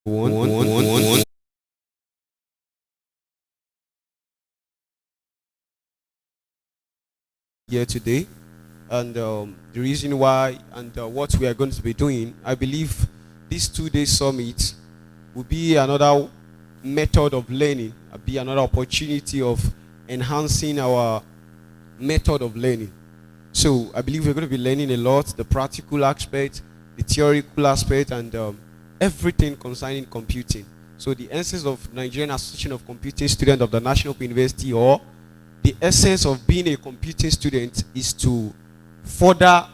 One. Here today, and the reason why and what we are going to be doing, I believe this 2-day summit will be another method of learning, be another opportunity of enhancing our method of learning. So I believe we're going to be learning a lot, the practical aspect, the theoretical aspect, and everything concerning computing. So the essence of Nigerian Association of Computing Students of the National Open University, or the essence of being a computing student, is to further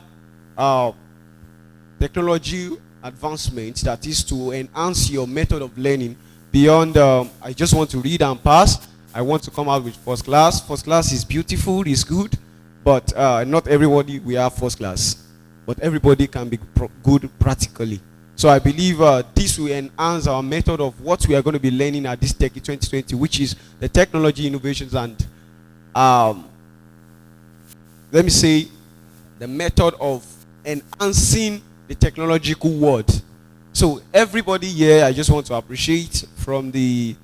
technology advancement, that is to enhance your method of learning beyond I just want to read and pass. I want to come out with first class. First class is beautiful, is good, but not everybody will have first class, but everybody can be good practically. So I believe this will enhance our method of what we are going to be learning at this Techi 2020, which is the technology innovations and let me say the method of enhancing the technological world. So everybody here, I just want to appreciate, from the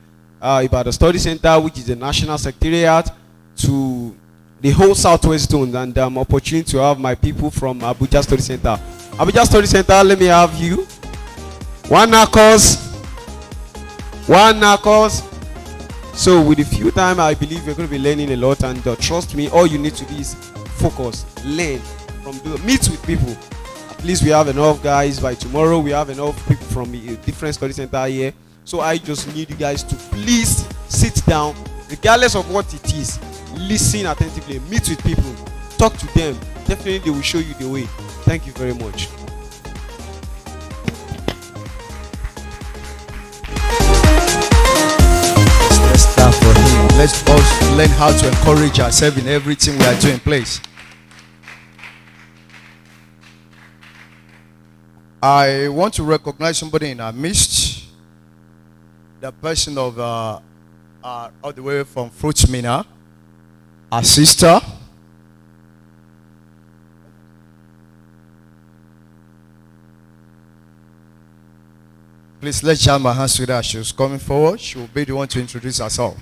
Ibadan Study Center, which is the National Secretariat, to the whole Southwest Zone, and opportunity to have my people from Abuja Study Center. Abuja Study Center, let me have you. One Nacos. So with a few time, I believe we're going to be learning a lot, and trust me, all you need to do is focus, learn, meet with people. At least we have enough guys. By tomorrow, we have enough people from a different study center here. So I just need you guys to please sit down, regardless of what it is. Listen attentively, meet with people, talk to them. Definitely they will show you the way. Thank you very much. Let's start for him. Let's also learn how to encourage ourselves in everything we are doing, please. I want to recognize somebody in our midst, the person of all the way from Fruits Mina, our sister. Please let's jam my hands with her. She's coming forward. She will be the one to introduce herself.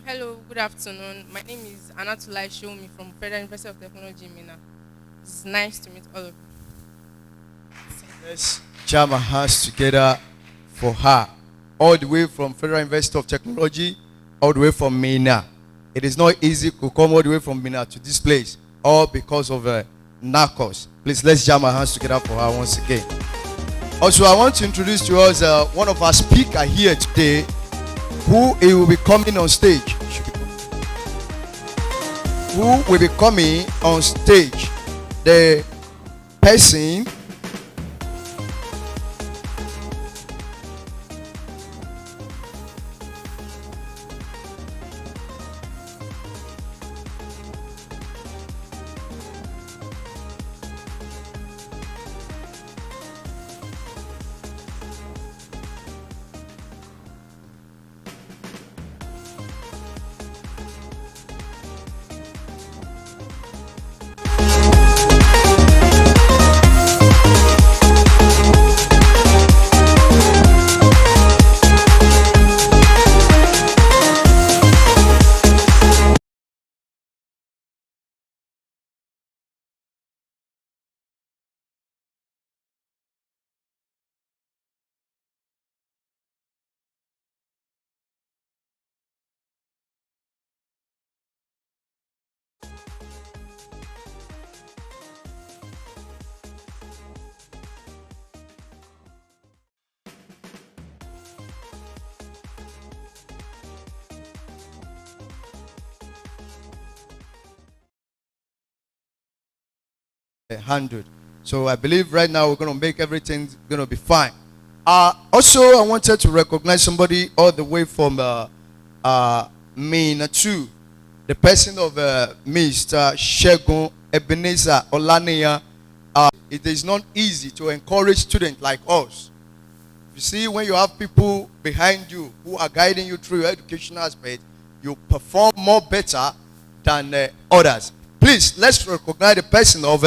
Hello, good afternoon. My name is Anatolai Shomi from Federal University of Technology, Mina. It's nice to meet all of you. Let's jam our hands together for her. All the way from Federal University of Technology, all the way from Mina. It is not easy to come all the way from Mina to this place, all because of Nacos. Please, let's jam our hands together for her once again. Also, I want to introduce to us one of our speakers here today, who he will be coming on stage. Who will be coming on stage? The person handled. So I believe right now we're going to make everything going to be fine. Also, I wanted to recognize somebody all the way from Mina too. The person of Mr. Shegun Ebenezer Olaniya. It is not easy to encourage students like us. You see, when you have people behind you who are guiding you through your educational aspect, you perform more better than others. Please, let's recognize the person of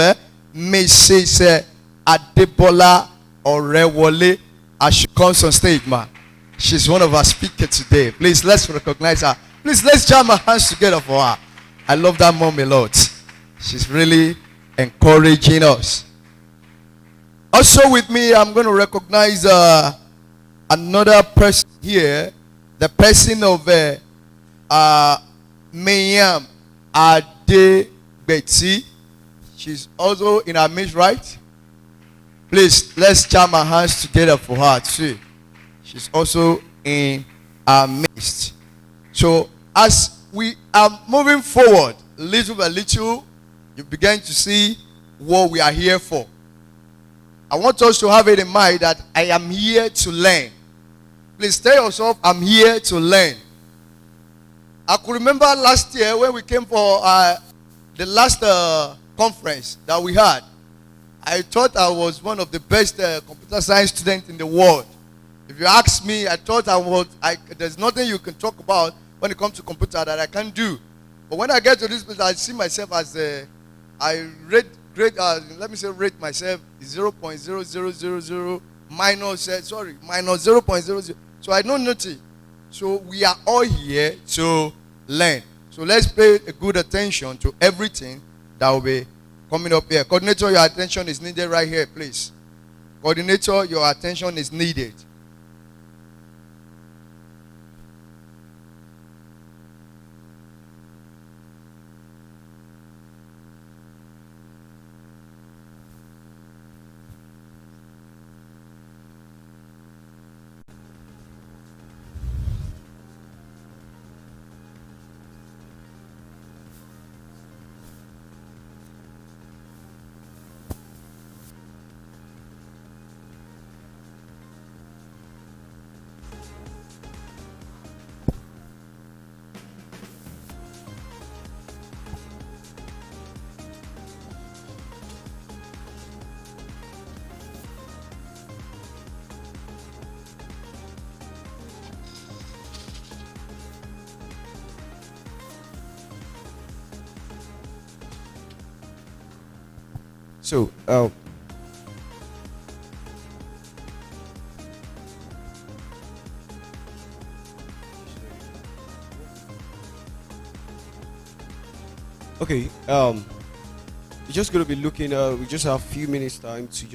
Mrs. Adebola Orewole as she comes on stage, man. She's one of our speakers today. Please, let's recognize her. Please, let's jam our hands together for her. I love that mom a lot. She's really encouraging us. Also with me, I'm going to recognize another person here. The person of Mayam Adebeti. She's also in our midst, right? Please, let's jam our hands together for her too. She's also in our midst. So as we are moving forward, little by little, you begin to see what we are here for. I want us to have it in mind that I am here to learn. Please tell yourself, I'm here to learn. I could remember last year when we came for the last conference that we had. I thought I was one of the best computer science students in the world. If you ask me, I thought there's nothing you can talk about when it comes to computer that I can't do. But when I get to this place, I see myself as I rate myself 0.0000 minus 0.00. So I know nothing. So we are all here to learn. So let's pay a good attention to everything that will be coming up here. Coordinator, your attention is needed right here, please. Coordinator, your attention is needed. So, Okay. We're just going to be looking. We just have a few minutes time to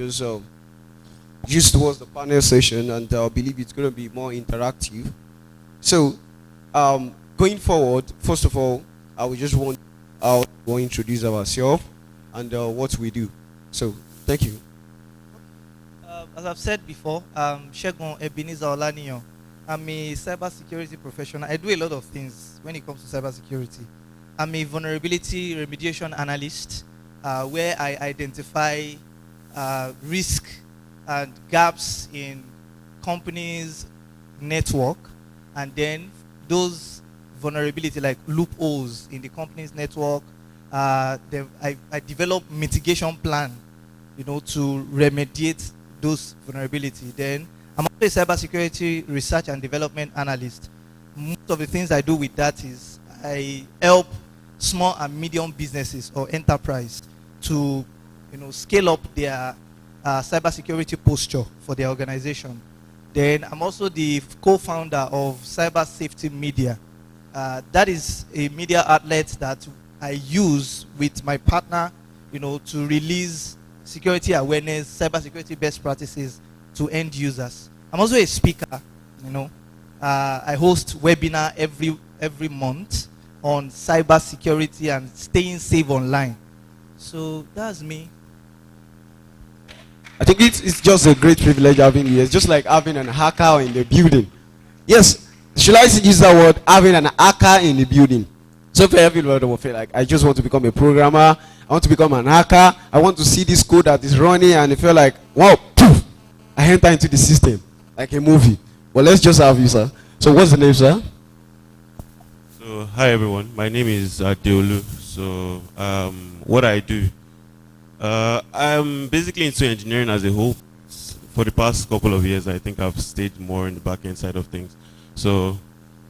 just towards the panel session, and I believe it's going to be more interactive. So, going forward, first of all, I will just want to introduce ourselves and what we do. So, thank you. As I've said before, Shegun Ebenezer Olaniyan. I'm a cybersecurity professional. I do a lot of things when it comes to cybersecurity. I'm a vulnerability remediation analyst, where I identify risk and gaps in companies' network, and then those vulnerability like loopholes in the company's network. I develop mitigation plan, to remediate those vulnerability. Then I'm also a cybersecurity research and development analyst. Most of the things I do with that is I help small and medium businesses or enterprise to scale up their cybersecurity posture for their organization. Then I'm also the co-founder of Cyber Safety Media. That is a media outlet that I use with my partner, to release security awareness, cybersecurity best practices to end users. I'm also a speaker. I host webinar every month on cybersecurity and staying safe online. So that's me. I think it's just a great privilege having you. It's just like having an hacker in the building. Yes, should I use that word, having an hacker in the building? So for everybody will feel like, I just want to become a programmer, I want to become an hacker, I want to see this code that is running, and I feel like, wow, poof, I enter into the system, like a movie. Well, let's just have you, sir. So what's the name, sir? So, hi everyone, my name is Deolu. So, what I do, I'm basically into engineering as a whole. For the past couple of years, I think I've stayed more in the back-end side of things. So,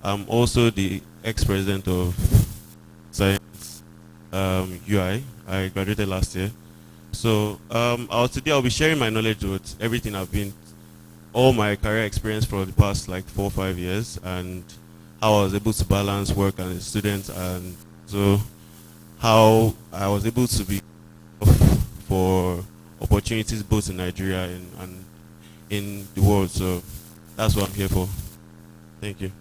I'm also the ex-president of Science UI. I graduated last year. So, today I'll be sharing my knowledge with everything I've been, all my career experience for the past like 4 or 5 years, and how I was able to balance work as a student, and so how I was able to be for opportunities both in Nigeria and in the world. So that's what I'm here for. Thank you.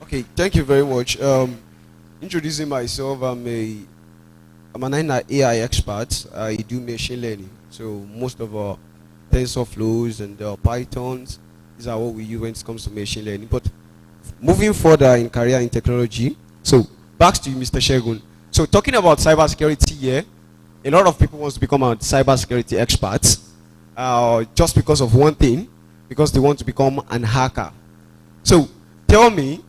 Okay, thank you very much. Introducing myself, I'm an AI expert. I do machine learning. So most of our TensorFlows and Pythons, these are what we use when it comes to machine learning. But moving further in career in technology, so back to you, Mr. Shegun. So talking about cybersecurity here, a lot of people want to become a cybersecurity expert just because of one thing, because they want to become an hacker. So tell me,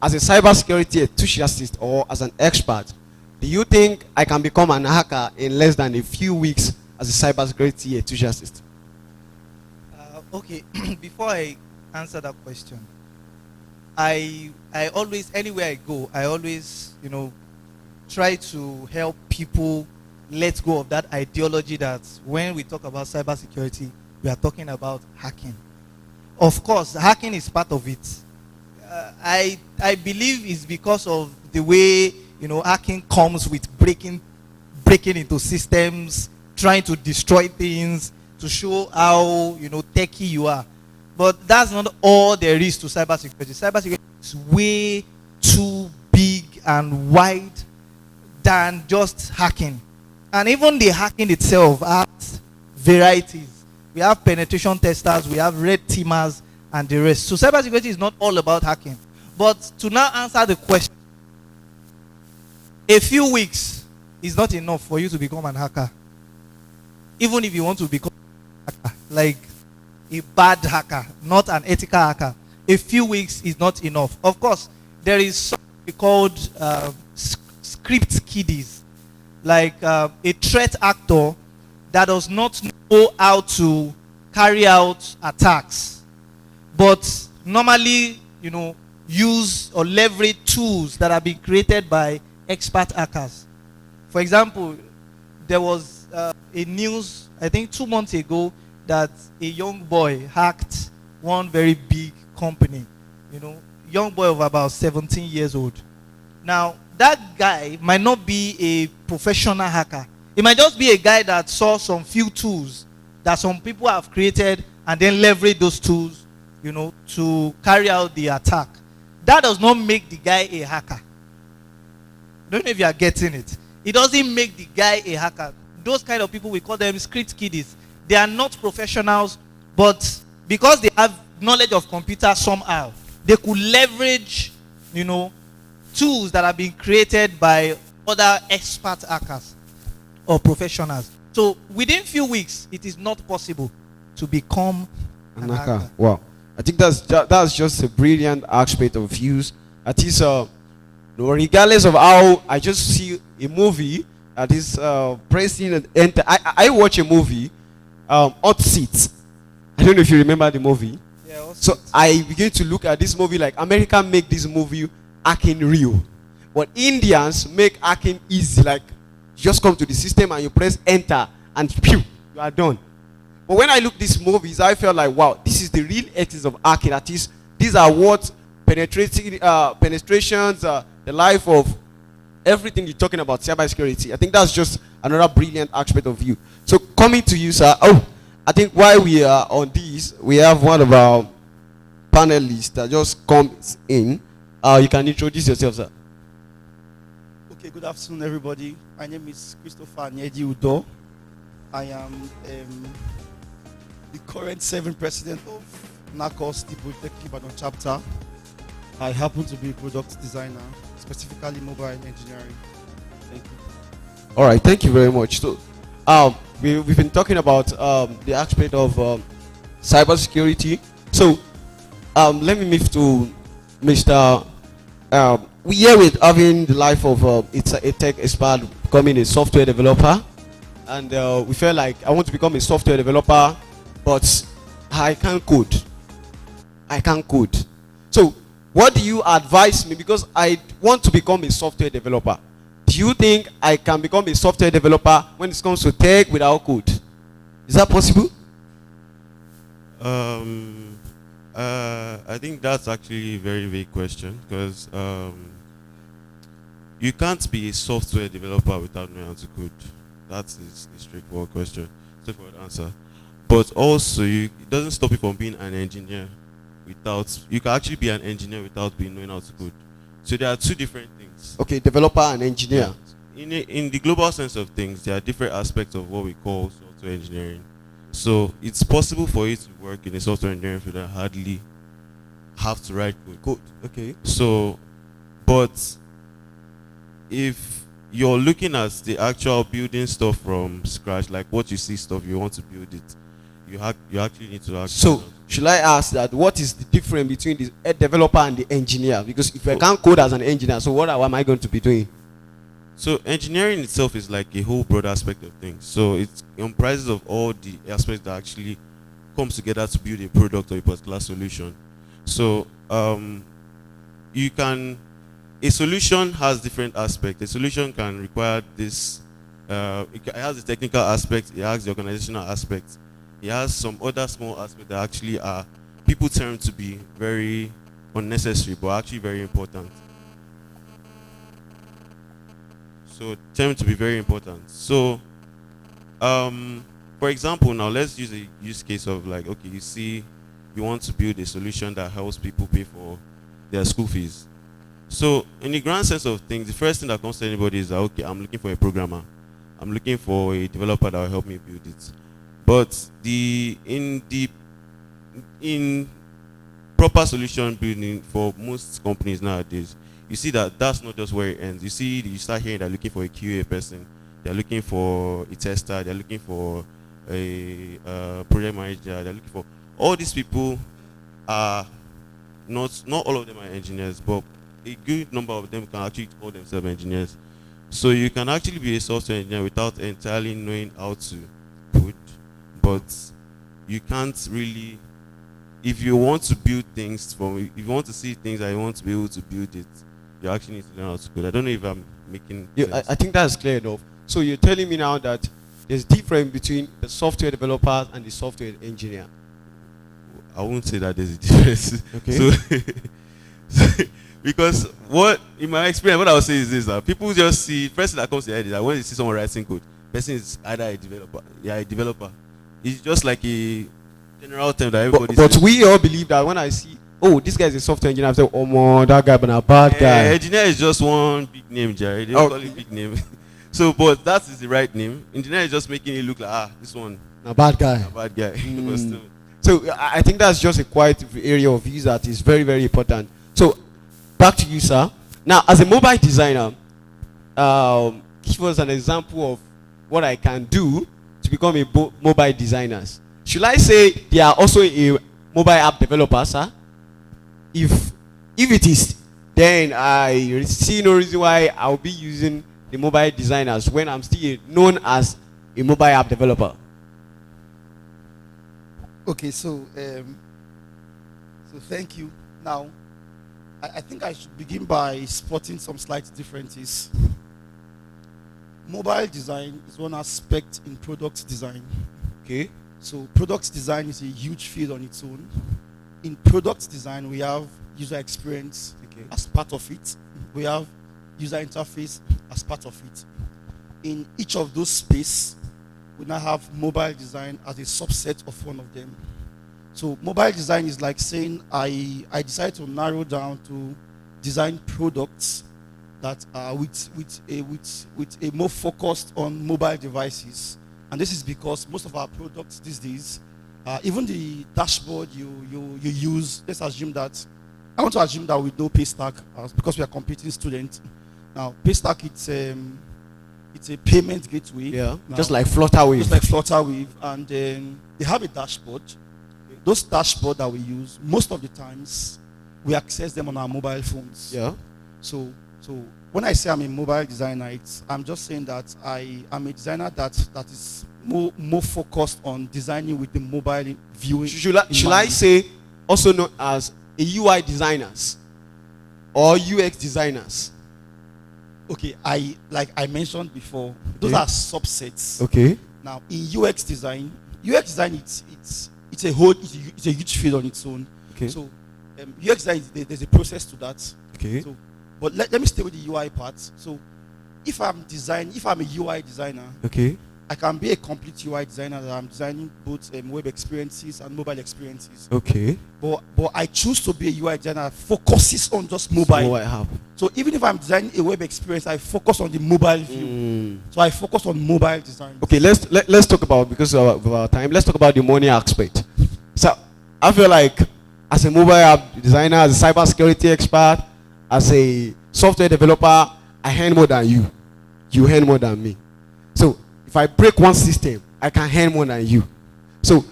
as a cybersecurity enthusiast or as an expert, do you think I can become an hacker in less than a few weeks as a cybersecurity enthusiast? Okay, before I answer that question, I always, anywhere I go, I always, try to help people let go of that ideology that when we talk about cybersecurity, we are talking about hacking. Of course, hacking is part of it. I believe it's because of the way, hacking comes with breaking into systems, trying to destroy things, to show how, techy you are. But that's not all there is to cybersecurity. Cybersecurity is way too big and wide than just hacking. And even the hacking itself has varieties. We have penetration testers, we have red teamers, and the rest. So cybersecurity is not all about hacking. But to now answer the question, a few weeks is not enough for you to become an hacker. Even if you want to become a hacker, like a bad hacker, not an ethical hacker, a few weeks is not enough. Of course, there is something called script kiddies, like a threat actor that does not know how to carry out attacks, but normally, use or leverage tools that have been created by expert hackers. For example, there was a news, I think 2 months ago, that a young boy hacked one very big company. Young boy of about 17 years old. Now, that guy might not be a professional hacker. It might just be a guy that saw some few tools that some people have created and then leverage those tools, you know, to carry out the attack. That does not make the guy a hacker. Don't know if you are getting it. It doesn't make the guy a hacker. Those kind of people, we call them script kiddies. They are not professionals, but because they have knowledge of computer somehow, they could leverage, you know, tools that have been created by other expert hackers or professionals. So within few weeks, it is not possible to become an hacker. Wow. I think that's just a brilliant aspect of use. At least, regardless of how I just see a movie that is pressing and enter. I watch a movie, Hot Seat. I don't know if you remember the movie. Yeah, so I begin to look at this movie like America make this movie hacking real, but Indians make hacking easy. Like you just come to the system and you press enter and phew, you are done. But when I look these movies, I felt like, wow, this is the real essence of hacking. That is, these are what penetrations, the life of everything you're talking about, cybersecurity. I think that's just another brilliant aspect of you. So coming to you, sir. Oh, I think while we are on this, we have one of our panelists that just comes in. You can introduce yourself, sir. Okay, good afternoon, everybody. My name is Christopher Nyedi Udo. I am the current serving president of Nacos Development Chapter. I happen to be a product designer, specifically mobile engineering. Thank you. All right, thank you very much. So, we've been talking about the aspect of cybersecurity. So, let me move to Mr. We here with having the life of it's a tech expert becoming a software developer, and we felt like I want to become a software developer, but I can't code. So, what do you advise me? Because I want to become a software developer. Do you think I can become a software developer when it comes to tech without code? Is that possible? I think that's actually a very vague question, because you can't be a software developer without knowing how to code. That's a straightforward question, straightforward answer. But also, it doesn't stop you from being an engineer without. You can actually be an engineer without knowing how to code. So there are two different things. Okay, developer and engineer. Yeah. In the global sense of things, there are different aspects of what we call software engineering. So it's possible for you to work in a software engineering field and hardly have to write code. Okay. So, but if you're looking at the actual building stuff from scratch, like what you see stuff, you want to build it, you actually need to So, should I ask that what is the difference between the developer and the engineer? Because if I can't code as an engineer, so what am I going to be doing? So engineering itself is like a whole broad aspect of things. So it comprises of all the aspects that actually comes together to build a product or a particular solution. So a solution has different aspects. A solution can require this, it has the technical aspect, it has the organizational aspect, it has some other small aspects that actually are, people term to be very unnecessary, but actually very important. So term to be very important. So for example, now let's use a use case of like, okay, you want to build a solution that helps people pay for their school fees. So in the grand sense of things, the first thing that comes to anybody is that, okay, I'm looking for a programmer, I'm looking for a developer that will help me build it. But in proper solution building for most companies nowadays, you see that that's not just where it ends. You start hearing they're looking for a QA person, they're looking for a tester, they're looking for a project manager, they're looking for all these people. Are not all of them are engineers, but a good number of them can actually call themselves engineers. So you can actually be a software engineer without entirely knowing how to code, but you can't really, if you want to build things if you want to see things and you want to be able to build it, you actually need to learn how to code. I don't know if I'm making sense. I think that's clear enough. So you're telling me now that there's difference between the software developers and the software engineer. I won't say that there's a difference. Okay. So Because what, in my experience, what I would say is this: that people just see first thing that comes to their head is that when they see someone writing code, person is either a developer, a developer. It's just like a general term that everybody But says. we all believe that when I see, oh, this guy is a software engineer, I say, oh, man, that guy been a bad guy. Engineer is just one big name, Jerry. They don't call it big name. So, but that is the right name. Engineer is just making it look like, this one, A bad guy. a bad guy. But still. So I think that's just a quite area of use that is very, very important. So back to you, sir. Now, as a mobile designer, give us an example of what I can do to become a mobile designer. Should I say they are also a mobile app developer, sir? If it is, then I see no reason why I'll be using the mobile designers when I'm still known as a mobile app developer. Okay, so thank you. Now, I think I should begin by spotting some slight differences. Mobile design is one aspect in product design. Okay. So product design is a huge field on its own. In product design, we have user experience as part of it. We have user interface as part of it. In each of those spaces, we now have mobile design as a subset of one of them. So mobile design is like saying I decide to narrow down to design products that are with a more focused on mobile devices. And this is because most of our products these days, even the dashboard you use, let's assume that, I want to assume that we know Paystack because we are competing students. Now, Paystack, it's a payment gateway. Yeah, now, just like Flutterwave. Just like Flutterwave. And they have a dashboard. Those dashboards that we use, most of the times, we access them on our mobile phones. Yeah. So when I say I'm a mobile designer, I'm just saying that I am a designer that is more focused on designing with the mobile viewing. Should I say also known as a UI designers or UX designers? Okay, I mentioned before, those are subsets. Okay. Now in UX design it's a huge field on its own. Okay. So UX design, there's a process to that. Okay. So, but let me stay with the UI part. So if I'm a UI designer, okay, I can be a complete UI designer that I'm designing both web experiences and mobile experiences. Okay. But I choose to be a UI designer that focuses on just mobile. app. So even if I'm designing a web experience, I focus on the mobile view. So I focus on mobile design. Okay, let's talk about, because of our time, let's talk about the money aspect. So I feel like as a mobile app designer, as a cybersecurity expert, as a software developer, I earn more than you. You earn more than me. So if I break one system, I can earn more than you. So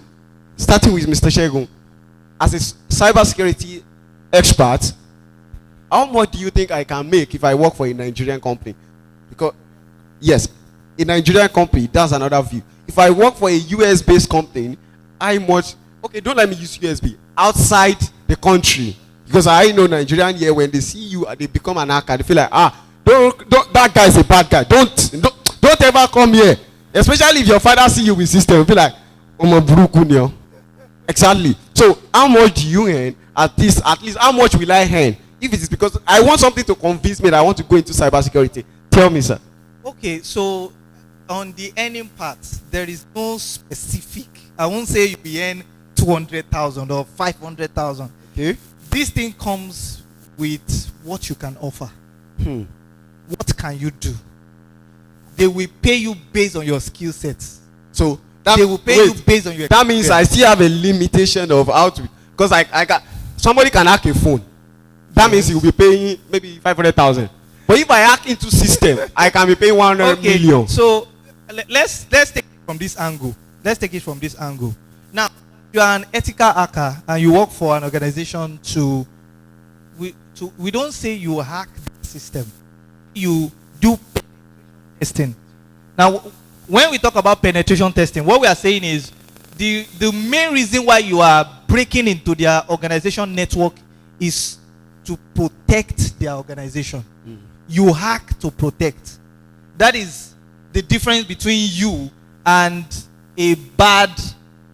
starting with Mr. Shegun, as a cybersecurity expert, how much do you think I can make if I work for a Nigerian company? Because yes, a Nigerian company, that's another view. If I work for a US-based company, how much? Okay, don't let me use USB. Outside the country, because I know Nigerian here, when they see you, they become an hacker. They feel like, don't that guy is a bad guy. Don't ever come here. Especially if your father see you with system, feel like, exactly. So how much do you earn? At least how much will I earn? If it is because I want something to convince me that I want to go into cybersecurity, tell me, sir. Okay, so on the earning part, there is no specific. I won't say you earn 200,000 or 500,000. Okay. This thing comes with what you can offer. What can you do? They will pay you based on your skill sets. So they will pay you based on your. That means I still have a limitation of how to, because I got somebody can hack a phone. That means he will be paying maybe 500,000. But if I hack into system, I can be paying 100 million. So let's take it from this angle. Let's take it from this angle. Now, you are an ethical hacker and you work for an organization we don't say you hack the system. You do testing. Now, when we talk about penetration testing, what we are saying is the main reason why you are breaking into their organization network is to protect their organization. You hack to protect. That is the difference between you and a bad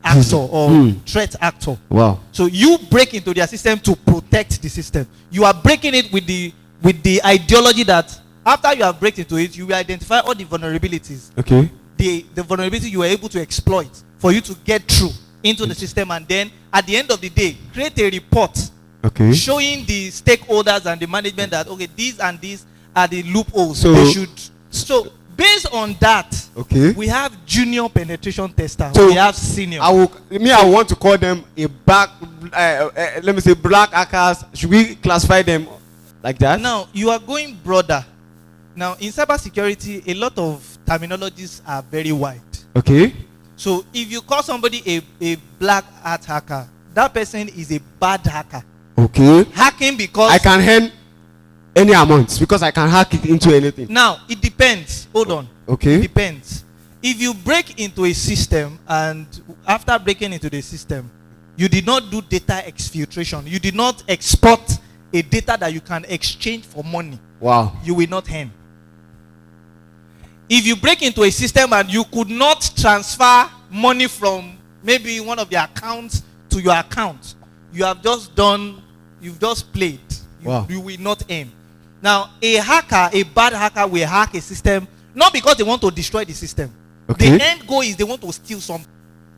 actor or Hmm. threat actor. Wow. So you break into their system to protect the system. You are breaking it with the ideology that after you have break into it, you will identify all the vulnerabilities, Okay. the vulnerability you are able to exploit for you to get through into the system, and then at the end of the day, create a report Okay. showing the stakeholders and the management that okay, these and these are the loopholes. So- They should. So based on that, Okay. we have junior penetration tester. So, we have senior. I want to call them a let me say black hackers. Should we classify them like that? Now you are going broader. Now in cybersecurity, a lot of terminologies are very wide. Okay. So if you call somebody a black hat hacker, that person is a bad hacker. Okay. Hacking because I can earn any amount because I can hack it into anything. now it depends. Hold on. It Okay. depends. If you break into a system and after breaking into the system, you did not do data exfiltration, you did not export a data that you can exchange for money, Wow. you will not earn. If you break into a system and you could not transfer money from maybe one of the accounts to your account, you've just played. Wow. You will not earn. Now, a bad hacker will hack a system not because they want to destroy the system. Okay. The end goal is they want to steal something.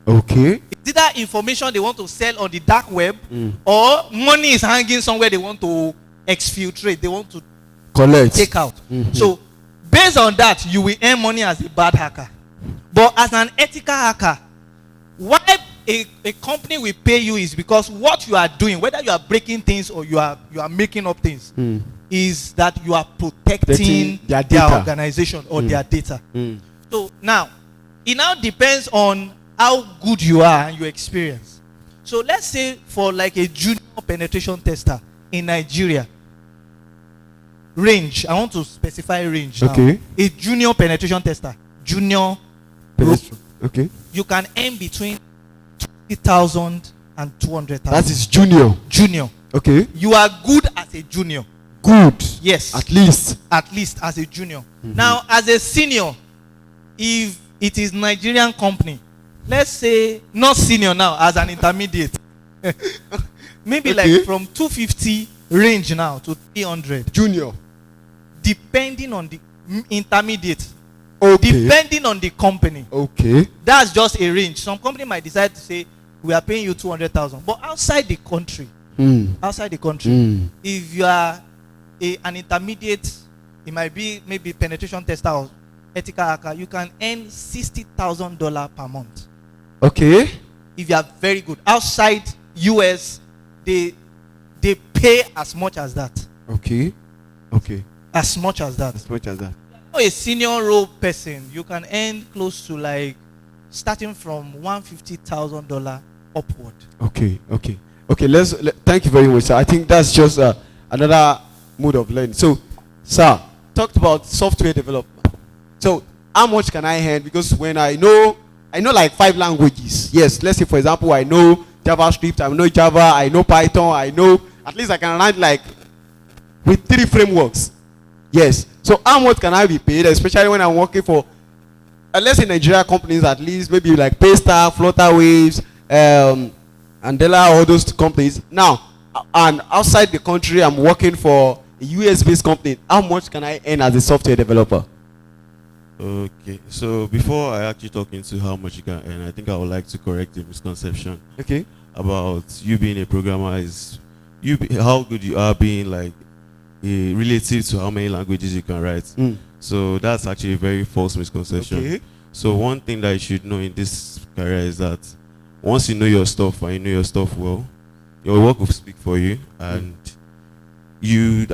Okay. It's either information they want to sell on the dark web, Mm. or money is hanging somewhere they want to exfiltrate, they want to Collect. take out. Mhm. So, based on that, you will earn money as a bad hacker. But as an ethical hacker, why a company will pay you is because what you are doing, whether you are breaking things or you are making up things, Mm. is that you are protecting Protecting their their data. organization or Mm. their data. Mm. So now, it now depends on how good you are and your experience. So let's say for like a junior penetration tester in Nigeria, range, I want to specify range now. Okay. A junior penetration tester, junior, Okay. you can earn between 20,000 and 200,000. That is junior. junior. Okay. You are good as a junior. Good. Yes. At least. At least as a junior. Now, as a senior, if it is Nigerian company, let's say not senior now, as an intermediate, maybe Okay. like from 250 range now to 300, Junior. depending on the intermediate, Okay. depending on the company. Okay. That's just a range. Some company might decide to say we are paying you 200,000, but outside the country, Mm. if you are an intermediate, it might be maybe penetration tester or ethical hacker, you can earn $60,000 per month. Okay. If you are very good. Outside US, they pay as much as that. Okay. Okay. As much as that. As much as that. For a senior role person, you can earn close to like starting from $150,000 upward. Okay. Okay. Okay. Thank you very much, sir. I think that's just another mode of learning. So, sir, talked about software development. So, how much can I earn? Because when I know like 5 languages. Yes. Let's say, for example, I know JavaScript, I know Java, I know Python, at least I can write like with 3 frameworks. Yes. So how much can I be paid, especially when I'm working for, let's say Nigeria companies, at least maybe like Paystar, Flutterwaves, Andela, all those companies. Now, and outside the country, I'm working for a US-based company. How much can I earn as a software developer? Okay, so before I actually talk into how much you can earn, I think I would like to correct a misconception Okay. about you being a programmer is how good you are being like relative to how many languages you can write. Mm. So that's actually a very false misconception. Okay. So one thing that you should know in this career is that once you know your stuff and you know your stuff well, your work will speak for you, and you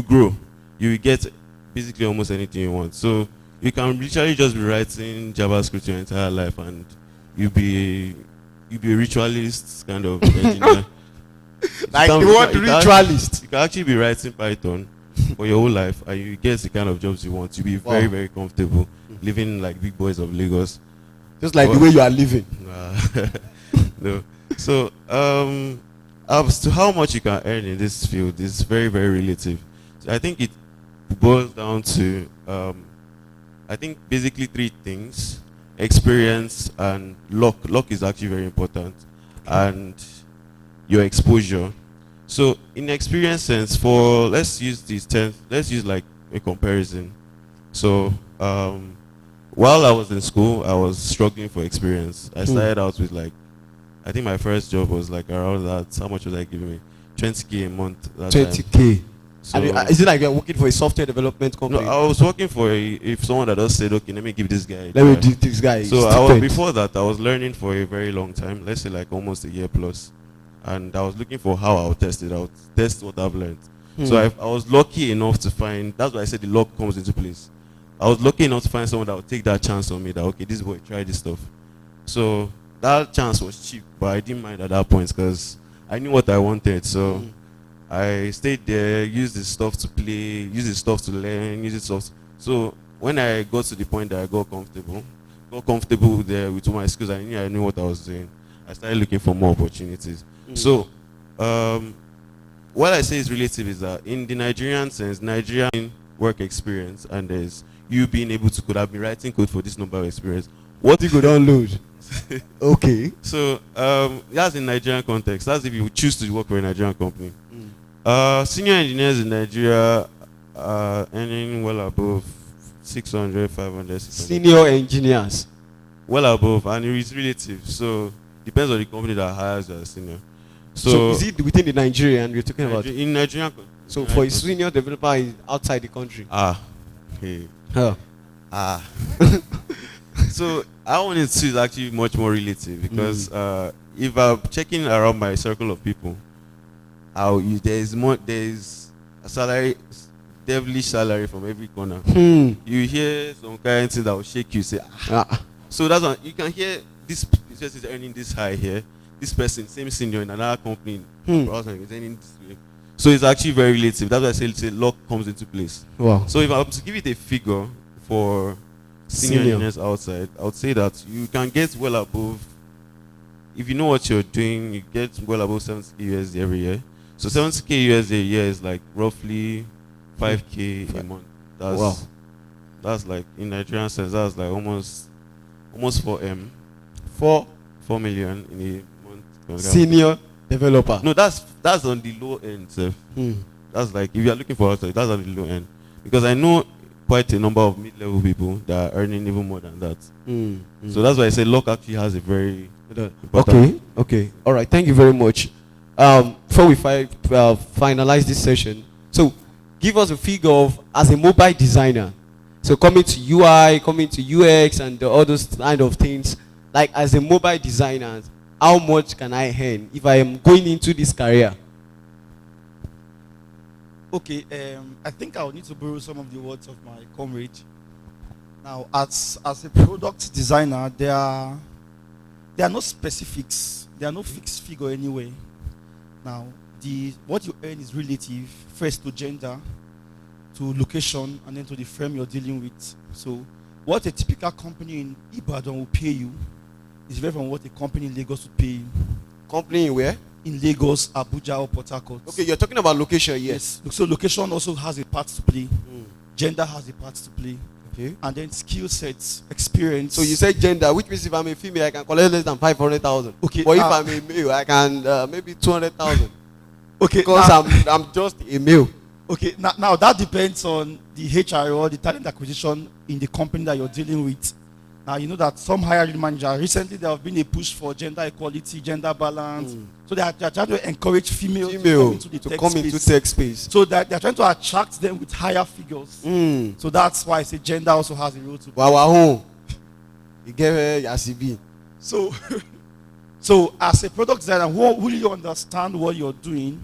grow. You get basically almost anything you want. So you can literally just be writing JavaScript your entire life, and you'll be a ritualist kind of engineer. Like the word ritualist. You can actually be writing Python for your whole life, and you get the kind of jobs you want. You'll be very, very comfortable living like big boys of Lagos. Just like the way you are living. No. So, as to how much you can earn in this field is very, very relative. So I think it boils down to, I think basically 3 things. experience, and luck. Luck is actually very important, and your exposure. So in experience sense, for let's use these 10, let's use like a comparison. So while I was in school, I was struggling for experience. I started out with like, I think my first job was like around that. How much was I giving me? 20K a month. That time. 20K. So, Is it like you're working for a software development company? no, I was working for if someone that just said, okay, let me give this guy. Let me do this guy. So I was, before that, I was learning for a very long time. Let's say like almost a year plus, and I was looking for how I would test it out, test what I've learned. So I was lucky enough to find. That's why I said the luck comes into place. I was lucky enough to find someone that would take that chance on me. That okay, this boy try this stuff. So that chance was cheap, but I didn't mind at that point because I knew what I wanted. So I stayed there, used the stuff to play, used the stuff to learn, used the stuff. So when I got to the point that I got comfortable there with all my skills, I knew what I was doing. I started looking for more opportunities. So what I say is relative is that in the Nigerian sense, Nigerian work experience, and there's you being able to could have been writing code for this number of experience. What you could download? Okay. So that's in Nigerian context. That's if you choose to work for a Nigerian company. Senior engineers in Nigeria are earning well above 600, 500, 600. Senior engineers. Well above, and it's relative. So depends on the company that hires you as senior. So is it within the Nigerian you're talking about? In Nigerian. So for a senior developer is outside the country. Okay. Oh. So I want it to is actually much more relative because if I'm checking around my circle of people, there's a salary, devilish salary from every corner. You hear some kind of thing that will shake you. Say, So that's one. You can hear this person is earning this high here. This person, same senior in another company, is earning this way. So it's actually very relative. That's why I say luck comes into place. Wow. So if I was to give it a figure for senior engineers outside, I would say that you can get well above. If you know what you're doing, you get well above 70k USD every year. So 70k USD a year is like roughly 5k a month. That's like in Nigerian sense, that's like almost 4M. 4 million in a month. Senior developer. No, that's on the low end, sir. That's like if you are looking for outside, that's on the low end. Because I know quite a number of mid-level people that are earning even more than that. So that's why I say luck actually has a very important. Okay. All right. Thank you very much. Before we finalize this session, so give us a figure of as a mobile designer. So coming to UI, coming to UX, and all those kind of things. Like as a mobile designer, how much can I earn if I am going into this career? Okay, I think I will need to borrow some of the words of my comrade. Now, as a product designer, there are no specifics. There are no fixed figure anyway. Now, what you earn is relative, first to gender, to location, and then to the firm you're dealing with. So, what a typical company in Ibadan will pay you is different from what a company in Lagos would pay you. Company in where? In Lagos, Abuja, or Port Harcourt. Okay, you're talking about location, yes. So location also has a part to play. Gender has a part to play. Okay. And then skill sets, experience. So you said gender, which means if I'm a female, I can collect less than 500,000. Okay. But if I'm a male, I can maybe 200,000. Okay. Because I'm just a male. Okay. Now that depends on the HR or the talent acquisition in the company that you're dealing with. Now you know that some hiring manager recently there have been a push for gender equality, gender balance. So they are trying to encourage females to come into tech space. So that they are trying to attract them with higher figures. So that's why I say gender also has a role to play. Wow. You get Yasibi. So as a product designer, will you understand what you're doing?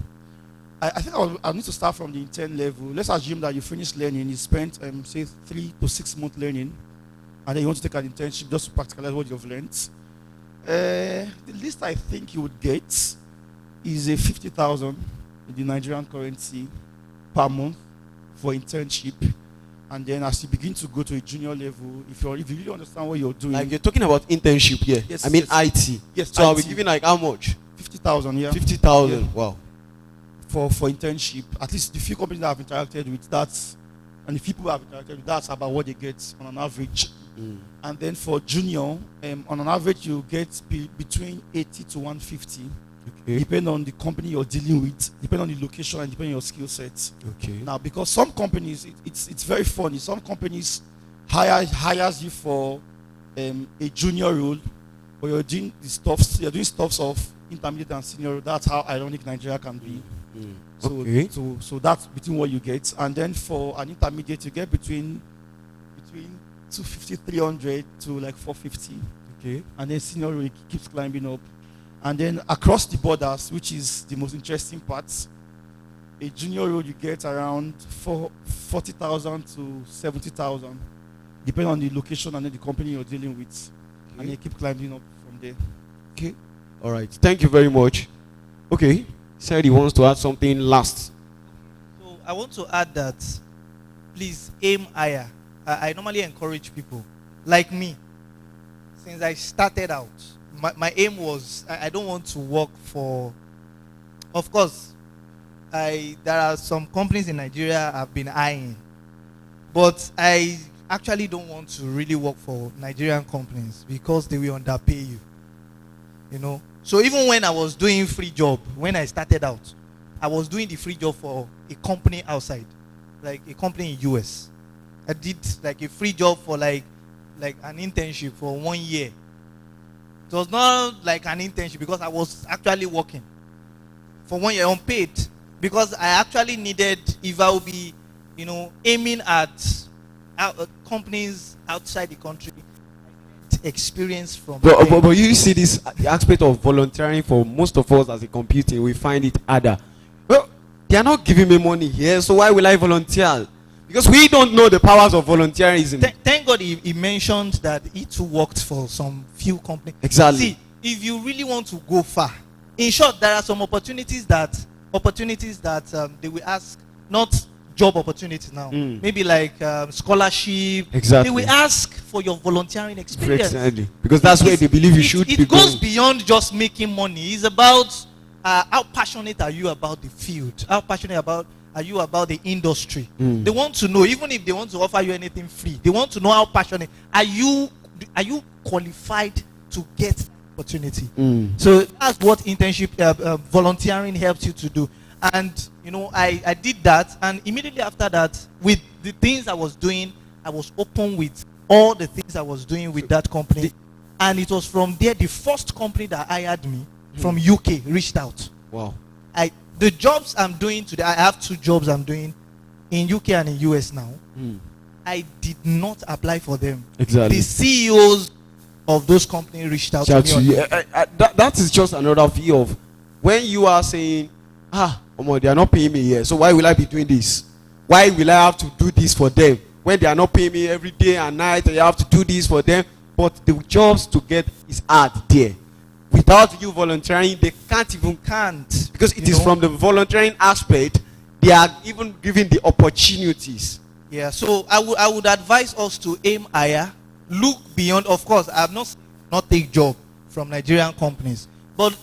I think I'll need to start from the intern level. Let's assume that you finished learning, you spent say 3 to 6 months learning, and then you want to take an internship just to practicalize what you've learned. The least I think you would get is a 50,000 in the Nigerian currency per month for internship. And then as you begin to go to a junior level, if you really understand what you're doing. Like you're talking about internship here. Yes. I mean IT. Yes. So I'll be giving like how much? 50,000, yeah. 50,000. Yeah. Wow. For internship. At least the few companies that I've interacted with, and the people I've interacted with, that's about what they get on an average And then for junior, on an average, you get between 80 to 150, depending on the company you're dealing with, depending on the location, and depending on your skill set. Okay. Now, because some companies, it's very funny. Some companies hires you for a junior role, but you're doing stuffs of intermediate and senior. That's how ironic Nigeria can be. So that's between what you get, and then for an intermediate, you get between 250, 300 to like 450. Okay. And then senior role keeps climbing up, and then across the borders, which is the most interesting part, a junior role you get around 40,000 to 70,000, depending on the location and then the company you're dealing with, and you keep climbing up from there. Okay. All right. Thank you very much. Okay. Said he wants to add something last. So I want to add that please aim higher. I normally encourage people like me. Since I started out, my aim was I don't want to work for. Of course, there are some companies in Nigeria I've been eyeing, but I actually don't want to really work for Nigerian companies because they will underpay you. You know. So even when I was doing free job, when I started out, I was doing the free job for a company outside, like a company in US. I did like a free job for like an internship for 1 year. It was not like an internship because I was actually working for 1 year unpaid, because I actually needed, if I would be, aiming at companies outside the country, experience from but you see this aspect of volunteering for most of us as a computing, we find it harder. Well, they are not giving me money here, so why will I volunteer? Because we don't know the powers of volunteerism. Thank God he mentioned that he too worked for some few companies. Exactly. See, if you really want to go far, in short, there are some opportunities that they will ask, not job opportunities now. Maybe like scholarship. Exactly. They will ask for your volunteering experience. Exactly. Because that's where they believe you should be. It goes beyond just making money. It's about how passionate are you about the field? How passionate are you about the industry? They want to know, even if they want to offer you anything free, they want to know how passionate are you qualified to get opportunity. So that's what internship volunteering helps you to do. And I did that, and immediately after that, with the things I was doing, I was open with all the things I was doing with that company. And it was from there, the first company that hired me from UK reached out. Wow. The jobs I'm doing today, I have 2 jobs I'm doing in UK and in US now. I did not apply for them. Exactly. The CEOs of those companies reached out to me. That is just another view of when you are saying, they are not paying me here, so why will I be doing this? Why will I have to do this for them when they are not paying me every day and night? I have to do this for them, but the jobs to get is hard there. Without you volunteering, they can't because it is from the volunteering aspect. They are even giving the opportunities. Yeah, so I would advise us to aim higher, look beyond. Of course, I have not take job from Nigerian companies, but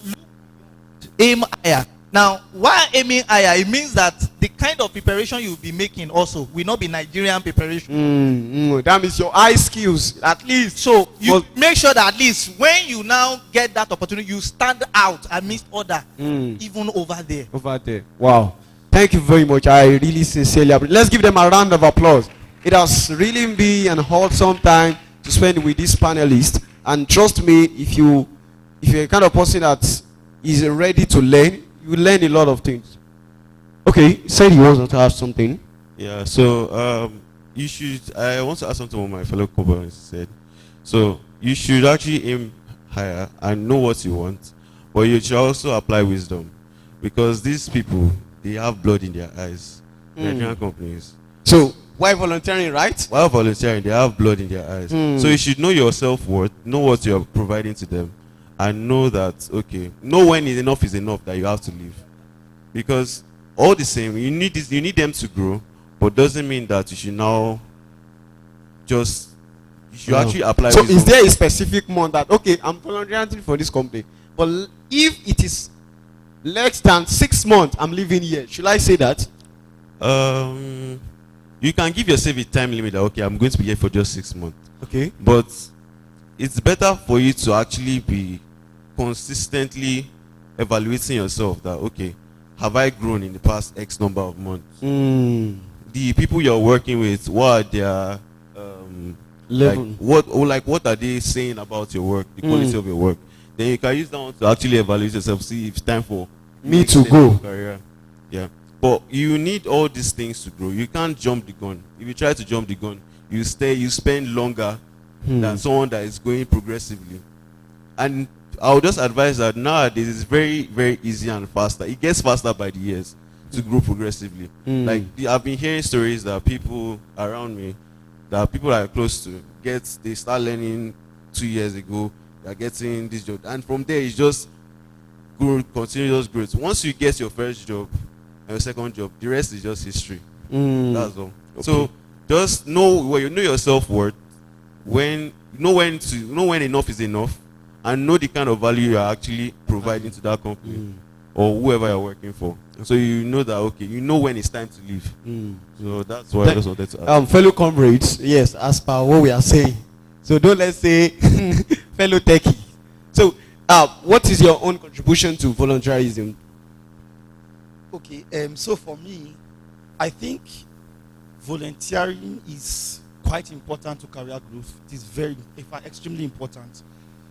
aim higher. Now, while aiming higher, it means that the kind of preparation you'll be making also will not be Nigerian preparation. That means your eye skills, at least. So you make sure that at least when you now get that opportunity, you stand out amidst other, even over there. Over there. Wow. Thank you very much. I really sincerely appreciate. Let's give them a round of applause. It has really been an wholesome time to spend with this panelist. And trust me, if you're a kind of person that is ready to learn, you learn a lot of things. Okay, said he wants to have something. Yeah, so I want to ask something what my fellow co-workers said. So you should actually aim higher and know what you want, but you should also apply wisdom, because these people, they have blood in their eyes. Nigerian companies. So why volunteering, right? While volunteering, they have blood in their eyes. So you should know your self-worth, know what you are providing to them, and know that, know when enough is enough, that you have to leave. Because all the same, you need them to grow, but doesn't mean that you should now you should actually apply. So is there a specific month that, I'm volunteering for this company, but if it is less than 6 months, I'm leaving here, should I say that? You can give yourself a time limit that, okay, I'm going to be here for just 6 months. Okay. But it's better for you to actually be consistently evaluating yourself that, okay, have I grown in the past X number of months? The people you're working with, what are their Level. what are they saying about your work, the quality of your work? Then you can use that one to actually evaluate yourself, see if it's time for Me next to step go. of career. Yeah. But you need all these things to grow. You can't jump the gun. If you try to jump the gun, you spend longer than someone that is going progressively. And I would just advise that nowadays it's very, very easy and faster. It gets faster by the years to grow progressively. Like I've been hearing stories that people around me, that people that are close to, they start learning 2 years ago, they're getting this job. And from there, it's just continuous growth. Once you get your first job and your second job, the rest is just history. That's all. Okay. So just know where you know your self-worth, when enough is enough, and know the kind of value you are actually providing to that company or whoever you're working for. So you know that, okay, you know when it's time to leave. So that's what I just wanted to ask. Fellow comrades, yes, as per what we are saying. So don't let's say fellow techie. So what is your own contribution to volunteerism? Okay, so for me, I think volunteering is quite important to career growth. It is very, in fact, extremely important.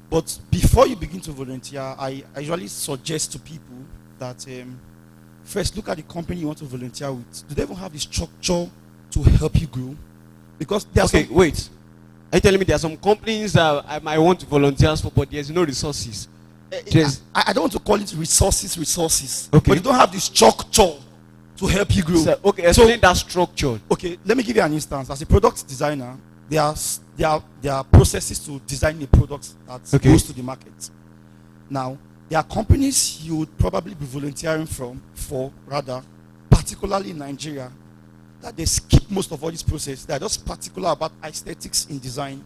But before you begin to volunteer, I usually suggest to people that first look at the company you want to volunteer with. Do they even have the structure to help you grow? Because there's wait. Are you telling me there are some companies that I might want to volunteer for, but there's no resources? I don't want to call it resources. Okay. But you don't have the structure to help you grow. So, okay, explain that structure. Okay, let me give you an instance. As a product designer, there are processes to design a product that goes to the market. Now, there are companies you would probably be volunteering for, particularly in Nigeria, that they skip most of all this process. They're just particular about aesthetics in design.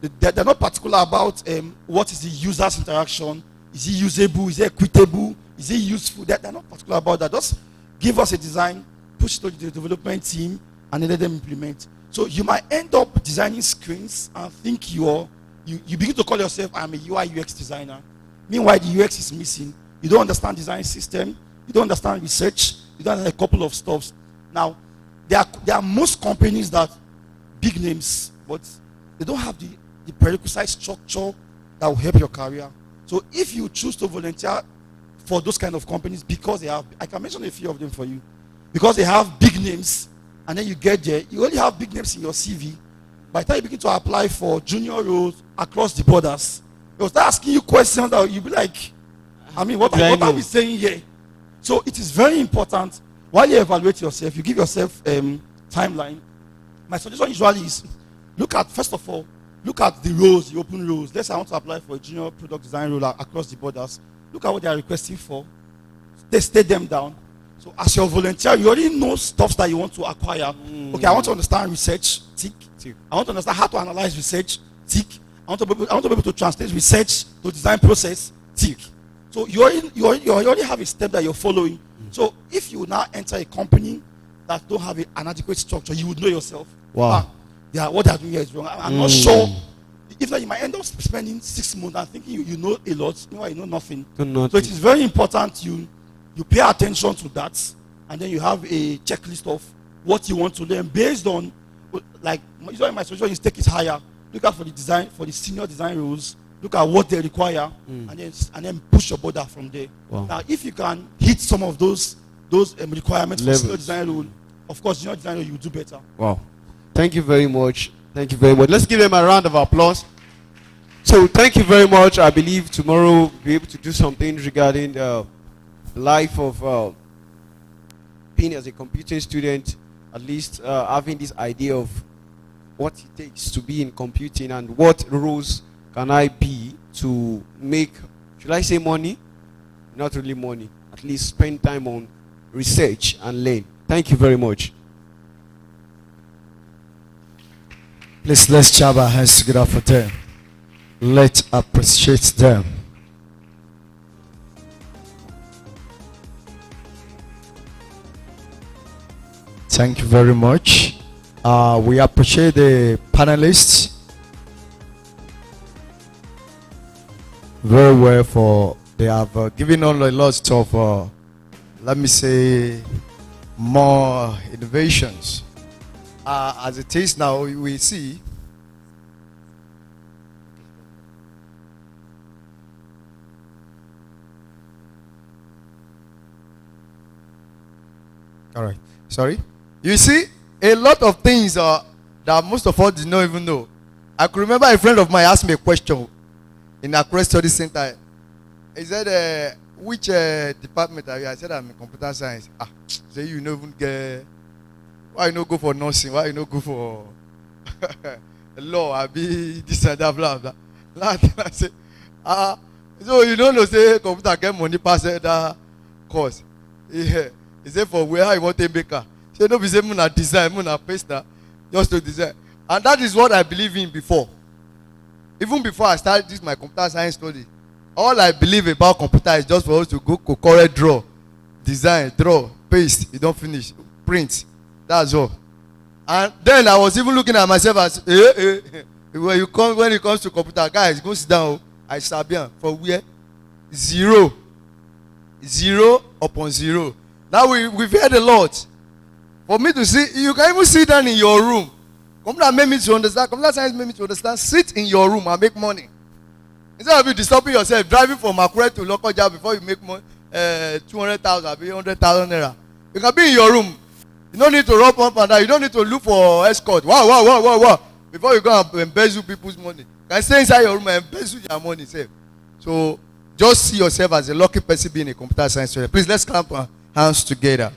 They're not particular about what is the user's interaction. Is it usable? Is it equitable? Is it useful? They're not particular about that. Just give us a design, push it to the development team, and then let them implement. So you might end up designing screens and think you begin to call yourself, I'm a UI UX designer. Meanwhile, the UX is missing. You don't understand design system. You don't understand research. You don't understand a couple of stuffs. Now, there are most companies that big names, but they don't have the prerequisite structure that will help your career. So if you choose to volunteer for those kind of companies, because they have, I can mention a few of them for you, because they have big names, and then you get there, you only have big names in your CV. By the time you begin to apply for junior roles across the borders, they'll start asking you questions that you'll be like, I mean, what are we saying here? So it is very important, while you evaluate yourself, you give yourself timeline. My suggestion usually is, first of all, look at the roles, the open roles. Let's say I want to apply for a junior product design role across the borders. Look at what they are requesting for. They state them down. So as your volunteer, you already know stuff that you want to acquire. Okay, I want to understand research, tick. I want to understand how to analyze research, tick. I want to be able to translate research to design process, tick. So you already have a step that you're following. So if you now enter a company that don't have an adequate structure, you would know yourself. Wow. What they are doing here is wrong. I'm not sure. If not, you might end up spending 6 months and thinking you know a lot. Meanwhile, you know nothing. So it is very important you pay attention to that, and then you have a checklist of what you want to learn based on, like, usually my suggestion is take it higher. Look out for the senior design roles. Look at what they require, and then push your border from there. Wow. Now, if you can hit some of those requirements for senior design role, of course, junior design role, you will do better. Wow. Thank you very much. Thank you very much. Let's give them a round of applause. So thank you very much. I believe tomorrow we'll be able to do something regarding the life of being as a computing student, at least having this idea of what it takes to be in computing and what roles can I be to make, should I say money? Not really money. At least spend time on research and learn. Thank you very much. Please, let's jab our hands together for them. Let's appreciate them. Thank you very much. We appreciate the panelists very well for they have given on a lot of let me say more innovations. As it is now, we see all right. Sorry. You see, a lot of things that most of us did not even know. I could remember a friend of mine asked me a question in Accra Study Center. He said, which department are you? I said, I'm in computer science. Say you don't even get. Why you not go for nursing? Why you not go for law? I be this and that, blah blah. I say, so you don't know say computer get money pass that course. Yeah. He said for where you want to make her. Say no be say muna design, muna paste that, just to design. And that is what I believe in before. Even before I started this my computer science study, all I believe about computer is just for us to go correct, draw, design, draw, paste. You don't finish, print. That's all. And then I was even looking at myself as, when it comes to computer, guys, go sit down. I sabian for where 0 upon 0. Now we've heard a lot. For me to see, you can even sit down in your room. Computer made me to understand. Computer science made me to understand. Sit in your room and make money. Instead of you disturbing yourself, driving from Akure to Lokoja before you make money, 200,000, 100,000 naira. You can be in your room. You don't need to rub up and down. You don't need to look for escort. Wow. Before you go and embezzle people's money. You can stay inside your room and embezzle your money. Safe. So just see yourself as a lucky person being a computer science student. Please let's clap our hands together.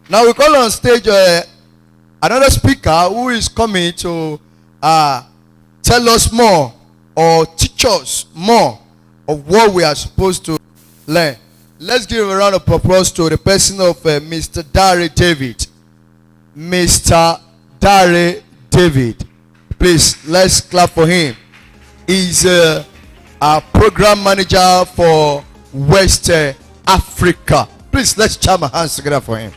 Now we call on stage another speaker who is coming to tell us more or teach us more of what we are supposed to learn. Let's give a round of applause to the person of Mr. Dare David. Mr. Dare David. Please, let's clap for him. He's a program manager for West Africa. Please, let's jam our hands together for him.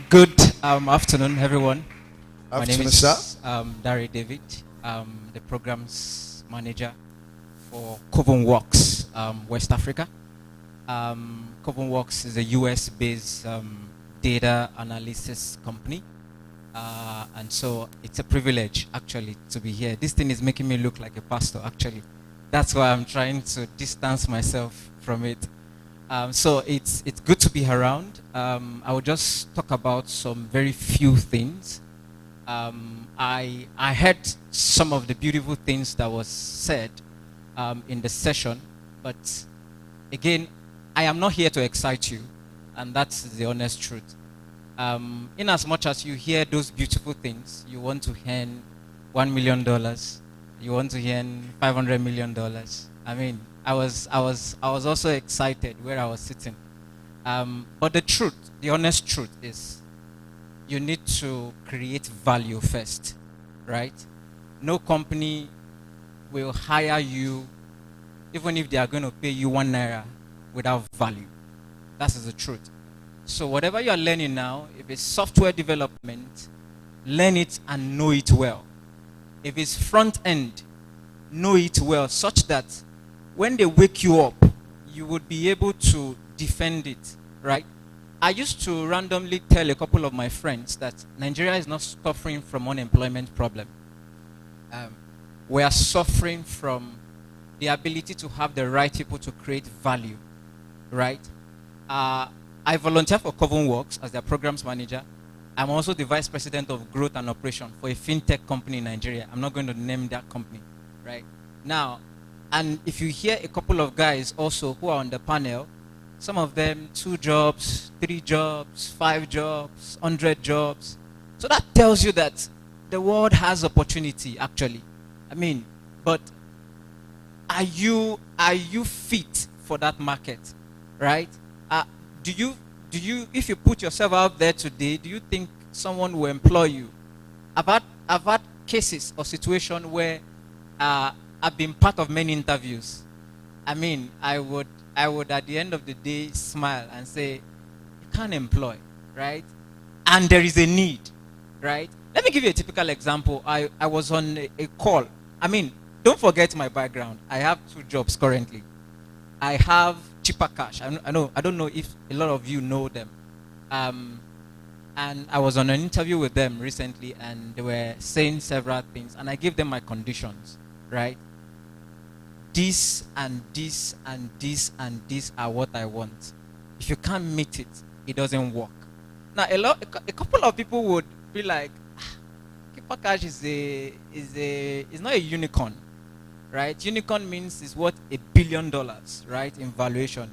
Good afternoon, everyone. My name is sir. Dare David. I'm the programs manager for Coven Works, West Africa. Coven Works is a US-based data analysis company. And so it's a privilege, actually, to be here. This thing is making me look like a pastor, actually. That's why I'm trying to distance myself from it. So it's good to be around. I will just talk about some very few things. I heard some of the beautiful things that was said in the session, but again, I am not here to excite you, and that's the honest truth. In as much as you hear those beautiful things, you want to earn $1 million, you want to earn $500 million. I mean, I was also excited where I was sitting. But the truth, the honest truth is, you need to create value first, right? No company will hire you, even if they are going to pay you ₦1 without value. That is the truth. So whatever you are learning now, if it's software development, learn it and know it well. If it's front end, know it well, such that when they wake you up, you would be able to defend it, right? I used to randomly tell a couple of my friends that Nigeria is not suffering from unemployment problem. We are suffering from the ability to have the right people to create value, right? I volunteer for Coven Works as their programs manager. I'm also the vice president of growth and operation for a fintech company in Nigeria. I'm not going to name that company, right? Now, and if you hear a couple of guys also who are on the panel, some of them 2 jobs, 3 jobs, 5 jobs, 100 jobs. So that tells you that the world has opportunity, actually. I mean, but are you fit for that market, right? Do you, if you put yourself out there today, do you think someone will employ you? I've had cases or situation where I've been part of many interviews. I mean, I would at the end of the day smile and say, you can't employ, right? And there is a need, right? Let me give you a typical example. I was on a call. I mean, don't forget my background. I have 2 jobs currently. I have Cheaper Cash. I don't know if a lot of you know them. And I was on an interview with them recently, and they were saying several things, and I gave them my conditions, right? This and this and this and this are what I want. If you can't meet it, it doesn't work. Now, a couple of people would be like, Keeper Cash is not a unicorn, right? Unicorn means it's worth $1 billion, right, in valuation.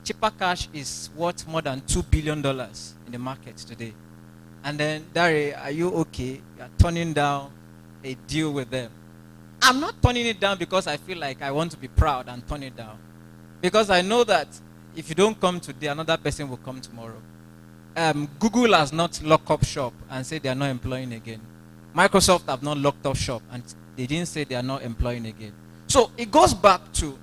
Cheaper Cash is worth more than $2 billion in the market today. And then, Dari, are you okay? You're turning down a deal with them. I'm not turning it down because I feel like I want to be proud and turn it down. Because I know that if you don't come today, another person will come tomorrow. Google has not locked up shop and said they are not employing again. Microsoft have not locked up shop and they didn't say they are not employing again. So it goes back to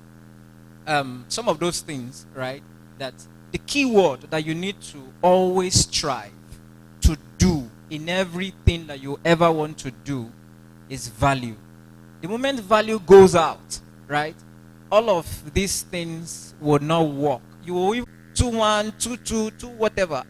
some of those things, right? That the key word that you need to always strive to do in everything that you ever want to do is value. The moment value goes out, right, all of these things will not work. You will even do 1, 2, 2, 2, whatever,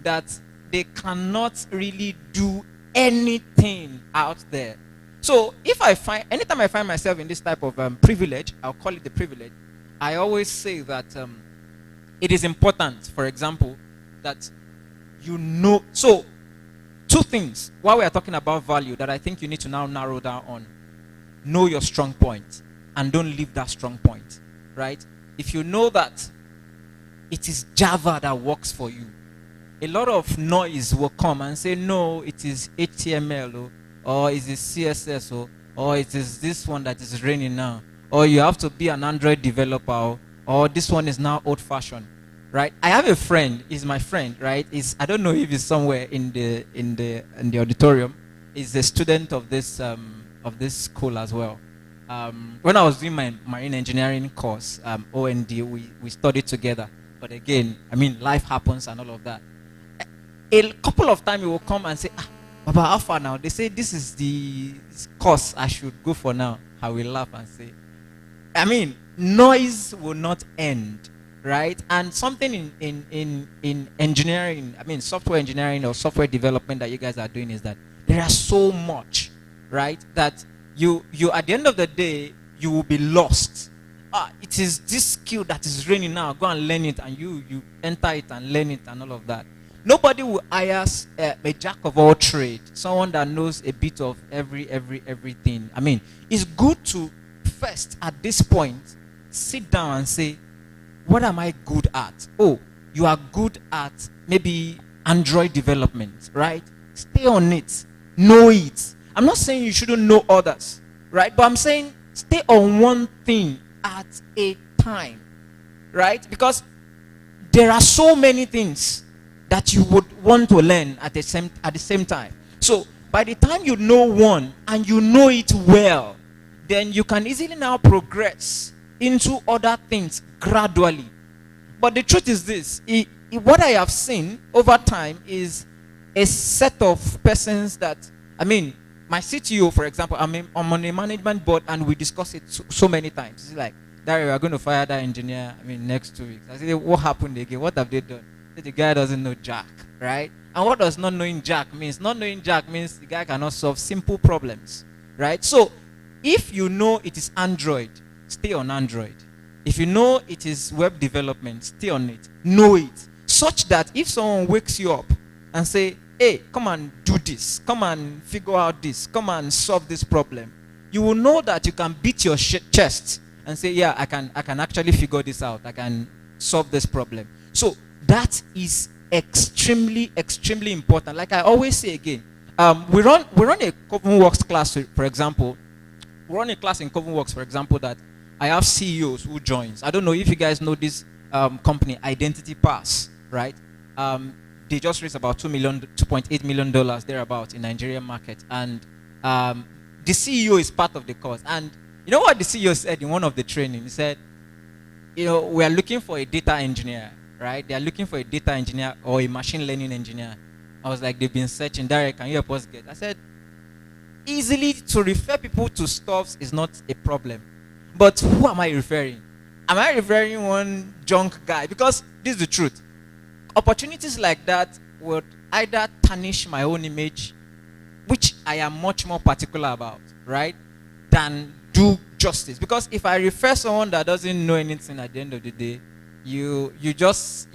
that they cannot really do anything out there. So anytime I find myself in this type of privilege, I'll call it a privilege, I always say that it is important, for example, that you know. So 2 things, while we are talking about value, that I think you need to now narrow down on. Know your strong point and don't leave that strong point, right? If you know that it is Java that works for you, a lot of noise will come and say, no, it is HTML, or it is CSS, or it is this one that is raining now, or you have to be an Android developer, or this one is now old-fashioned, right? I have a friend, he's my friend, right? I don't know if he's somewhere in the auditorium. He's a student of this school as well. When I was doing my marine engineering course, OND, we studied together. But again, I mean, life happens and all of that. A couple of times he will come and say, Baba, how far now? They say this is the course I should go for now. I will laugh and say, I mean, noise will not end, right? And something in engineering, I mean, software engineering or software development that you guys are doing is that there are so much, right, that you at the end of the day, you will be lost. It is this skill that is raining now. Go and learn it, and you enter it and learn it and all of that. Nobody will hire a jack of all trades, someone that knows a bit of everything. I mean, it's good to first, at this point, sit down and say, what am I good at? Oh, you are good at maybe Android development, right? Stay on it. Know it. I'm not saying you shouldn't know others, right? But I'm saying stay on one thing at a time, right? Because there are so many things that you would want to learn at the same time. So by the time you know one and you know it well, then you can easily now progress into other things gradually. But the truth is this, what I have seen over time is a set of persons that, I mean, my CTO, for example, I'm on a management board and we discuss it so many times. It's like, Dari, we are going to fire that engineer, next 2 weeks. I say, what happened again? What have they done? The guy doesn't know Jack, right? And what does not knowing Jack means? Not knowing Jack means the guy cannot solve simple problems, right? So if you know it is Android, stay on Android. If you know it is web development, stay on it. Know it. Such that if someone wakes you up and say, hey, come and do this, come and figure out this, come and solve this problem, you will know that you can beat your chest and say, yeah, I can actually figure this out. I can solve this problem. So that is extremely, extremely important. Like I always say again, we run a CovenWorks class, for example. We run a class in CovenWorks, for example, that I have CEOs who joins. I don't know if you guys know this company, Identity Pass, right? They just raised about $2.8 million thereabout in Nigerian market, and the CEO is part of the course. And You know what the CEO said in one of the training? He said, you know, we are looking for a data engineer, right? They are looking for a data engineer or a machine learning engineer. I was like, they've been searching. Derek, can you help us get? I said, easily to refer people to stuffs is not a problem. But who am I referring? Am I referring one junk guy? Because this is the truth. Opportunities like that would either tarnish my own image, which I am much more particular about, right, than do justice. Because if I refer someone that doesn't know anything at the end of the day, you just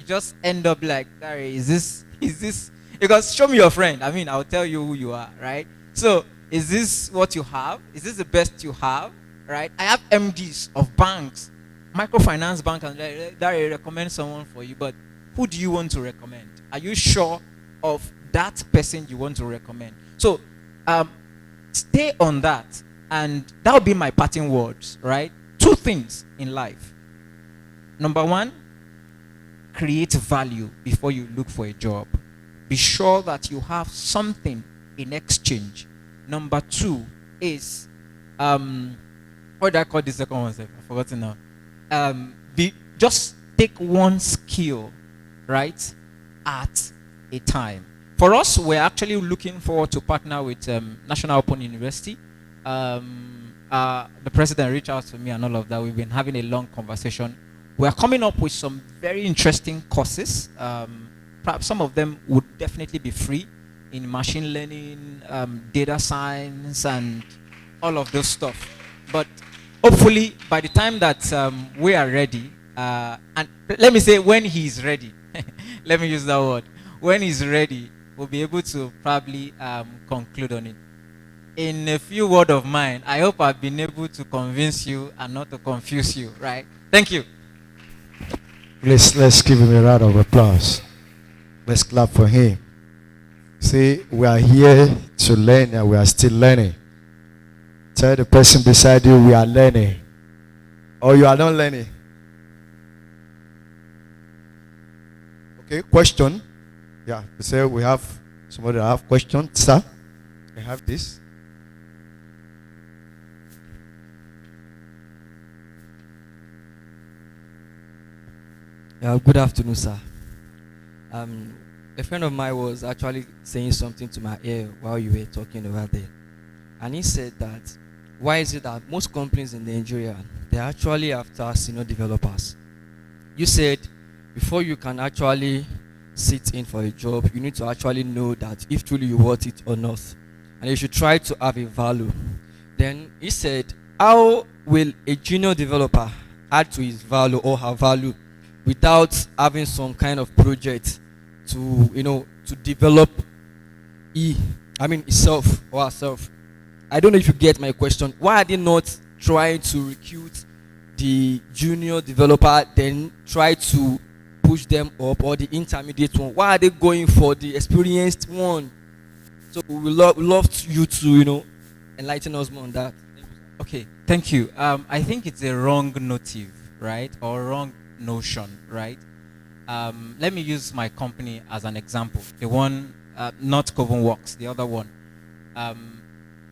end up like, Gary, is this? Because show me your friend. I mean, I'll tell you who you are, right? So, is this what you have? Is this the best you have, right? I have MDs of banks, microfinance bank, and that recommend someone for you. But who do you want to recommend? Are you sure of that person you want to recommend? So, stay on that, and that will be my parting words, right? 2 things in life. Number 1, create value before you look for a job. Be sure that you have something in exchange. Number 2 is, what do I call the second one? I've forgotten now. Just take one skill, right, at a time. For us, we're actually looking forward to partner with National Open University. The president reached out to me and all of that. We've been having a long conversation. We're coming up with some very interesting courses. Perhaps some of them would definitely be free in machine learning, data science, and all of those stuff. But hopefully, by the time that we are ready, and let me say when he's ready, let me use that word. When he's ready, we'll be able to probably conclude on it. In a few words of mine, I hope I've been able to convince you and not to confuse you, right? Thank you. Please, let's give him a round of applause. Let's clap for him. See, we are here to learn and we are still learning. Tell the person beside you we are learning. Or you are not learning. Okay, question. Yeah, so we have somebody that have question. Sir, I have this. Good afternoon, sir. A friend of mine was actually saying something to my ear while you were talking over there. And he said that, why is it that most companies in Nigeria, they're actually after senior developers? You said, before you can actually sit in for a job, you need to actually know that if truly you want it or not. And you should try to have a value. Then he said, how will a junior developer add to his value or her value without having some kind of project to, to develop itself or herself? I don't know if you get my question. Why are they not trying to recruit the junior developer, then try to push them up, or the intermediate one? Why are they going for the experienced one? So we love you to, enlighten us more on that. Okay, thank you. I think it's a wrong motive, right, or wrong notion, right? Let me use my company as an example. The one, not Coven Works, the other one.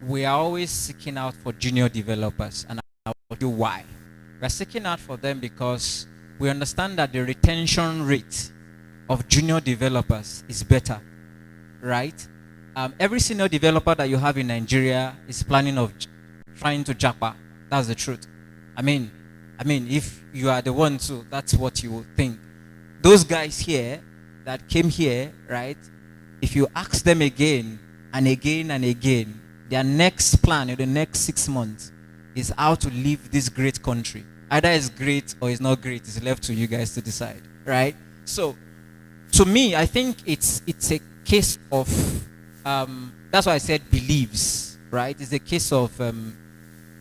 We are always seeking out for junior developers, and I'll tell you why. We're seeking out for them because we understand that the retention rate of junior developers is better, right? Every senior developer that you have in Nigeria is planning of trying to japa. That's the truth. I mean, if you are the one too, that's what you would think. Those guys here that came here, right? If you ask them again and again and again, their next plan in the next 6 months is how to leave this great country. Either it's great or it's not great. It's left to you guys to decide, right? So, to me, I think it's a case of, that's why I said beliefs, right? It's a case of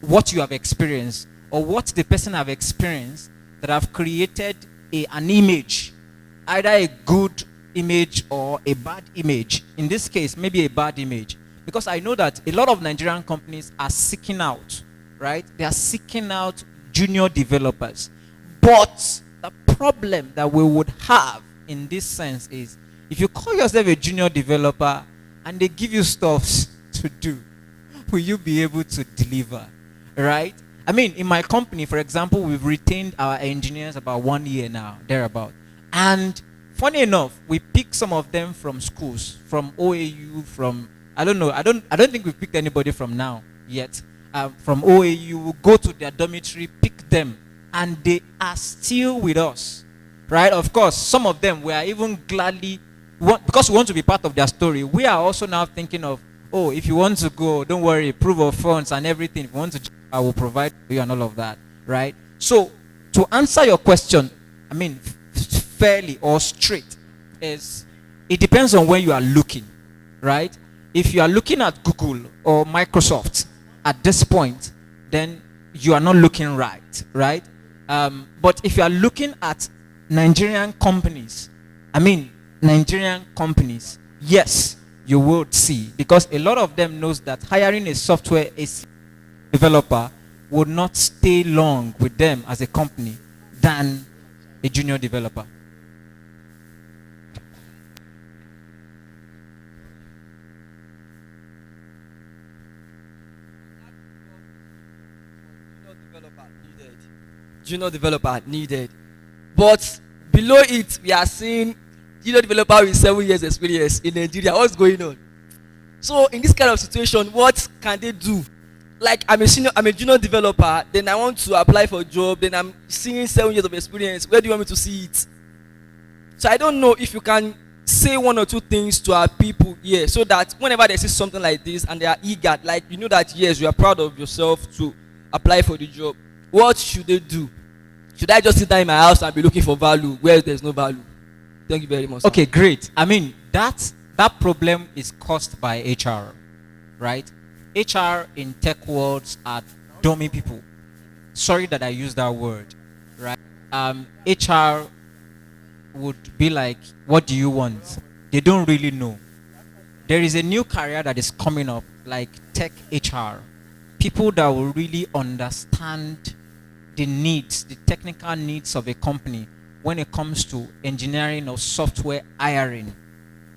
what you have experienced or what the person have experienced that have created an image, either a good image or a bad image. In this case, maybe a bad image. Because I know that a lot of Nigerian companies are seeking out, right? They are seeking out junior developers. But the problem that we would have in this sense is, if you call yourself a junior developer and they give you stuff to do, will you be able to deliver, right? I mean, in my company, for example, we've retained our engineers about 1 year now, thereabout. And funny enough, we pick some of them from schools, from OAU, from, I don't know, I don't think we've picked anybody from now yet. From OAU, go to their dormitory, pick them, and they are still with us, right? Of course, some of them we are even gladly, because we want to be part of their story, we are also now thinking of, oh, if you want to go, don't worry, proof of funds and everything, if you want to, I will provide for you and all of that, right? So, to answer your question, I mean, fairly or straight, is it depends on where you are looking, right? If you are looking at Google or Microsoft at this point, then you are not looking right, right? But if you are looking at Nigerian companies, I mean, Nigerian companies, yes, you would see, because a lot of them knows that hiring a software developer would not stay long with them as a company than a junior developer. Junior developer needed. But below it, we are seeing junior developer with 7 years experience in Nigeria. What's going on? So in this kind of situation, what can they do? Like, I'm a junior developer, then I want to apply for a job, then I'm seeing 7 years of experience. Where do you want me to see it? So I don't know if you can say one or two things to our people here, so that whenever they see something like this and they are eager, like, you know that yes, you are proud of yourself to apply for the job, what should they do? Should I just sit down in my house and be looking for value where there's no value? Thank you very much. Sir. Okay, great. I mean, that problem is caused by HR, right? HR in tech worlds are dummy people. Sorry that I use that word, right? HR would be like, what do you want? They don't really know. There is a new career that is coming up, like tech HR. People that will really understand the needs, the technical needs of a company when it comes to engineering or software hiring,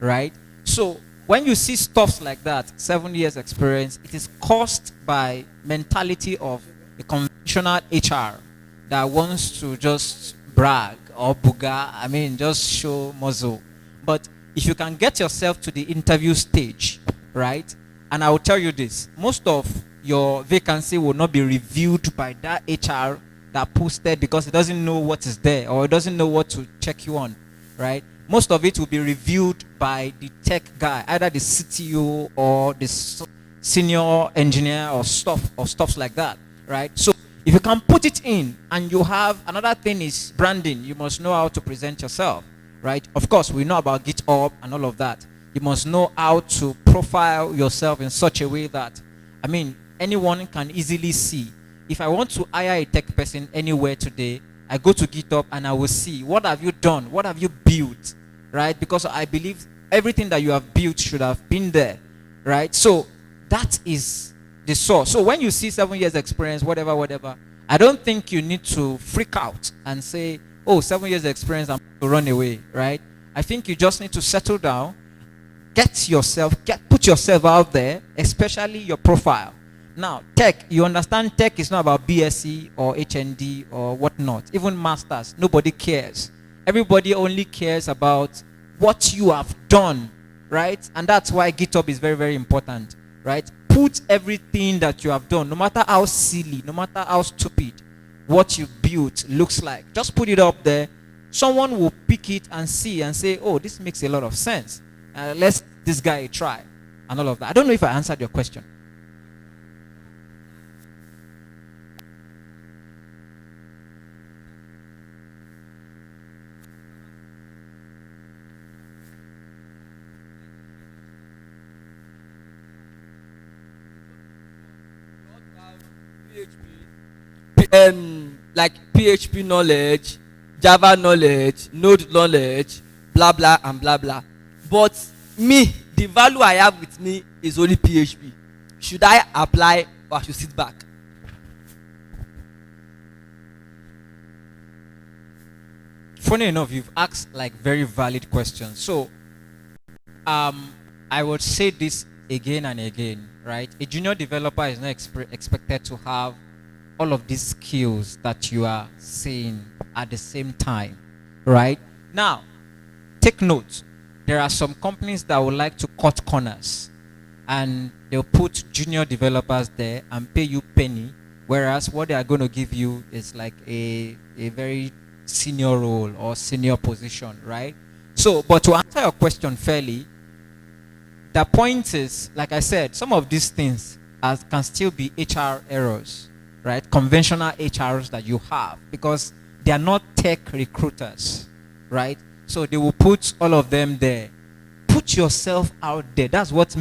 right? So when you see stuff like that, 7 years experience, it is caused by mentality of a conventional HR that wants to just brag or booga, I mean, just show muzzle. But if you can get yourself to the interview stage, right? And I will tell you this, most of your vacancy will not be reviewed by that HR that posted because it doesn't know what is there or it doesn't know what to check you on, right? Most of it will be reviewed by the tech guy, either the CTO or the senior engineer or stuff like that, right? So if you can put it in, and you have another thing is branding. You must know how to present yourself, right? Of course, we know about GitHub and all of that. You must know how to profile yourself in such a way that, I mean, anyone can easily see. If I want to hire a tech person anywhere today, I go to GitHub and I will see, what have you done? What have you built? Right? Because I believe everything that you have built should have been there. Right? So that is the source. So when you see 7 years experience, whatever, I don't think you need to freak out and say, oh, 7 years experience, I'm going to run away. Right? I think you just need to settle down, put yourself out there, especially your profile. Now, tech, you understand tech is not about BSc or HND or whatnot. Even masters, nobody cares. Everybody only cares about what you have done, right? And that's why GitHub is very, very important, right? Put everything that you have done, no matter how silly, no matter how stupid, what you built looks like. Just put it up there. Someone will pick it and see and say, oh, this makes a lot of sense. Let's this guy try and all of that. I don't know if I answered your question. Like PHP knowledge, Java knowledge, Node knowledge, blah blah and blah blah. But me, the value I have with me is only PHP. Should I apply or I should sit back? Funny enough, you've asked like very valid questions. So I would say this again and again, right? A junior developer is not expected to have all of these skills that you are saying at the same time, right? Now, take note. There are some companies that would like to cut corners, and they'll put junior developers there and pay you penny, whereas what they are going to give you is like a very senior role or senior position, right? So, but to answer your question fairly, the point is, like I said, some of these things can still be HR errors, right? Conventional HRs that you have, because they are not tech recruiters, right? So they will put all of them there. Put yourself out there. That's what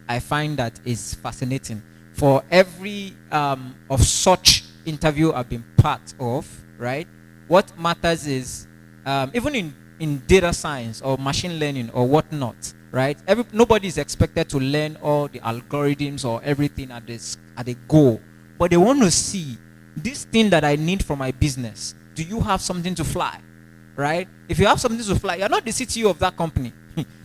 I find that is fascinating. For every of such interview I've been part of, right? What matters is, even in data science or machine learning or whatnot, right? Nobody is expected to learn all the algorithms or everything at a go. But they want to see this thing that I need for my business. Do you have something to fly? Right? If you have something to fly, you're not the CTO of that company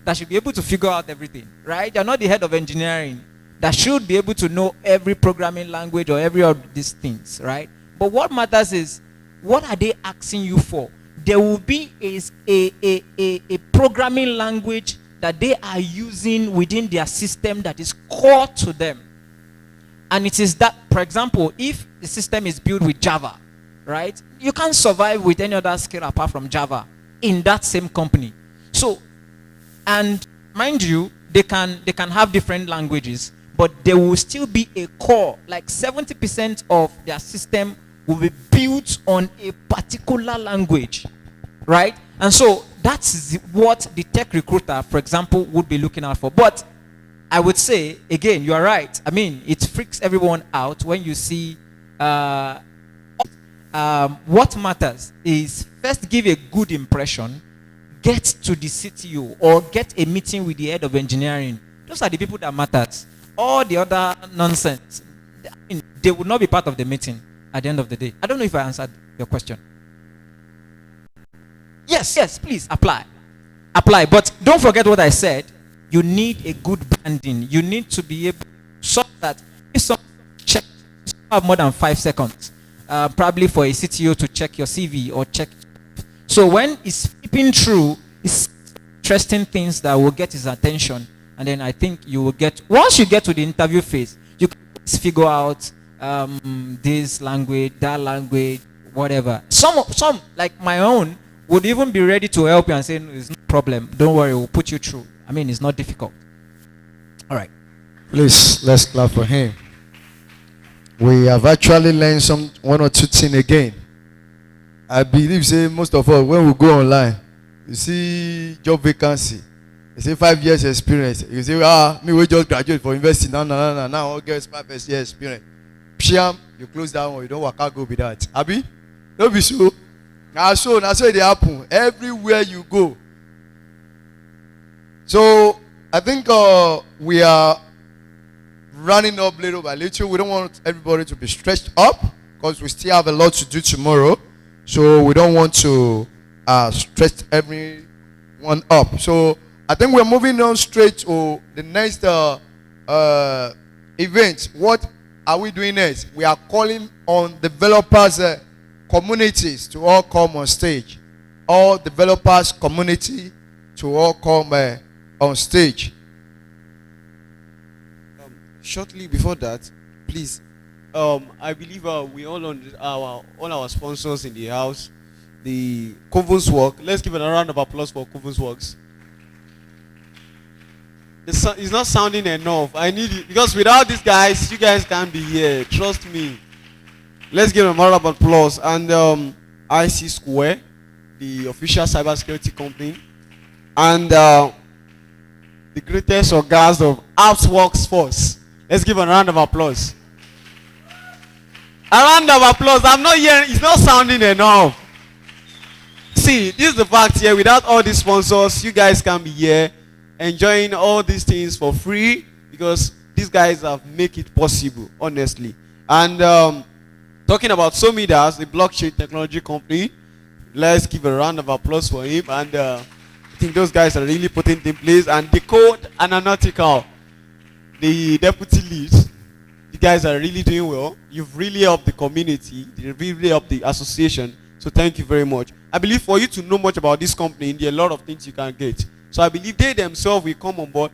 that should be able to figure out everything, right? You're not the head of engineering that should be able to know every programming language or every of these things, right? But what matters is, what are they asking you for? There will be a programming language that they are using within their system that is core to them. And it is that, for example, if the system is built with Java, right? You can't survive with any other skill apart from Java in that same company. So, and mind you, they can have different languages, but there will still be a core. Like 70% of their system will be built on a particular language, right? And so that's what the tech recruiter, for example, would be looking out for. But I would say, again, you are right. I mean, it freaks everyone out when you see what matters is first give a good impression, get to the CTO or get a meeting with the head of engineering. Those are the people that matters. All the other nonsense, I mean, they would not be part of the meeting at the end of the day. I don't know if I answered your question. Yes, please apply. But don't forget what I said. You need a good branding. You need to be able so that if someone check more than 5 seconds, probably for a CTO to check your CV or check. So when it's flipping through, it's interesting things that will get his attention, and then I think you will get, once you get to the interview phase, you can figure out this language, that language, whatever. Some like my own would even be ready to help you and say, no, it's no problem. Don't worry, we'll put you through. I mean, it's not difficult. All right. Please, let's clap for him. We have actually learned one or two things again. I believe, say, most of us, when we go online, you see job vacancy. You say 5 years experience. You say, me we just graduate for investing. No. Now I'll get 5 years experience. Psham, you close that one. You don't work out, go with that. Abi? Don't be so. Now so it happen. Everywhere you go. So, I think we are running up little by little. We don't want everybody to be stretched up because we still have a lot to do tomorrow. So we don't want to stretch everyone up. So I think we're moving on straight to the next event. What are we doing next? We are calling on developers communities to all come on stage. All developers community to all come on stage. Shortly before that, please, I believe we all our sponsors in the house, the Covens Work. Let's give it a round of applause for Covens Works. It's not sounding enough. I need it because without these guys, you guys can't be here. Trust me. Let's give them a round of applause. And IC Square, the official cybersecurity company, and the greatest organs of Outworks Force. Let's give a round of applause. A round of applause. I'm not hearing. It's not sounding enough. See, this is the fact here. Without all these sponsors, you guys can be here enjoying all these things for free because these guys have made it possible, honestly. And talking about Somidas, the blockchain technology company, let's give a round of applause for him. And I think those guys are really putting it in place. And the Code Aeronautical, the deputy lead, the guys are really doing well. You've really helped the community. You've really helped the association. So thank you very much. I believe for you to know much about this company, there are a lot of things you can get. So I believe they themselves will come on board.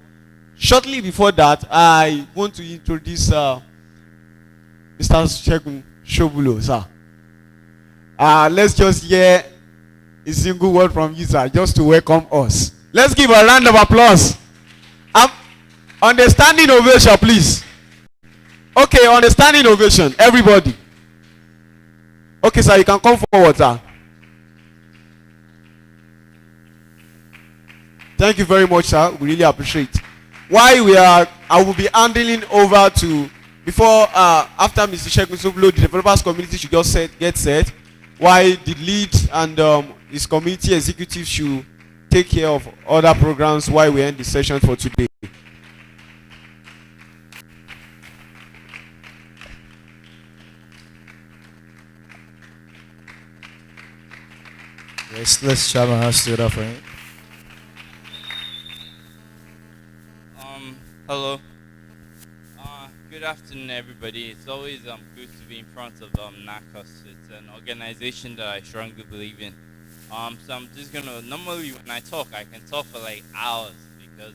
Shortly before that, I want to introduce Mr. Shegun Shobulo, sir. Let's just hear a single word from you, sir, just to welcome us. Let's give a round of applause. Understanding ovation, please. Okay, understanding ovation, everybody. Okay, sir, you can come forward, sir. Thank you very much, sir. We really appreciate. I will be handing over to, after Mr. Shegun Soblo, the developers community should just get set. Why the lead and his community executive should take care of other programs while we end the session for today. Let's shout my hands together for him. Hello. Good afternoon, everybody. It's always good to be in front of Nacos. It's an organization that I strongly believe in. So I'm just gonna, normally when I talk, I can talk for like hours because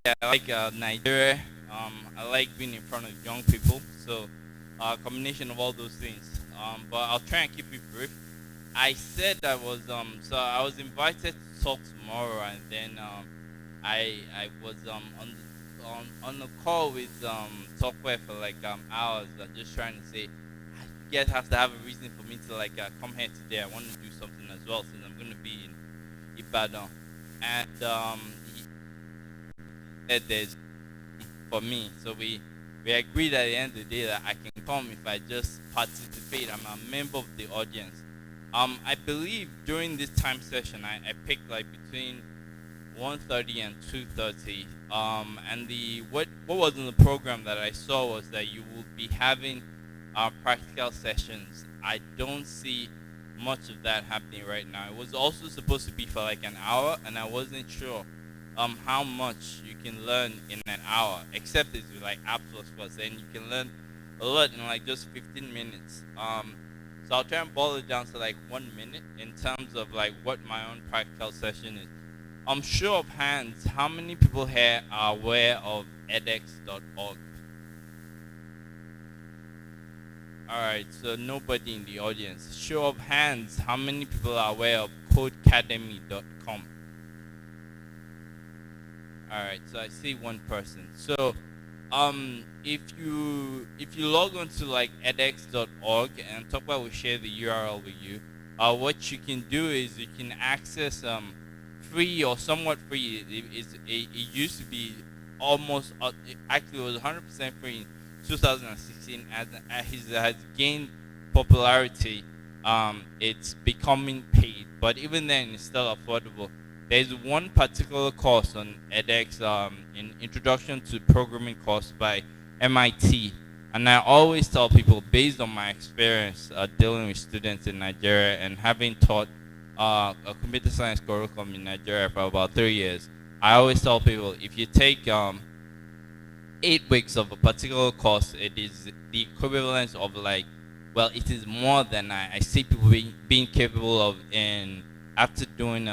I like Nigeria. I like being in front of young people. So a combination of all those things. But I'll try and keep it brief. I said I was so I was invited to talk tomorrow, and then I was on the call with Talkware for like hours, just trying to say, you guys have to have a reason for me to like come here today. I want to do something as well since I'm going to be in Ibadan, and there's for me. So we agreed at the end of the day that I can come if I just participate. I'm a member of the audience. I believe during this time session, I picked like between 1:30 and 2:30. And what was in the program that I saw was that you will be having practical sessions. I don't see much of that happening right now. It was also supposed to be for like an hour, and I wasn't sure how much you can learn in an hour, except it's with like apps plus, and you can learn a lot in like just 15 minutes. So I'll try and boil it down to like 1 minute in terms of like what my own practical session is. Show of hands, how many people here are aware of edX.org? Alright, so nobody in the audience. Show of hands, how many people are aware of codecademy.com? Alright, so I see one person. So if you log on to like edX.org, and Tokwa will share the URL with you, what you can do is you can access free or somewhat free. It used to be almost, actually it was 100% free in 2016. As it has gained popularity, it's becoming paid, but even then it's still affordable. There's one particular course on edX, in Introduction to Programming course by MIT, and I always tell people, based on my experience dealing with students in Nigeria and having taught a computer science curriculum in Nigeria for about 3 years, I always tell people, if you take 8 weeks of a particular course, it is the equivalent of like, well, it is more than I see people being capable of after doing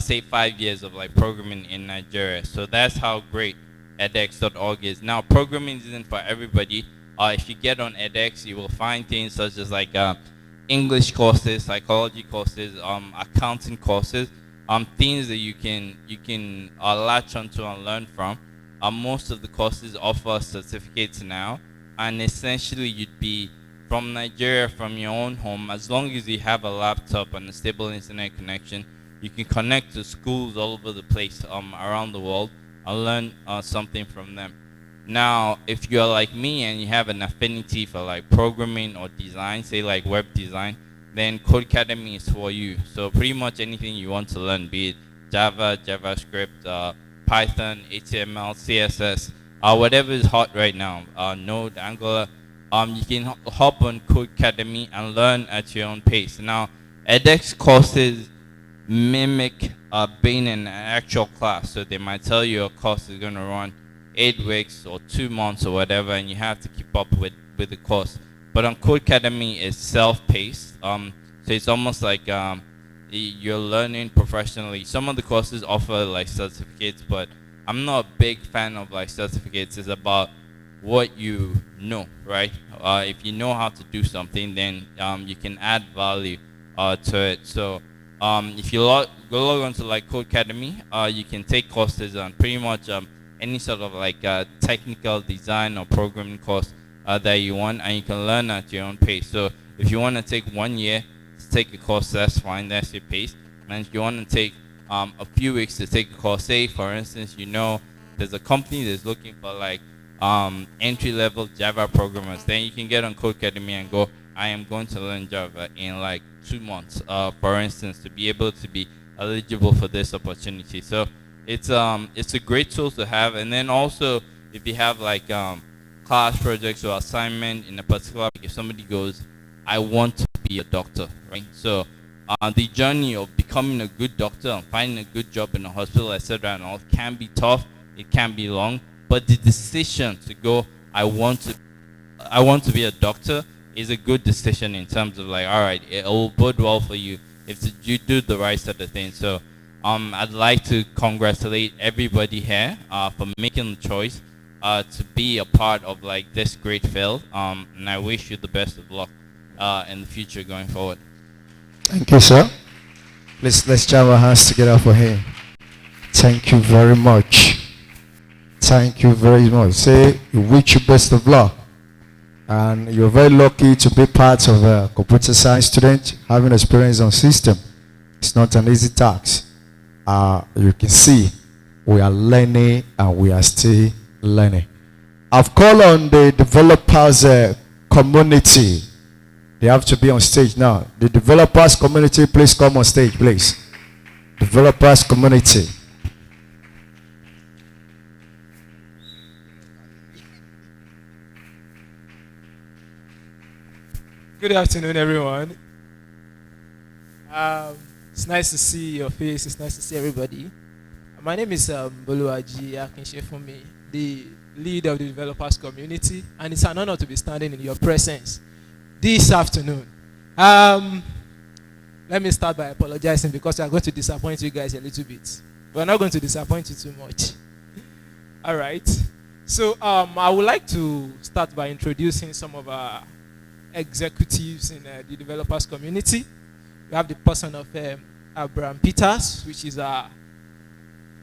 say 5 years of like programming in Nigeria. So that's how great edX.org is. Now, programming isn't for everybody. If you get on edX, you will find things such as like English courses, psychology courses, accounting courses, things that you can latch onto and learn from. Most of the courses offer certificates now, and essentially you'd be from Nigeria, from your own home, as long as you have a laptop and a stable internet connection. You can connect to schools all over the place around the world and learn something from them. Now, if you're like me and you have an affinity for like programming or design, say like web design, then Codecademy is for you. So pretty much anything you want to learn, be it Java, JavaScript, Python, HTML, CSS, whatever is hot right now, Node, Angular, you can hop on Codecademy and learn at your own pace. Now, edX courses mimic being in an actual class, so they might tell you a course is going to run 8 weeks or 2 months or whatever, and you have to keep up with the course. But on Code Academy, it's self-paced. So it's almost like you're learning professionally. Some of the courses offer like certificates, but I'm not a big fan of like certificates. It's about what you know, right? If you know how to do something, then you can add value to it. So if you log onto like Code Academy, you can take courses on pretty much any sort of like technical design or programming course that you want, and you can learn at your own pace. So if you want to take 1 year to take a course, that's fine, that's your pace. And if you want to take a few weeks to take a course, say for instance, you know there's a company that's looking for like entry-level Java programmers, then you can get on Code Academy and go, I am going to learn Java in like 2 months, for instance, to be able to be eligible for this opportunity. So it's a great tool to have. And then also, if you have like class projects or assignment in a particular, like if somebody goes, I want to be a doctor, right? So the journey of becoming a good doctor and finding a good job in a hospital, etc., and all can be tough. It can be long, but the decision to go, I want to be a doctor, is a good decision in terms of like, all right, it will bode well for you if you do the right sort of thing. So I'd like to congratulate everybody here for making the choice to be a part of like this great field, and I wish you the best of luck in the future going forward. Thank you, sir. Let's jam our hands together for him. Thank you very much. Thank you very much. Say, we wish you best of luck. And you're very lucky to be part of a computer science student, having experience on system. It's not an easy task. You can see we are learning and we are still learning. I've called on the developers community. They have to be on stage now. The developers community, please come on stage, please. Developers community. Good afternoon, everyone. It's nice to see your face. It's nice to see everybody. My name is Boluaji Akinshefumi, the lead of the developers community, and it's an honor to be standing in your presence this afternoon. Let me start by apologizing because we are going to disappoint you guys a little bit. We're not going to disappoint you too much. All right. So I would like to start by introducing some of our executives in the developers community. We have the person of Abraham Peters, which is a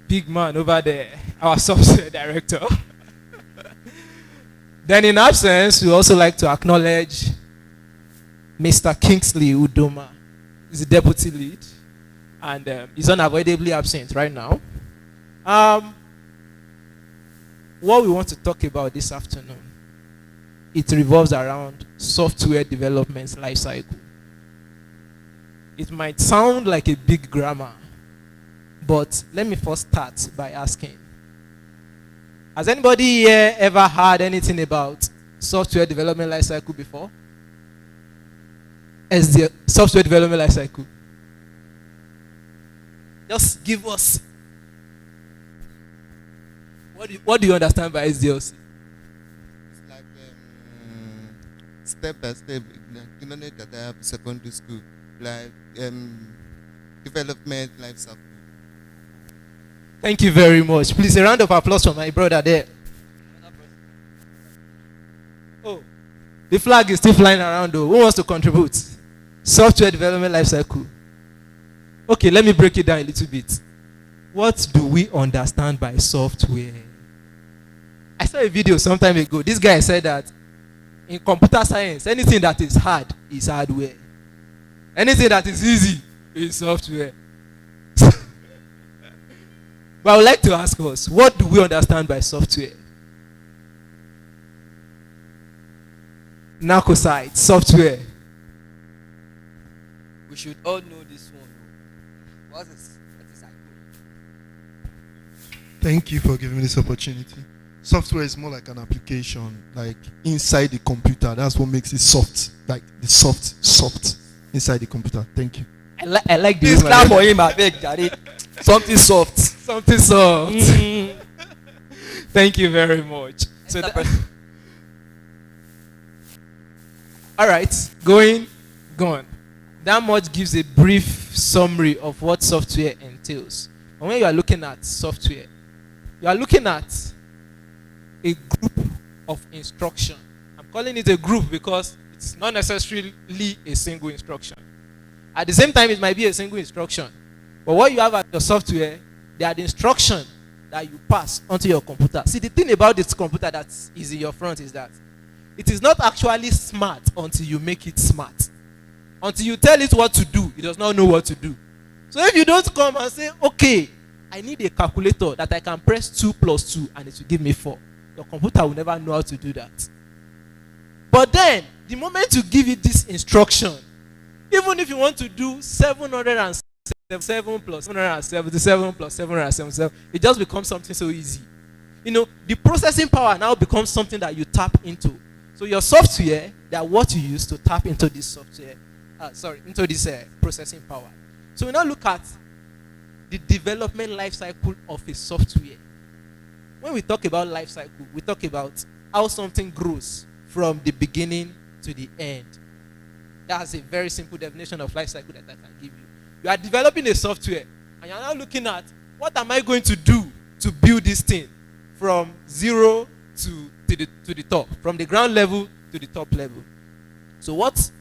big man over there, our software director. Then in absence, we also like to acknowledge Mr. Kingsley Udoma. He's the deputy lead, and he's unavoidably absent right now. What we want to talk about this afternoon, it revolves around software development lifecycle. It might sound like a big grammar, but let me first start by asking, has anybody here ever heard anything about software development lifecycle before? As the software development lifecycle. Just give us, what do you understand by SDLC? Step by step, you know that I have secondary school, like development lifecycle. Thank you very much. Please, a round of applause for my brother there. Oh, the flag is still flying around though. Who wants to contribute? Software development lifecycle. Okay, let me break it down a little bit. What do we understand by software? I saw a video some time ago. This guy said that in computer science, anything that is hard is hardware. Anything that is easy is software. But I would like to ask us, what do we understand by software? Narcosite, software. We should all know this one. What is Thank you for giving me this opportunity. Software is more like an application, like inside the computer. That's what makes it soft, like the soft inside the computer. Thank you. I like this. Please clap for him, I beg, Jari. Something soft. Something soft. Thank you very much. So all right, gone. That much gives a brief summary of what software entails. And when you are looking at software, you are looking at a group of instruction. I'm calling it a group because it's not necessarily a single instruction. At the same time, it might be a single instruction. But what you have at your software, they are the instruction that you pass onto your computer. See, the thing about this computer that is in your front is that it is not actually smart until you make it smart. Until you tell it what to do, it does not know what to do. So if you don't come and say, okay, I need a calculator that I can press 2 plus 2 and it will give me 4. Your computer will never know how to do that. But then, the moment you give it this instruction, even if you want to do 777 plus 777 plus 777, it just becomes something so easy. You know, the processing power now becomes something that you tap into. So your software, they are what you use to tap into this software, into this processing power. So we now look at the development lifecycle of a software. When we talk about lifecycle, we talk about how something grows from the beginning to the end. That's a very simple definition of lifecycle that I can give you. You are developing a software, and you're now looking at what am I going to do to build this thing from zero to the top, from the ground level to the top level. So what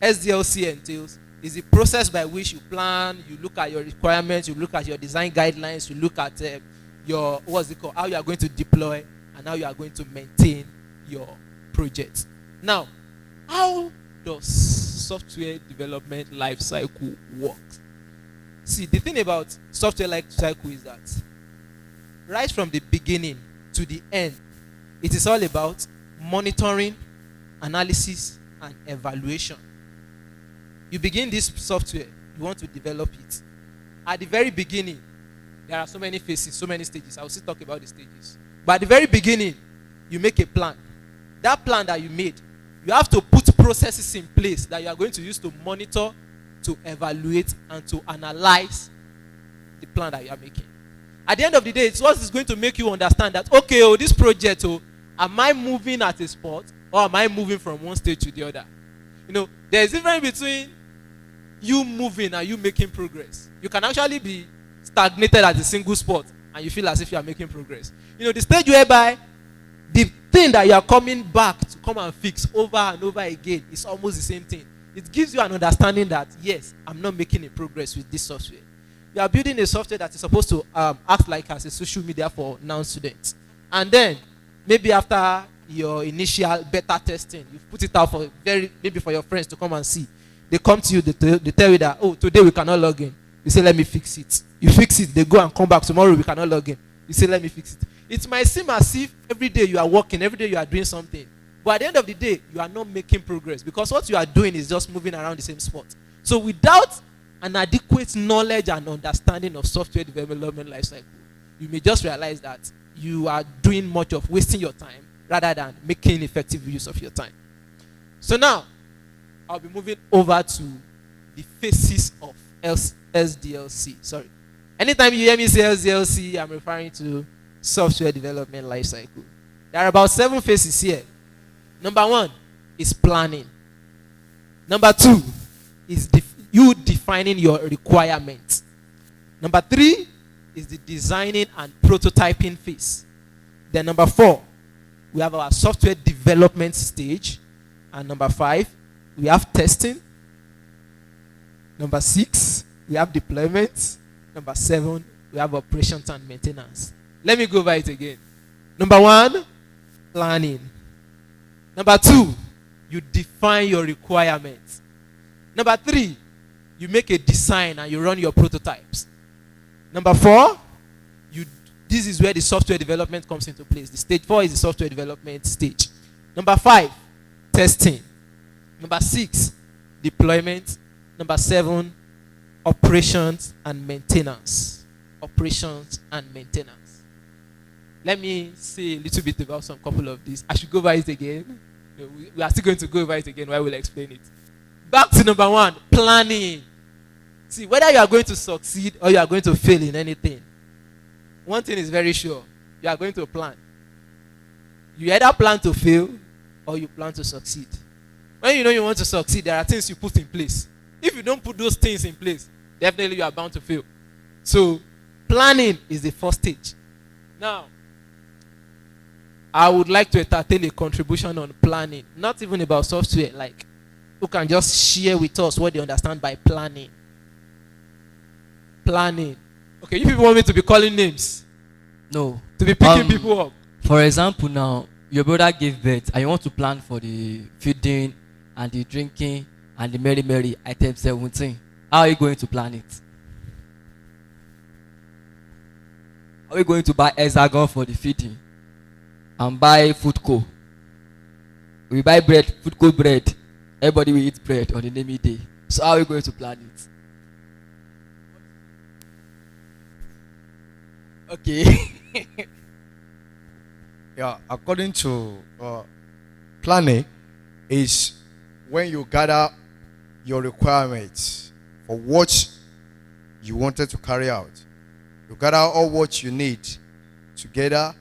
Sdlc entails is the process by which you plan, you look at your requirements, you look at your design guidelines, you look at your, how you are going to deploy, and how you are going to maintain your project. Now, how does software development lifecycle work? See, the thing about software lifecycle is that right from the beginning to the end, it is all about monitoring, analysis, and evaluation. You begin this software, you want to develop it. At the very beginning, there are so many phases, so many stages. I will still talk about the stages. But at the very beginning, you make a plan. That plan that you made, you have to put processes in place that you are going to use to monitor, to evaluate, and to analyze the plan that you are making. At the end of the day, it's what is going to make you understand that, okay, this project, am I moving at a spot, or am I moving from one stage to the other? You know, there's a difference between you moving and you making progress. You can actually be stagnated at a single spot and you feel as if you are making progress. You know, the stage whereby the thing that you are coming back to come and fix over and over again is almost the same thing. It gives you an understanding that, yes, I'm not making a progress with this software. You are building a software that is supposed to act like as a social media for non-students. And then, maybe after your initial beta testing, you put it out for maybe for your friends to come and see. They come to you, they tell you that, oh, today we cannot log in. You say, let me fix it. You fix it, they go and come back. Tomorrow we cannot log in. You say, let me fix it. It might seem as if every day you are working, every day you are doing something. But at the end of the day, you are not making progress because what you are doing is just moving around the same spot. So without an adequate knowledge and understanding of software development lifecycle, you may just realize that you are doing much of wasting your time rather than making effective use of your time. So now, I'll be moving over to the phases of Sdlc. Sorry. Anytime you hear me say Sdlc, I'm referring to software development lifecycle. There are about 7 phases here. Number 1 is planning. Number 2 is you defining your requirements. Number 3 is the designing and prototyping phase. Then number 4, we have our software development stage. And number 5, we have testing. Number 6, we have deployment. Number 7, we have operations and maintenance. Let me go over it again. Number 1, planning. Number 2, you define your requirements. Number 3, you make a design and you run your prototypes. Number 4, this is where the software development comes into place. The stage 4 is the software development stage. Number 5, testing. Number 6, deployment. Number 7, operations and maintenance. Operations and maintenance. Let me say a little bit about some couple of these. I should go over it again. No, we are still going to go over it again while we'll explain it. Back to number 1, planning. See, whether you are going to succeed or you are going to fail in anything, one thing is very sure. You are going to plan. You either plan to fail or you plan to succeed. When you know you want to succeed, there are things you put in place. If you don't put those things in place, definitely you are bound to fail. So planning is the first stage. Now, I would like to entertain a contribution on planning, not even about software, like who can just share with us what they understand by planning. Planning. Okay, you people want me to be calling names? No. To be picking people up? For example, now, your brother gave birth and you want to plan for the feeding and the drinking and the merry item 17. How are you going to plan it? Are we going to buy hexagon for the feeding and buy food co? We buy bread, food co bread. Everybody will eat bread on the naming day. So how are we going to plan it? Okay. Yeah, according to planning, is when you gather your requirements for what you wanted to carry out. You gather all what you need together,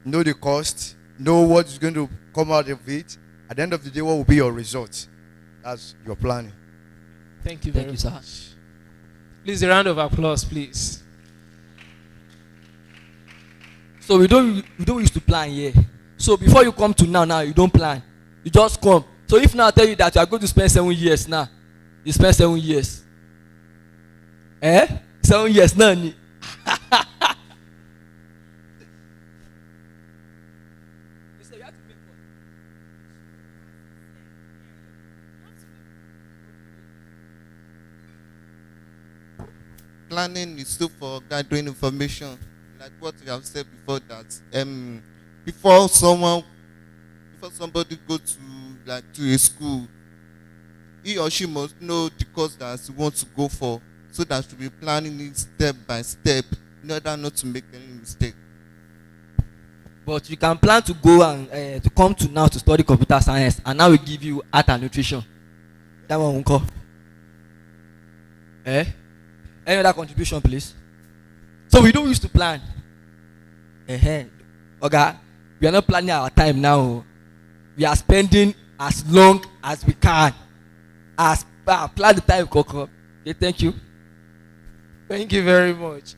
know the cost, know what is going to come out of it. At the end of the day, what will be your result? That's your planning. Thank you very much. Please, a round of applause, please. So we don't used to plan here. So before you come to now you don't plan. You just come. So if now I tell you that you are going to spend 7 years now, you spend 7 years. 7 years now. Planning is still for gathering information, like what we have said before, that before somebody go to a school, he or she must know the course that he wants to go for, so that she will be planning it step by step in order not to make any mistake. But you can plan to go and to come to now to study computer science, and now we give you art and nutrition. That one won't call. Any other contribution, please? So we don't used to plan. Okay, we are not planning our time now. We are spending as long as we can. Plan the time, Coco. Okay, thank you. Thank you very much.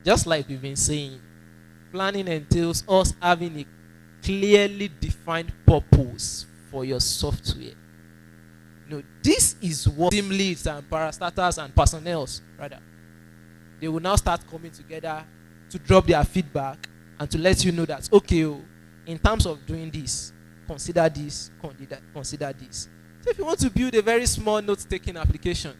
Just like we've been saying, planning entails us having a clearly defined purpose for your software. This is what team leads and parastatals and personnels, rather, they will now start coming together to drop their feedback and to let you know that, okay, in terms of doing this, consider this, consider this. So if you want to build a very small note-taking application,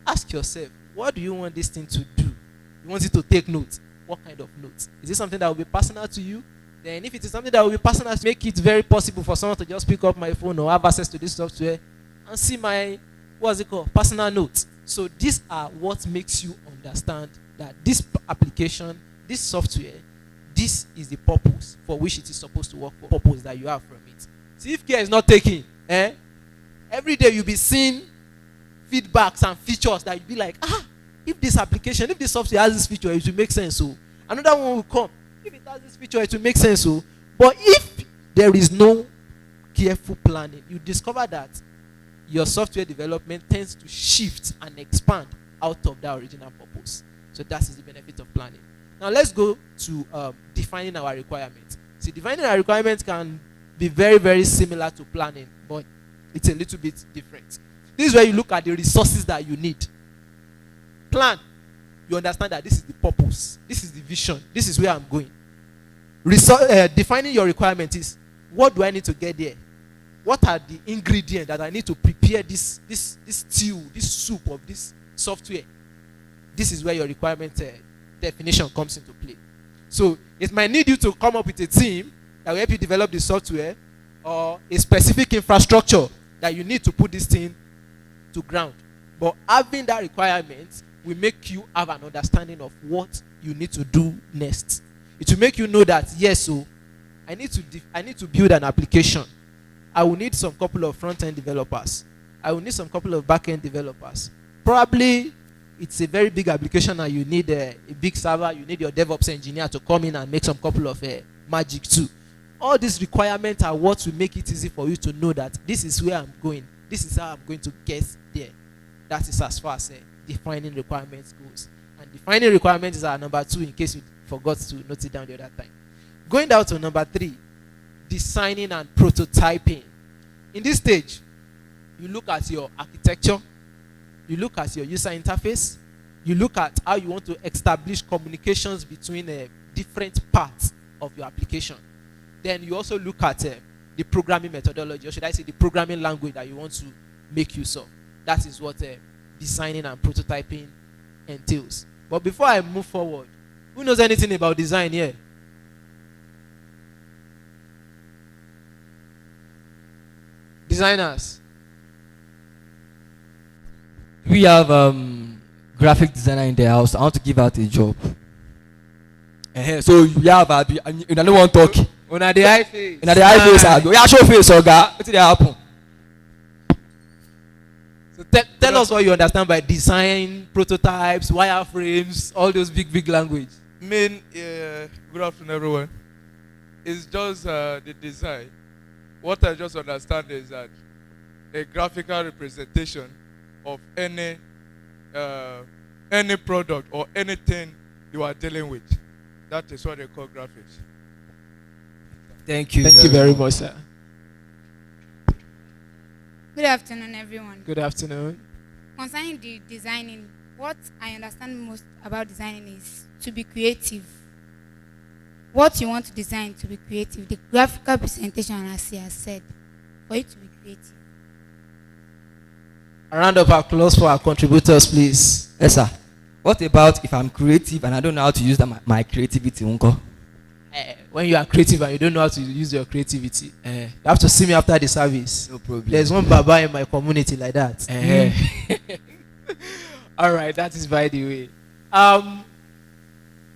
ask yourself, what do you want this thing to do? You want it to take notes. What kind of notes? Is it something that will be personal to you? Then if it is something that will be personal, make it very possible for someone to just pick up my phone or have access to this software and see my, personal notes. So these are what makes you understand that this application, this software, this is the purpose for which it is supposed to work for, purpose that you have from it. See, if care is not taken, every day you'll be seeing feedbacks and features that you'll be like, if this application, if this software has this feature, it will make sense. So another one will come. If it has this feature, it will make sense. So, but if there is no careful planning, you discover that your software development tends to shift and expand out of that original purpose. So that is the benefit of planning. Now let's go to defining our requirements. See, defining our requirements can be very, very similar to planning, but it's a little bit different. This is where you look at the resources that you need. Plan, you understand that this is the purpose, this is the vision, this is where I'm going. Defining your requirement is, what do I need to get there? What are the ingredients that I need to prepare this stew, this soup of this software? This is where your requirement definition comes into play. So it might need you to come up with a team that will help you develop the software, or a specific infrastructure that you need to put this thing to ground. But having that requirement will make you have an understanding of what you need to do next. It will make you know that, yes, so I need to build an application. I will need some couple of front-end developers. I will need some couple of back-end developers. Probably it's a very big application and you need a big server. You need your DevOps engineer to come in and make some couple of magic too. all these requirements are what will make it easy for you to know that this is where I'm going. This is how I'm going to get there. That is as far as defining requirements goes. And defining requirements is our number 2 in case you forgot to note it down the other time. Going down to number 3, designing and prototyping. In this stage, you look at your architecture, you look at your user interface, you look at how you want to establish communications between different parts of your application. Then you also look at the programming methodology, or should I say the programming language that you want to make use of. That is what designing and prototyping entails. But before I move forward, who knows anything about design here? Designers. We have graphic designer in the house. I want to give out a job. So you have you don't want to talk. Una the high face. Una the high face. Yeah, show face, oga. What did happen? So tell us what you understand by design, prototypes, wireframes, all those big language. Good afternoon, everyone. It's just the design. What I just understand is that a graphical representation of any product or anything you are dealing with. That is what they call graphics. Thank you. Thank you very much, sir. Good afternoon, everyone. Good afternoon. Concerning the designing, what I understand most about designing is to be creative. What you want to design to be creative, the graphical presentation, as he has said, for you to be creative. A round of applause for our contributors, please. Yes, sir. What about if I'm creative and I don't know how to use my creativity, uncle? When you are creative and you don't know how to use your creativity, you have to see me after the service. No problem. There's one baba in my community like that. All right, that is by the way.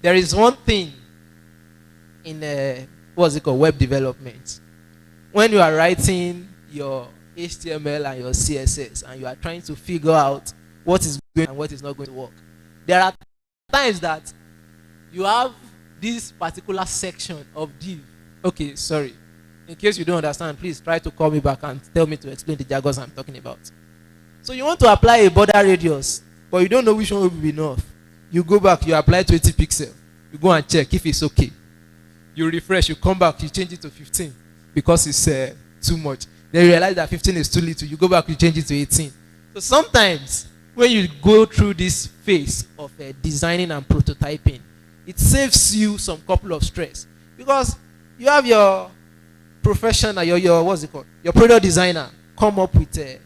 There is one thing in what's it called, web development. When you are writing your HTML and your CSS and you are trying to figure out what is going and what is not going to work, there are times that you have this particular section of div. Okay, sorry. In case you don't understand, please try to call me back and tell me to explain the jargons I'm talking about. So you want to apply a border radius, but you don't know which one will be enough. You go back, you apply 20 pixels. You go and check if it's okay. You refresh, you come back, you change it to 15 because it's too much. Then you realize that 15 is too little. You go back, you change it to 18. So sometimes when you go through this phase of designing and prototyping, it saves you some couple of stress because you have your professional, your what's it called, your product designer come up with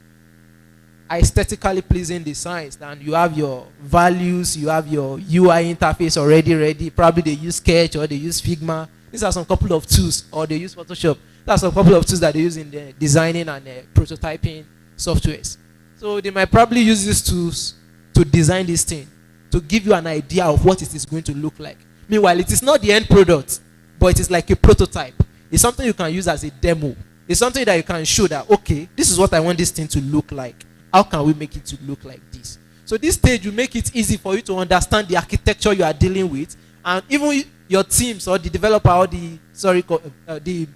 aesthetically pleasing designs, and you have your values, you have your UI interface already ready. Probably they use Sketch or they use Figma. These are some couple of tools, or they use Photoshop. That's a couple of tools that they use in the designing and prototyping softwares. So they might probably use these tools to design this thing, to give you an idea of what it is going to look like. Meanwhile, it is not the end product, but it is like a prototype. It's something you can use as a demo. It's something that you can show that, okay, this is what I want this thing to look like. How can we make it to look like this? So this stage will make it easy for you to understand the architecture you are dealing with, and even your teams or the developer or the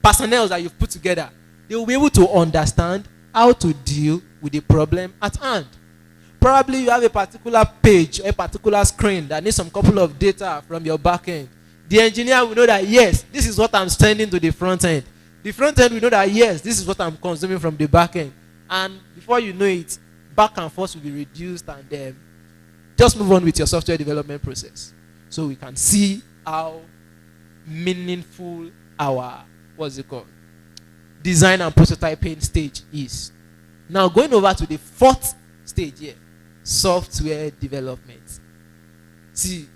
personnel that you've put together, they will be able to understand how to deal with the problem at hand. Probably you have a particular page, a particular screen that needs some couple of data from your back end. The engineer will know that, yes, this is what I'm sending to the front end. The front end will know that, yes, this is what I'm consuming from the back end. And before you know it, back and forth will be reduced, and just move on with your software development process. So we can see how meaningful our, what's it called, design and prototyping stage is. Now going over to the fourth stage here, software development. See,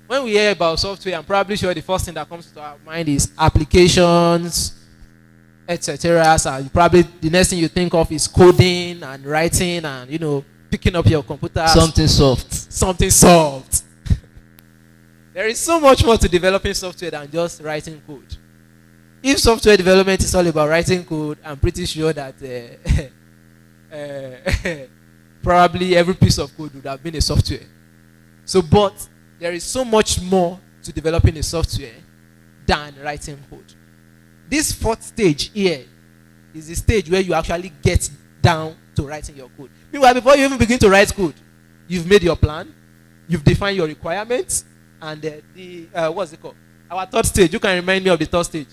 when we hear about software, I'm probably sure the first thing that comes to our mind is applications, etc. So probably the next thing you think of is coding and writing and picking up your computer. Something soft. Something soft. There is so much more to developing software than just writing code. If software development is all about writing code, I'm pretty sure that probably every piece of code would have been a software. So, but there is so much more to developing a software than writing code. This fourth stage here is the stage where you actually get down to writing your code. Meanwhile, before you even begin to write code, you've made your plan, you've defined your requirements, and what's it called? Our third stage, you can remind me of the third stage.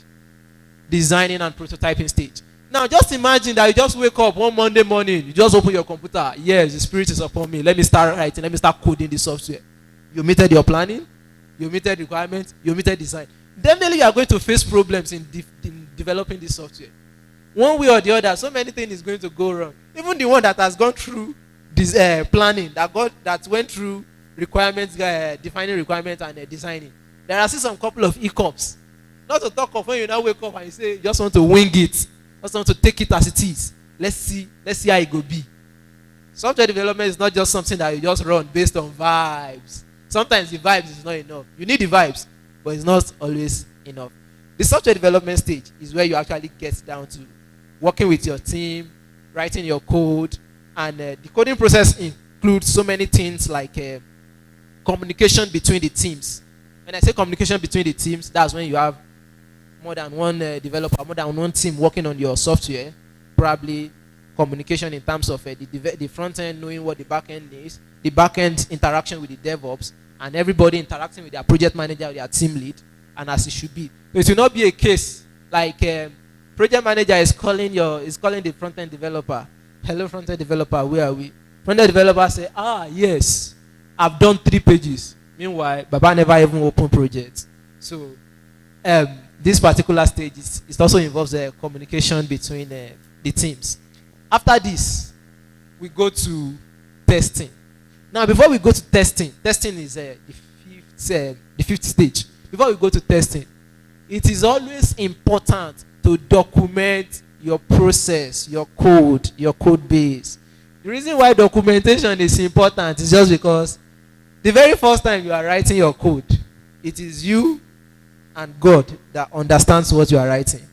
Designing and prototyping stage. Now, just imagine that you just wake up one Monday morning, you just open your computer. Yes, the Spirit is upon me. Let me start writing. Let me start coding the software. You omitted your planning. You omitted requirements. You omitted design. Definitely, you are going to face problems in developing this software. One way or the other, so many things is going to go wrong. Even the one that has gone through this planning, that went through requirements, defining requirements and designing. There are still some couple of hiccups. Not to talk of when you now wake up and you say, you just want to wing it. Just want to take it as it is. Let's see how it go be. Software development is not just something that you just run based on vibes. Sometimes the vibes is not enough. You need the vibes, but it's not always enough. The software development stage is where you actually get down to working with your team, writing your code, and the coding process includes so many things like communication between the teams. When I say communication between the teams, that's when you have more than one developer, more than one team working on your software. Probably communication in terms of the front end knowing what the back end is, the back end interaction with the DevOps, and everybody interacting with their project manager or their team lead, and as it should be. So it will not be a case like project manager is calling the front end developer. Hello, front end developer, where are we? Front end developer say, yes, I've done 3 pages. Meanwhile, Baba never even opened projects. So this particular stage it also involves communication between the teams. After this, we go to testing. Now, before we go to testing is the fifth stage. Before we go to testing, it is always important to document your process, your code base. The reason why documentation is important is just because the very first time you are writing your code, it is you and God that understands what you are writing.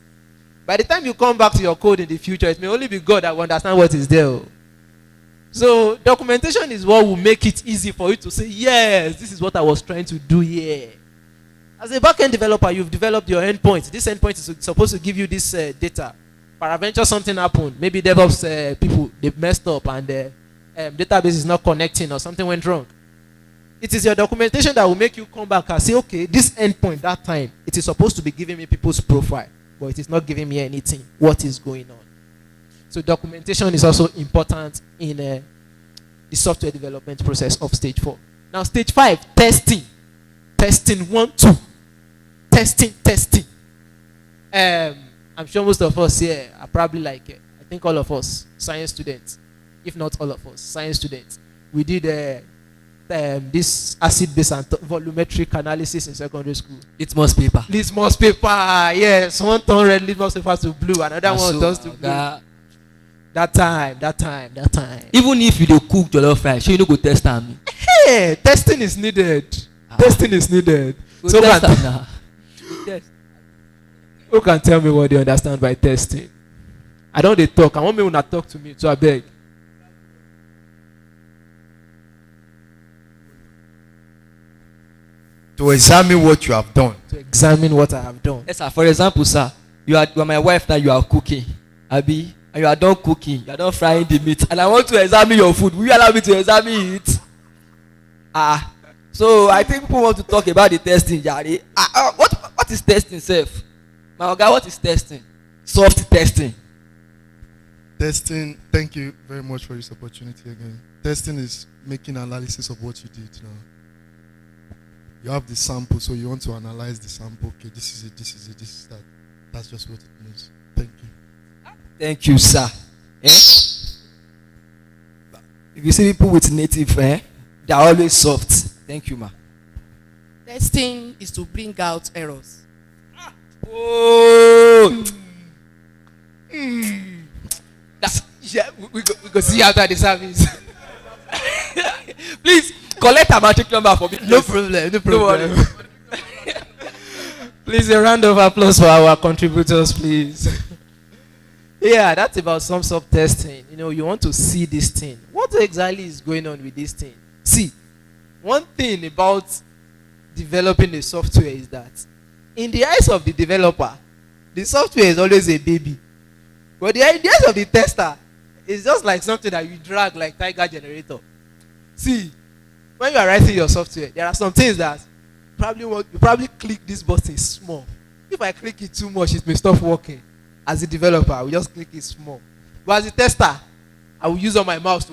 By the time you come back to your code in the future, it may only be God that will understand what is there. So documentation is what will make it easy for you to say, yes, this is what I was trying to do here. As a backend developer, you've developed your endpoint. This endpoint is supposed to give you this data. Peradventure something happened. Maybe DevOps people, they messed up and the database is not connecting or something went wrong. It is your documentation that will make you come back and say, okay, this endpoint, that time, it is supposed to be giving me people's profile, but it is not giving me anything. What is going on? So documentation is also important in the software development process of stage 4. Now, stage 5, testing. Testing 1, 2. Testing. I'm sure most of us here are probably like, I think all of us, science students, if not all of us, science students, we did this acid-base and volumetric analysis in secondary school. Litmus paper. Yes. One turn red litmus paper to blue, another one turns to blue. That time. Even if you don't cook jollof rice, you don't go test them. Hey, testing is needed. Testing is needed. So who can tell me what they understand by testing? I don't they talk. I want me to talk to me, so I beg. To examine what you have done. To examine what I have done. Yes, sir. For example, sir, you are my wife now. You are cooking, Abi, and you are done cooking. You are done frying the meat, and I want to examine your food. Will you allow me to examine it? So I think people want to talk about the testing, Jari. What is testing, self? My guy, what is testing? Soft testing. Testing. Thank you very much for this opportunity again. Testing is making analysis of what you did now. You have the sample, so you want to analyze the sample. Okay, this is it, this is that. That's just what it means. Thank you. Thank you, sir. If you see people with native, they are always soft. Thank you, ma. Testing is to bring out errors. We go see after the service. Please collect a matric number for me. No problem. Please, a round of applause for our contributors, please. Yeah, that's about some sub-testing. You want to see this thing. What exactly is going on with this thing? See, one thing about developing a software is that in the eyes of the developer, the software is always a baby. But in the eyes of the tester, it's just like something that you drag like Tiger Generator. See, when you are writing your software, there are some things that you probably click this button small. If I click it too much, it may stop working. As a developer, I will just click it small. But as a tester, I will use on my mouse to.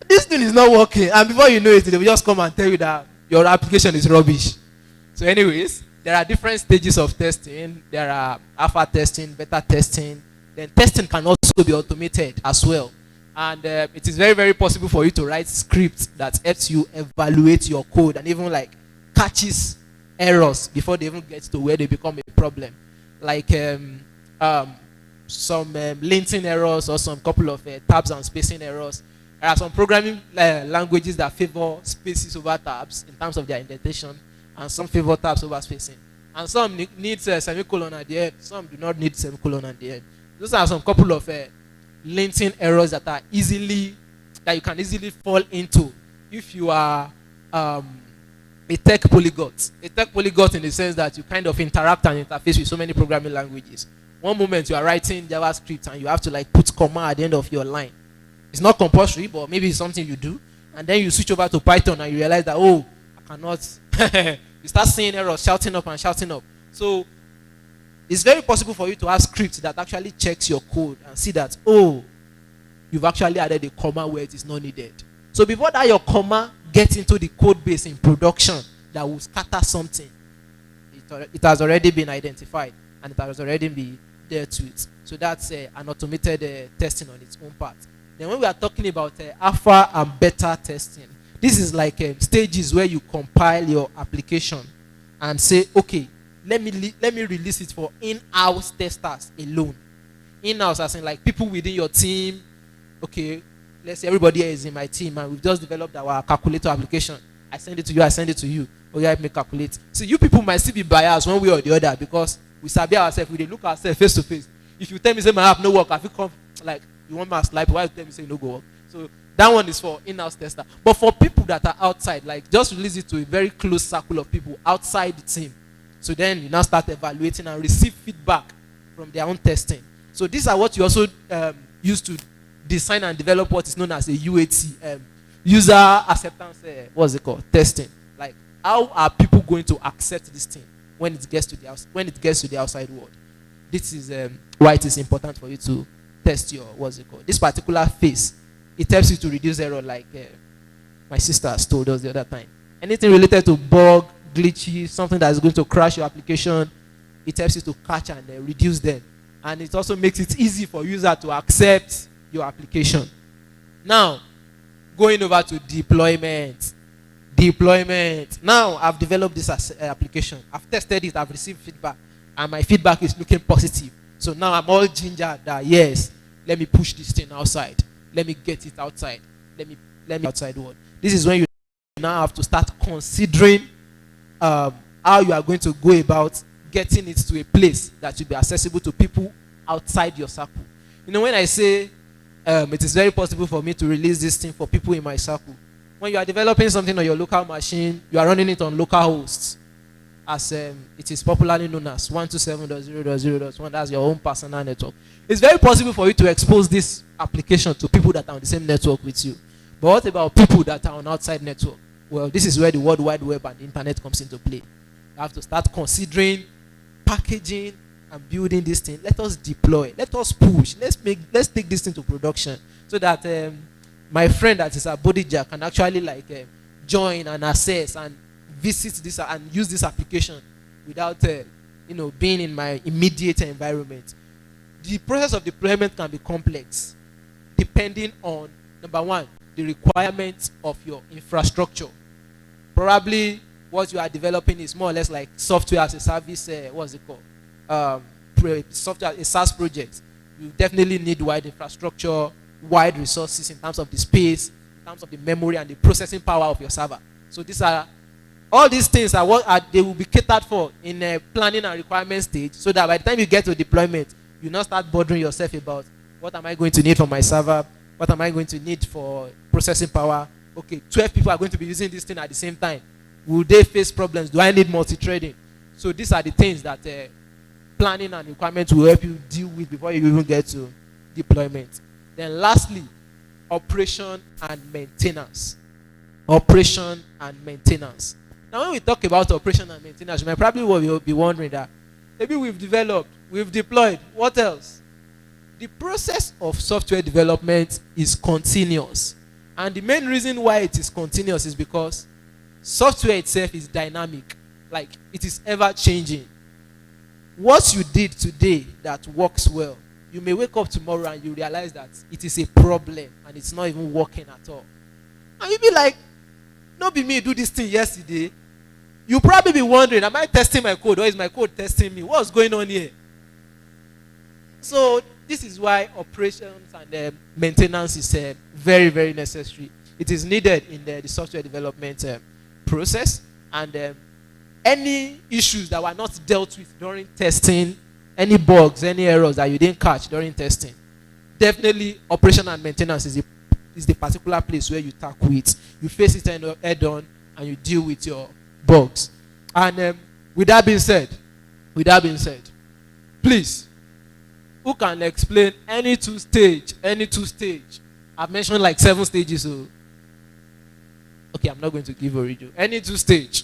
This thing is not working, and before you know it, they will just come and tell you that your application is rubbish. So, anyways, there are different stages of testing. There are alpha testing, beta testing. Then testing can also be automated as well. And it is very, very possible for you to write scripts that helps you evaluate your code and even like catches errors before they even get to where they become a problem. Like some linting errors or some couple of tabs and spacing errors. There are some programming languages that favor spaces over tabs in terms of their indentation, and some favor tabs over spacing. And some need semicolon at the end. Some do not need semicolon at the end. Those are some couple of linting errors that you can easily fall into if you are a tech polyglot. A tech polyglot in the sense that you kind of interact and interface with so many programming languages. One moment you are writing JavaScript and you have to like put comma at the end of your line. It's not compulsory, but maybe it's something you do. And then you switch over to Python and you realize that, oh, I cannot. You start seeing errors, shouting up and shouting up. So it's very possible for you to have scripts that actually checks your code and see that, oh, you've actually added a comma where it is not needed. So before that your comma gets into the code base in production that will scatter something, it has already been identified and it has already been there to it. So that's an automated testing on its own part. Then when we are talking about alpha and beta testing, this is like stages where you compile your application and say, okay, let me release it for in-house testers alone. In-house as in like people within your team. Okay, let's say everybody here is in my team and we've just developed our calculator application. I send it to you, I send it to you. Oh yeah, help me calculate. So you people might still be biased one way or the other because we sabi ourselves, we look ourselves face to face. If you tell me say my app no work, I feel come like you want my slide, why you tell me say no go work? So that one is for in-house tester. But for people that are outside, like just release it to a very close circle of people outside the team. So then you now start evaluating and receive feedback from their own testing. So these are what you also use to design and develop what is known as a UAT, user acceptance, what's it called? Testing. Like how are people going to accept this thing when it gets to the outside world? This is why it is important for you to test your, what's it called? This particular phase, it helps you to reduce error, like my sister has told us the other time. Anything related to bug, glitchy, something that is going to crash your application, it helps you to catch and reduce them. And it also makes it easy for user to accept your application. Now, going over to deployment. Now, I've developed this application. I've tested it, I've received feedback, and my feedback is looking positive. So now I'm all gingered that, yes, let me push this thing outside. Let me get it outside. Let me outside world. This is when you now have to start considering how you are going to go about getting it to a place that will be accessible to people outside your circle. You know, when I say it is very possible for me to release this thing for people in my circle, when you are developing something on your local machine, you are running it on local hosts, as it is popularly known as 127.0.0.1. That's your own personal network. It's very possible for you to expose this application to people that are on the same network with you. But what about people that are on outside network? Well, this is where the World Wide Web and the internet comes into play. You have to start considering packaging and building this thing. Let us deploy. Let us push. Let's take this thing to production so that my friend that is at Bodija can actually like join and access and visit this and use this application without being in my immediate environment. The process of deployment can be complex depending on, number one, the requirements of your infrastructure. Probably what you are developing is more or less like software as a service, what's it called? Software, a SaaS project. You definitely need wide infrastructure, wide resources in terms of the space, in terms of the memory and the processing power of your server. So all these things are what they will be catered for in a planning and requirement stage, so that by the time you get to deployment, you not start bothering yourself about what am I going to need for my server, what am I going to need for processing power. Okay, 12 people are going to be using this thing at the same time. Will they face problems? Do I need multi-threading? So these are the things that planning and requirements will help you deal with before you even get to deployment. Then lastly, operation and maintenance. Operation and maintenance. Now when we talk about operation and maintenance, you might probably will be wondering that maybe we've developed, we've deployed, what else? The process of software development is continuous. And the main reason why it is continuous is because software itself is dynamic. Like, it is ever changing. What you did today that works well, you may wake up tomorrow and you realize that it is a problem and it's not even working at all. And you'll be like, not be me do this thing yesterday. You'll probably be wondering, am I testing my code or is my code testing me? What's going on here? So this is why operations and maintenance is very, very necessary. It is needed in the software development process. And any issues that were not dealt with during testing, any bugs, any errors that you didn't catch during testing, definitely operation and maintenance is the particular place where you tackle it. You face it head on and you deal with your bugs. And with that being said, please, who can explain any two stage? I've mentioned like 7 stages. So okay, I'm not going to give origin. Any 2 stage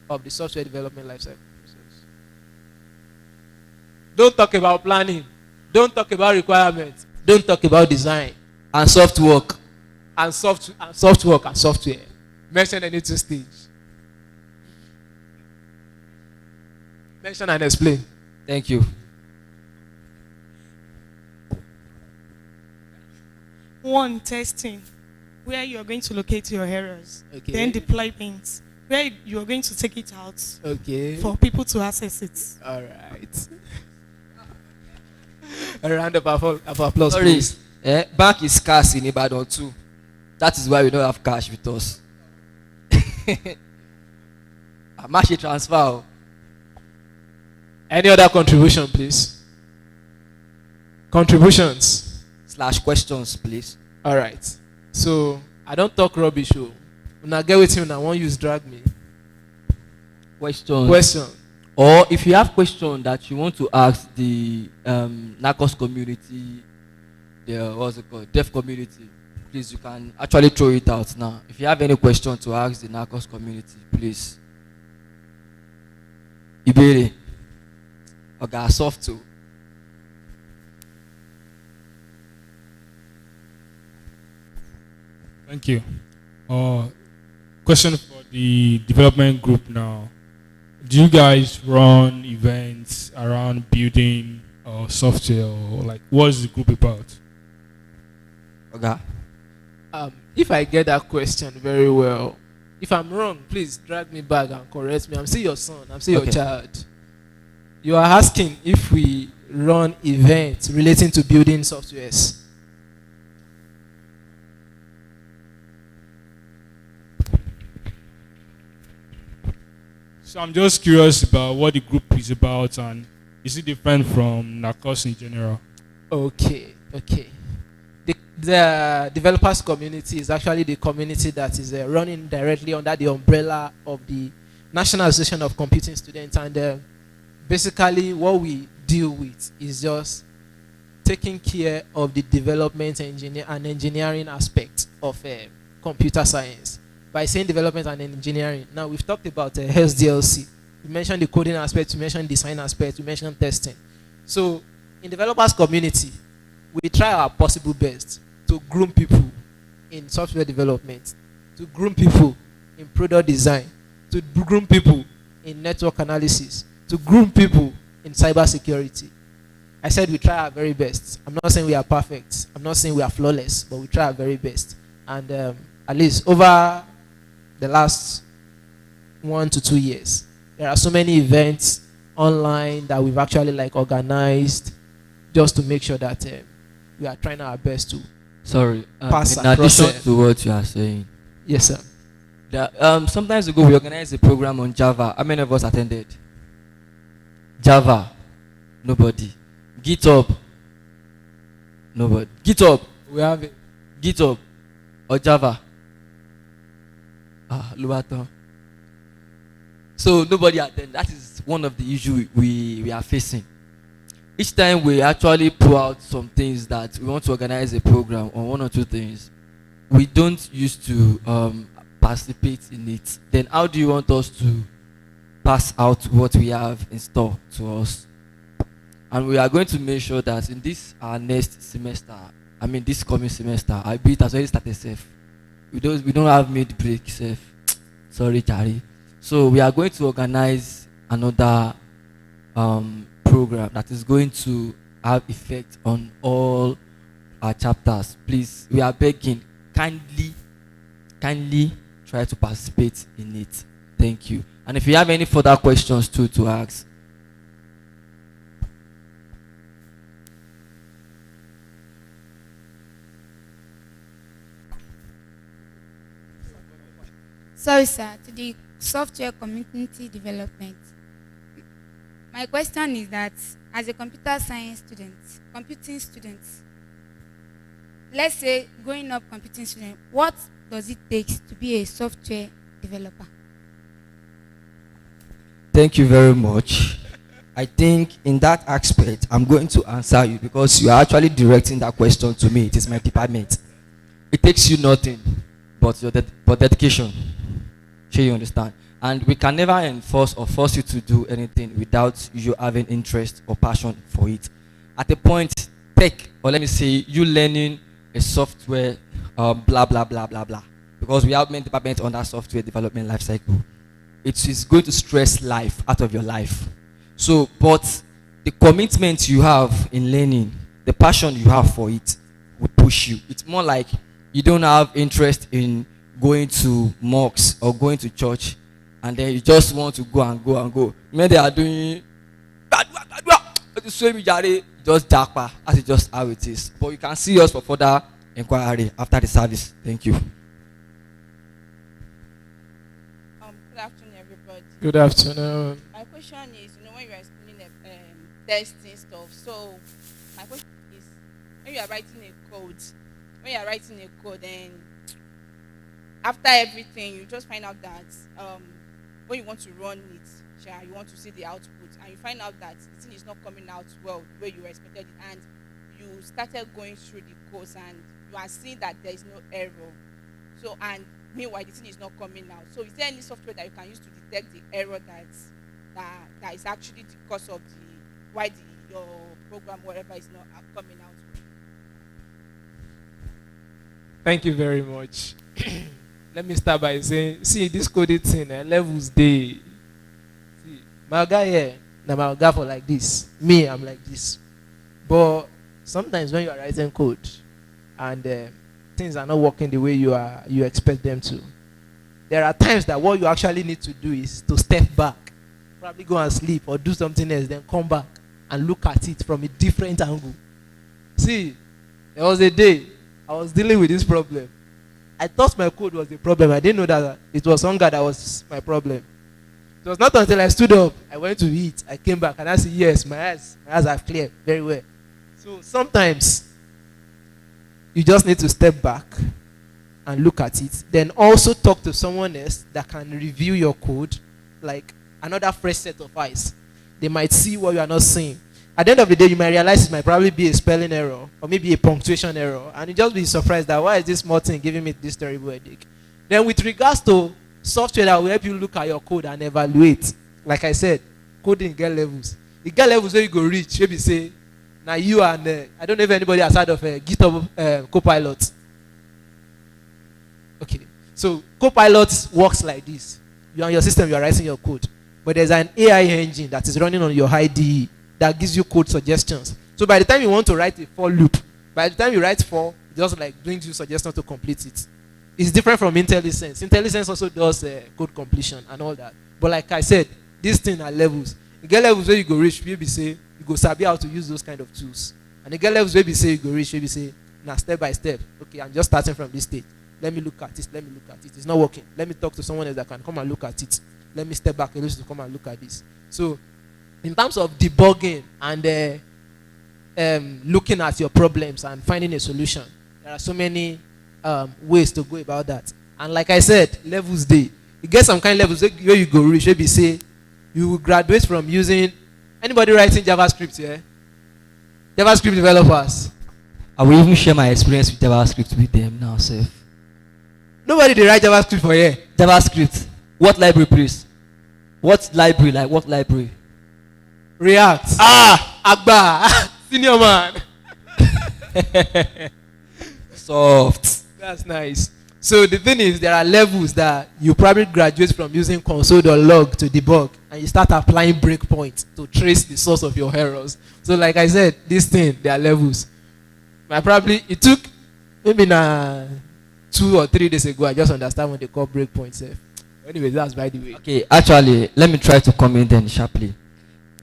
of the software development lifecycle process. Don't talk about planning. Don't talk about requirements. Don't talk about design And soft work. and software. Mention any 2 stage. Mention and explain. Thank you. One, testing, where you are going to locate your errors. Okay. Then deployment, where you are going to take it out Okay. for people to access it. All right. A round of applause, Sorry, please. bank is scarce in Ibadan too. That is why we don't have cash with us. Match transfer. Oh. Any other contribution, please? Contributions. / questions, please. All right. So I don't talk rubbish. When I get with you, I won't use drag me. Question. Or if you have question that you want to ask the Nacos community, the what's it called, deaf community, please, you can actually throw it out now. If you have any question to ask the Nacos community, please. Ibere. Okay, soft too. Thank you. Question for the development group now. Do you guys run events around building software, or like what is the group about? Okay. If I get that question very well, if I'm wrong, please drag me back and correct me. I'm still your son. I'm still your child. You are asking if we run events relating to building softwares. So I'm just curious about what the group is about, and is it different from Nacos in general? Okay. The developers community is actually the community that is running directly under the umbrella of the National Association of Computing Students, and basically what we deal with is just taking care of the development and engineering aspect of computer science. By saying development and engineering, now we've talked about Sdlc. We mentioned the coding aspect, we mentioned design aspect, we mentioned testing. So in developers community, we try our possible best to groom people in software development, to groom people in product design, to groom people in network analysis, to groom people in cybersecurity. I said we try our very best. I'm not saying we are perfect. I'm not saying we are flawless, but we try our very best. And at least over the last 1 to 2 years, there are so many events online that we've actually organized just to make sure that we are trying our best to pass in across addition to what you are saying. Yes, sir. Sometimes ago we organized a program on Java. How many of us attended? Java? Nobody. GitHub? Nobody. GitHub? We have it. GitHub or Java? Lubato. So nobody attend. That is one of the issues we are facing. Each time we actually pull out some things that we want to organize a program on one or two things, we don't used to participate in it. Then how do you want us to pass out what we have in store to us? And we are going to make sure that in this our next semester, I mean this coming semester, I be it has already started safe. We don't have mid break safe. Sorry, Charlie. So we are going to organize another program that is going to have effect on all our chapters. Please, we are begging, kindly try to participate in it. Thank you. And if you have any further questions too to ask. Sorry, sir, to the software community development. My question is that as a computer science student, computing student, let's say growing up computing student, what does it take to be a software developer? Thank you very much. I think in that aspect, I'm going to answer you because you are actually directing that question to me. It is my department. It takes you nothing but your dedication. Sure, you understand? And we can never enforce or force you to do anything without you having interest or passion for it. At a point, or let me say, you learning a software, blah, blah, blah, blah, blah. Because we have many departments on that software development lifecycle. It is going to stress life out of your life. So, but the commitment you have in learning, the passion you have for it, will push you. It's more like you don't have interest in going to mosques or going to church, and then you just want to go and go and go. When they are doing just dark, as it just how it is. But you can see us for further inquiry after the service. Thank you. Good afternoon, everybody. Good afternoon. My question is, when you are explaining testing stuff, so my question is, when you are writing a code, and after everything, you just find out that when you want to run it, you want to see the output, and you find out that the thing is not coming out well the way you expected it, and you started going through the course, and you are seeing that there is no error. So, and meanwhile, the thing is not coming out. So, is there any software that you can use to detect the error that is actually the cause of your program, whatever, is not coming out? Thank you very much. Let me start by saying, see this coding thing, levels day. See, my guy here, now my guy for like this. Me, I'm like this. But sometimes when you are writing code and things are not working the way you expect them to, there are times that what you actually need to do is to step back, probably go and sleep or do something else, then come back and look at it from a different angle. See, there was a day I was dealing with this problem. I thought my code was the problem. I didn't know that it was hunger that was my problem. It was not until I stood up, I went to eat, I came back, and I said, yes, my eyes are clear very well. So sometimes you just need to step back and look at it. Then also talk to someone else that can review your code, like another fresh set of eyes. They might see what you are not seeing. At the end of the day, you might realize it might probably be a spelling error or maybe a punctuation error, and you just be surprised that why is this small thing giving me this terrible headache. Then with regards to software that will help you look at your code and evaluate, like I said, coding get levels. You get levels where you go reach, maybe say, now you and I don't know if anybody has heard of GitHub Copilot. Okay, so Copilot works like this. You on your system, you are writing your code, but there's an AI engine that is running on your IDE that gives you code suggestions. So by the time you want to write a for loop, by the time you write for, it just like brings you suggestions to complete it. It's different from IntelliSense. IntelliSense also does code completion and all that. But like I said, these things are levels. You get levels where you go reach, maybe say, you go sabi how to use those kind of tools. And you get levels where you say, you go reach, maybe say, now step by step. Okay, I'm just starting from this stage. Let me look at this, let me look at it. It's not working. Let me talk to someone else that can come and look at it. Let me step back a little to come and look at this. So, in terms of debugging and looking at your problems and finding a solution, there are so many ways to go about that. And like I said, levels day. You get some kind of levels where you go reach, maybe say you will graduate from using anybody writing JavaScript here? JavaScript developers. I will even share my experience with JavaScript with them now, sir. Nobody they write JavaScript for here. JavaScript. What library, please? What library? Like what library? React. Agba. Senior man. Soft. That's nice. So the thing is, there are levels that you probably graduate from using console.log to debug, and you start applying breakpoints to trace the source of your errors. So like I said, this thing, there are levels. It took maybe 2 or 3 days ago, I just understand what they call breakpoints. Anyway, that's by the way. Okay, actually, let me try to comment then sharply.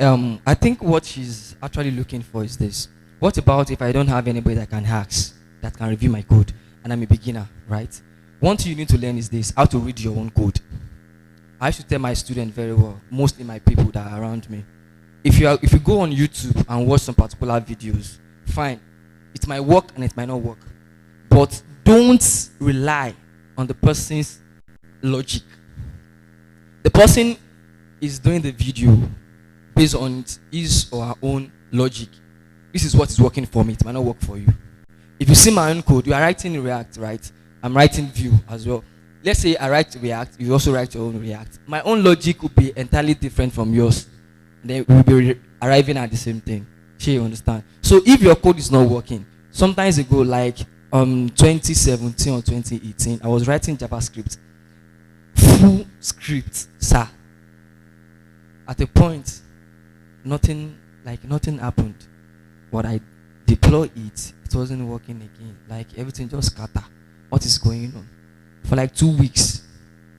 I think what she's actually looking for is this. What about if I don't have anybody that can hacks, that can review my code, and I'm a beginner, right? One thing you need to learn is this, how to read your own code. I used to tell my students very well, mostly my people that are around me. If you go on YouTube and watch some particular videos, fine. It might work and it might not work. But don't rely on the person's logic. The person is doing the video based on his or her own logic. This is what is working for me. It might not work for you. If you see my own code, you are writing React, right? I'm writing Vue as well. Let's say I write React, you also write your own React. My own logic would be entirely different from yours. Then we'll be arriving at the same thing. Sure, you understand? So if your code is not working, sometimes ago, like 2017 or 2018, I was writing JavaScript. Full script, sir. At a point, nothing happened. But I deployed it, it wasn't working again. Like everything just scatter. What is going on? For like 2 weeks,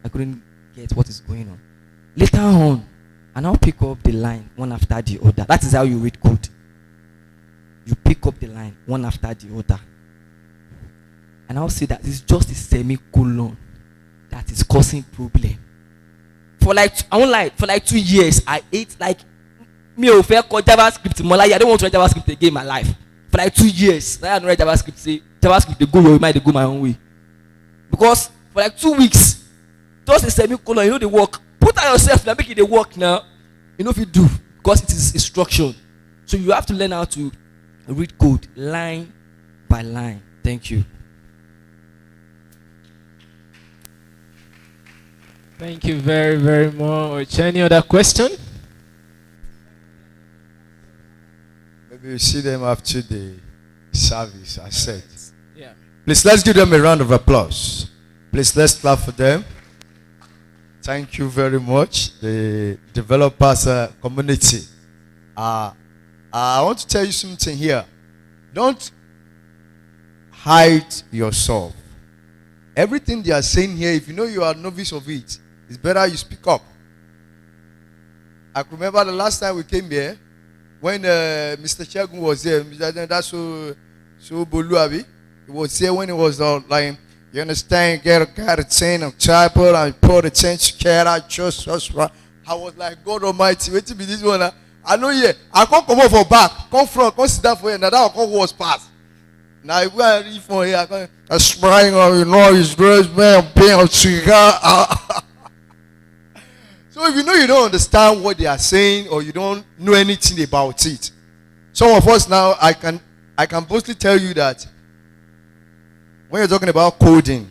I couldn't get what is going on. Later on, I now pick up the line one after the other. That is how you read code. You pick up the line one after the other. And I'll say that it's just a semicolon that is causing problem. For like, I won't lie, for like 2 years, I ate like me or fair called JavaScript. I don't want to write JavaScript again in my life. For like 2 years, I don't write JavaScript. Say JavaScript, they go your way, they go my own way. Because for like 2 weeks, just a semicolon, you know the work. Put on yourself and make it the work now. You know if you do, because it is instruction. So you have to learn how to read code line by line. Thank you. Thank you very, very much. Any other question? Maybe you see them after the service, I said. Yeah. Please, let's give them a round of applause. Please, let's clap for them. Thank you very much, the developers community. I want to tell you something here. Don't hide yourself. Everything they are saying here, if you know you are a novice of it, it's better you speak up. I can remember the last time we came here, when Mr. Chegun was here, that's so Boluabi. He was here when he was like, you understand, get a chain of chapel and put a change care. I was like, God Almighty, wait to be this one. I know here. I can't come over for back, come front, come sit down for here. Now that will was past. Now I go and read from here. I'm spraying on you know his dress, man, being a cigar. So if you know you don't understand what they are saying or you don't know anything about it, some of us now I can boldly tell you that when you're talking about coding,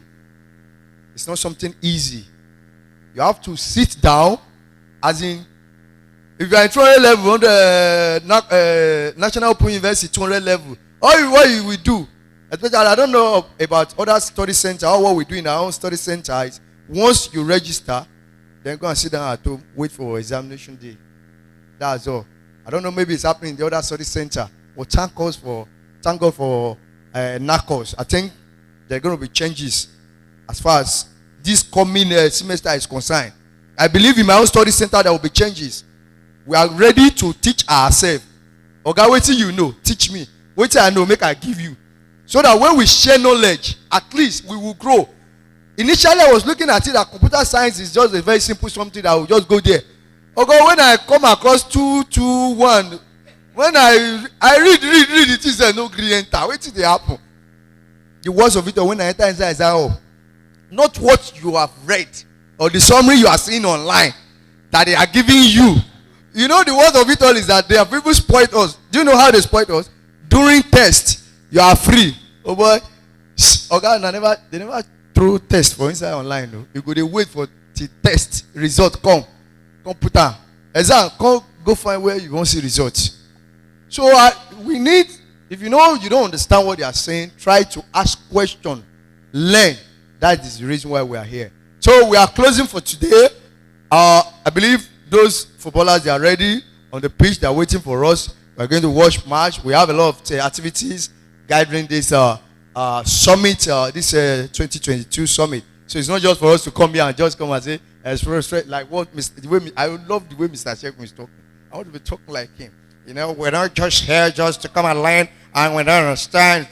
it's not something easy. You have to sit down, as in, if you're in 200 level on the National Open University 200 level, what you will do, especially I don't know about other study center or what we do in our own study center is once you register, then go and sit down at home, wait for examination day. That's all. I don't know, maybe it's happening in the other study center. But thank God for Nacos. I think there are going to be changes as far as this coming semester is concerned. I believe in my own study center there will be changes. We are ready to teach ourselves. Okay, wait till you know, teach me. Wait till I know, make I give you. So that when we share knowledge, at least we will grow. Initially, I was looking at it that computer science is just a very simple something that will just go there. Okay, when I come across 2, 2, 1, when I read, it is a no green enter. Wait till they happen. The words of it, or when I enter inside, I say, oh, not what you have read, or the summary you are seeing online that they are giving you. You know, the worst of it all is that they have people spoiled us. Do you know how they spoiled us? During test, you are free. Oh boy, okay, they never throw test for inside online. No, you go they wait for the test result come put on exam. Go find where you won't see results. So we need, if you know you don't understand what they are saying, try to ask question, learn. That is the reason why we are here. So we are closing for today. I believe those footballers, they are ready on the pitch. They are waiting for us. We are going to watch match. We have a lot of activities gathering this summit, this 2022 summit. So it's not just for us to come here and just come and say, like what I would love the way Mr. Shekun is talking. I want to be talking like him. You know, we're not just here just to come and learn, and we don't understand.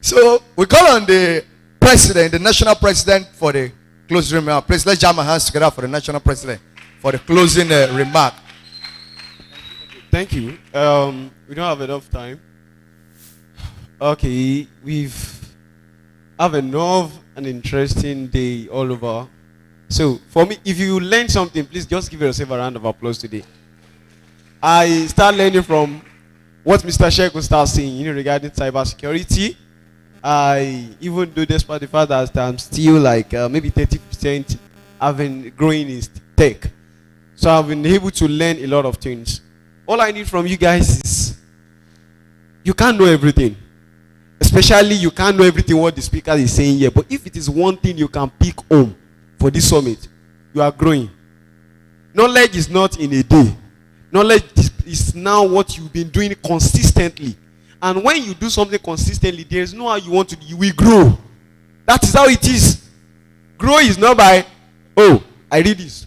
So we call on the president, the national president, for the closing remark. Please let's jam our hands together for the national president for the closing remark. Thank you. We don't have enough time. Okay, we've have enough an interesting day all over. So for me, if you learn something, please just give yourself a round of applause today. I start learning from what Mr. Shekun starts saying, you know, regarding cybersecurity. Even though despite the fact that I'm still like maybe 30% I've been growing in tech. So I've been able to learn a lot of things. All I need from you guys is, you can't know everything. Especially you can't know everything what the speaker is saying here. But if it is one thing you can pick home for this summit, you are growing. Knowledge is not in a day. Knowledge is now what you've been doing consistently. And when you do something consistently, there is no how you want to do. You will grow. That is how it is. Grow is not by, oh, I read this.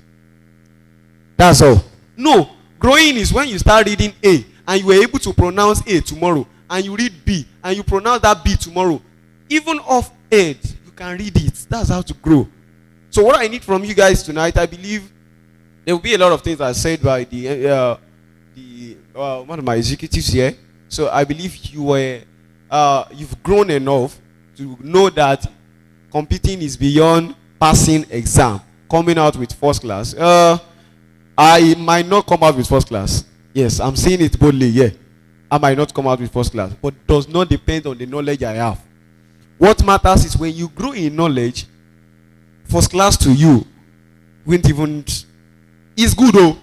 That's all. No. Growing is when you start reading A and you were able to pronounce A tomorrow, and you read B and you pronounce that B tomorrow. Even off head, you can read it. That's how to grow. So what I need from you guys tonight, I believe there will be a lot of things that are said by one of my executives here. So I believe you've grown enough to know that competing is beyond passing exam. Coming out with first class. I might not come out with first class. Yes, I'm saying it boldly. Yeah, I might not come out with first class, but does not depend on the knowledge I have. What matters is when you grow in knowledge, first class to you won't even. It's good though.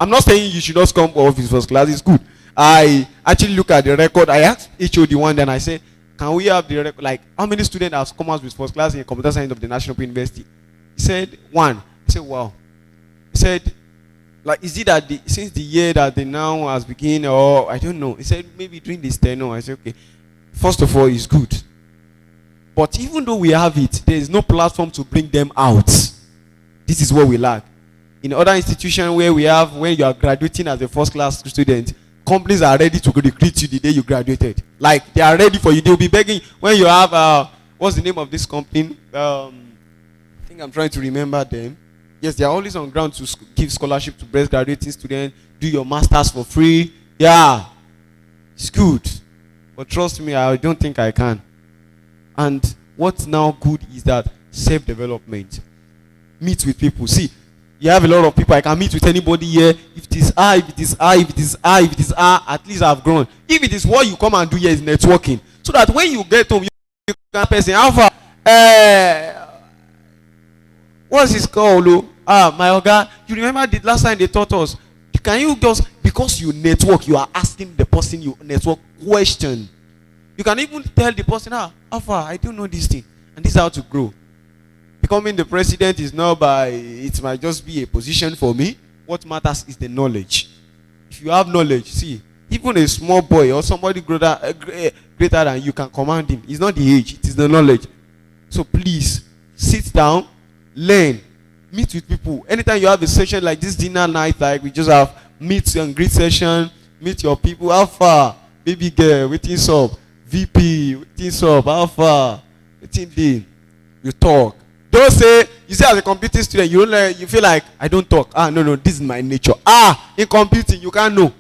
I'm not saying you should not come off with first class. It's good. I actually look at the record. I asked HOD one, then I said, can we have the record? Like, how many students have come out with first class in computer science of the National Open University? He said, 1. I said, wow. He said, like, is it that since the year that they now has begun, or I don't know. He said, maybe during this tenure. I said, okay. First of all, it's good. But even though we have it, there is no platform to bring them out. This is what we lack. In other institutions where we have, when you are graduating as a first class student, companies are ready to recruit you the day you graduated. Like, they are ready for you. They will be begging. When you have, what's the name of this company? I think I'm trying to remember them. Yes, they are always on ground to give scholarship to best graduating students. Do your masters for free. Yeah, it's good. But trust me, I don't think I can. And what's now good is that self-development. Meet with people. See, you have a lot of people. I can meet with anybody here. If it is I, if it is I, if it is I, if it is I, at least I've grown. If it is what you come and do here is networking. So that when you get home, you can person alpha. What's this called? My Oga, you remember the last time they taught us? Can you just, because you network, you are asking the person you network question. You can even tell the person, Alpha, I don't know this thing. And this is how to grow. Becoming the president is not by, it might just be a position for me. What matters is the knowledge. If you have knowledge, see, even a small boy or somebody greater than you can command him. It's not the age, it is the knowledge. So please, sit down, learn, meet with people. Anytime you have a session like this dinner night, like we just have meet and greet session, meet your people. Alpha, baby girl, waiting sub, VP, waiting sub, Alpha, waiting day. You talk. Don't say, you say as a computing student, you don't learn, you feel like, I don't talk. No, this is my nature. In computing, you can't know.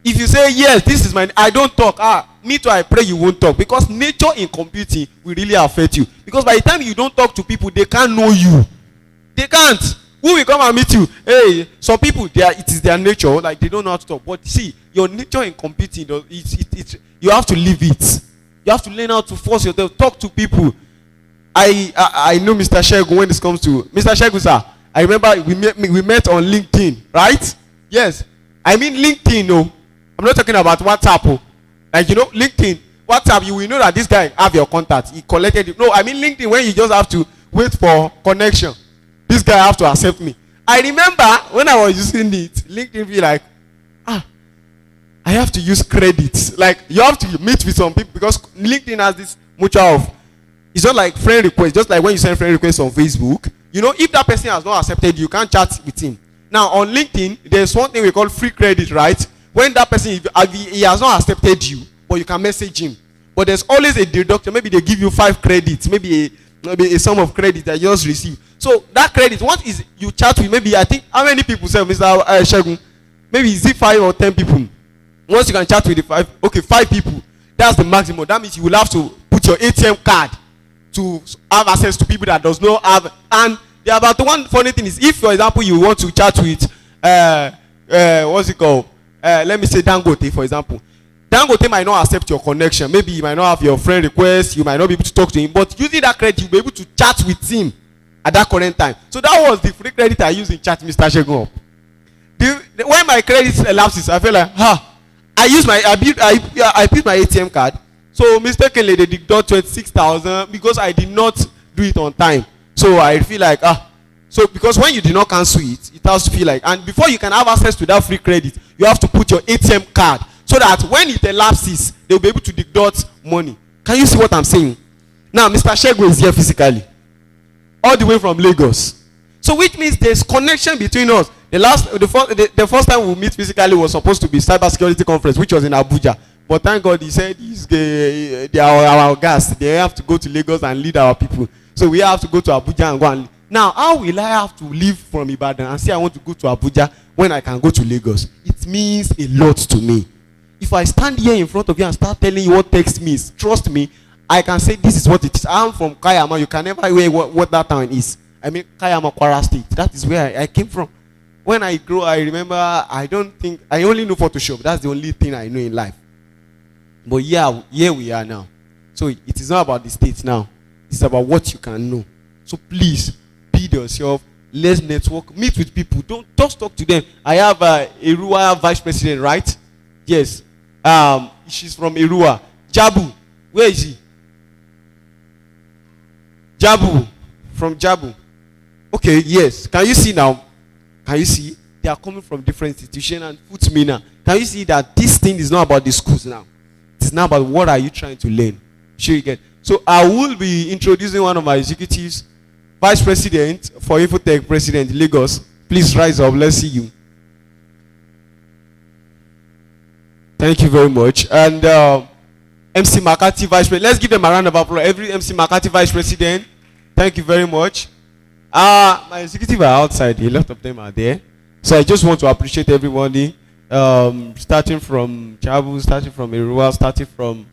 If you say, yes, this is my, I don't talk. me too, I pray you won't talk, because nature in computing will really affect you. Because by the time you don't talk to people, they can't know you. They can't. Who will come and meet you? Hey, some people, it is their nature, like they don't know how to talk. But see, your nature in computing, you have to live it. You have to learn how to force yourself, talk to people. I know Mr. Shegun when this comes to Mr. Shegun, sir. I remember we met on LinkedIn, right? Yes. I mean LinkedIn, no. I'm not talking about WhatsApp. Oh. Like, LinkedIn, WhatsApp, you will know that this guy have your contact. He collected it. No, I mean LinkedIn, when you just have to wait for connection. This guy have to accept me. I remember when I was using it, LinkedIn be like, I have to use credits. Like, you have to meet with some people, because LinkedIn has this mutual of, it's not like friend request, just like when you send friend requests on Facebook. If that person has not accepted you, you can't chat with him. Now on LinkedIn, there's one thing we call free credit, right? When that person, he has not accepted you, but you can message him. But there's always a deduction. Maybe they give you 5 credits, maybe a sum of credit that you just receive. So that credit, what is you chat with? Maybe, I think, how many people say, Mr. Shegun? Maybe is it 5 or 10 people? Once you can chat with the 5 people, that's the maximum. That means you will have to put your ATM card to have access to people that does not have. And about the one funny thing is, if for example you want to chat with what's it called, let me say Dangote, for example. Dangote might not accept your connection. Maybe you might not have your friend request, you might not be able to talk to him, but using that credit you'll be able to chat with him at that current time. So that was the free credit I used in chat Mr. Shegun up. When my credit elapses, I feel like I put my ATM card. So mistakenly they deduct 26,000 because I did not do it on time. So I feel like so because when you did not cancel it, it has to feel like, and before you can have access to that free credit, you have to put your ATM card, so that when it elapses, they'll be able to deduct money. Can you see what I'm saying? Now Mr. Shegun is here physically, all the way from Lagos. So which means there's connection between us. The first time we meet physically was supposed to be cybersecurity conference, which was in Abuja. But thank God he said they are our guests. They have to go to Lagos and lead our people. So we have to go to Abuja and go and lead. Now, how will I have to leave from Ibadan and say I want to go to Abuja when I can go to Lagos? It means a lot to me. If I stand here in front of you and start telling you what text means, trust me, I can say this is what it is. I'm from Kayama. You can never hear what that town is. I mean, Kayama, Kwara State. That is where I came from. When I grow, I remember, I only know Photoshop. That's the only thing I know in life. But yeah, here we are now. So it is not about the states now. It's about what you can know. So please, build yourself. Let's network. Meet with people. Don't just talk to them. I have Erua vice president, right? Yes. She's from Erua. Jabu. Where is he? Jabu. From Jabu. Okay, yes. Can you see now? Can you see? They are coming from different institutions and put me now. Can you see that this thing is not about the schools now? It's now about what are you trying to learn. Sure you get. So I will be introducing one of my executives, Vice President for Infotech President Lagos. Please rise up. Let's see you. Thank you very much. And MC Makati Vice President. Let's give them a round of applause. Every MC Makati Vice President. Thank you very much. My executive are outside. A lot of them are there. So I just want to appreciate everybody. Starting from Chabu, starting from Erua, starting from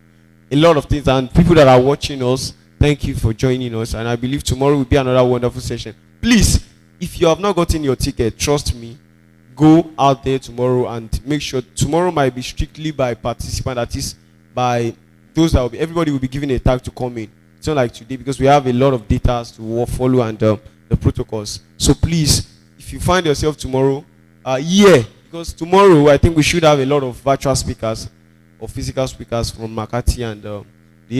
a lot of things, and people that are watching us, thank you for joining us. And I believe tomorrow will be another wonderful session. Please, if you have not gotten your ticket, trust me, go out there tomorrow and make sure tomorrow might be strictly by participant, that is by those that will be, everybody will be given a tag to come in. It's not like today because we have a lot of data to follow and the protocols. So please, if you find yourself tomorrow, because tomorrow I think we should have a lot of virtual speakers or physical speakers from Makati and the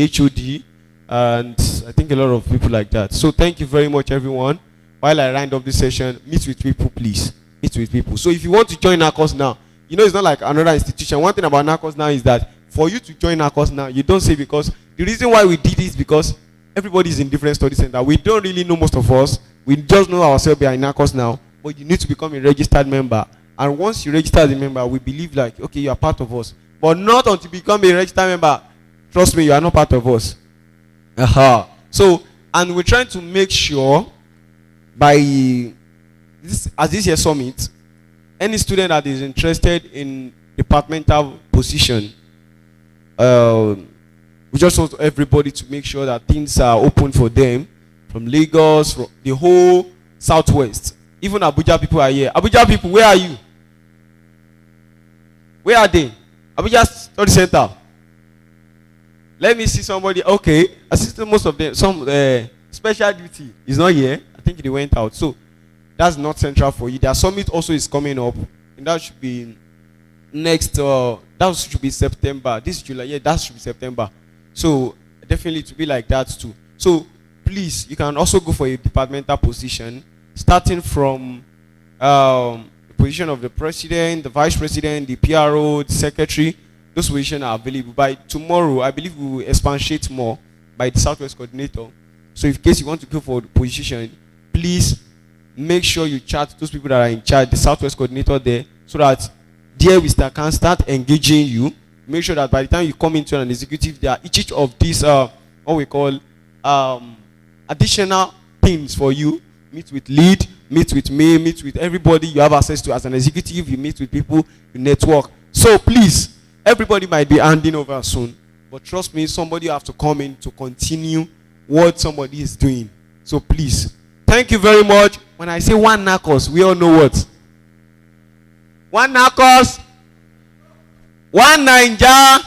HOD, and I think a lot of people like that. So thank you very much, everyone. While I round up this session, meet with people, please. Meet with people. So if you want to join Nacos Now, it's not like another institution. One thing about Nacos Now is that for you to join Nacos Now, you don't say, because the reason why we did this because everybody is in different study center. We don't really know most of us. We just know ourselves behind Nacos Now, but you need to become a registered member. And once you register as a member, we believe like, okay, you are part of us. But not until you become a registered member. Trust me, you are not part of us. So, and we're trying to make sure by this year's summit, any student that is interested in departmental position, we just want everybody to make sure that things are open for them, from Lagos, from the whole Southwest. Even Abuja people are here. Abuja people, where are you? Where are they? Abuja Study Center. Let me see somebody. Okay, assistant, most of them. Some special duty is not here. I think they went out. So that's not central for you. Their summit also is coming up, and that should be next. That should be September. This July, yeah, that should be September. So definitely to be like that too. So please, you can also go for a departmental position, starting from the position of the president, the vice president, the PRO, the secretary. Those positions are available. By tomorrow, I believe we will expatiate more by the Southwest coordinator. So in case you want to go for the position, please make sure you chat those people that are in charge, the Southwest coordinator there, so that there we can start engaging you. Make sure that by the time you come into an executive, there are each of these what we call additional things for you. Meet with lead, meet with me, meet with everybody you have access to as an executive. You meet with people, you network. So please, everybody might be handing over soon, but trust me, somebody have to come in to continue what somebody is doing. So please, thank you very much. When I say one Nacos, we all know what. One Nacos, one Naija,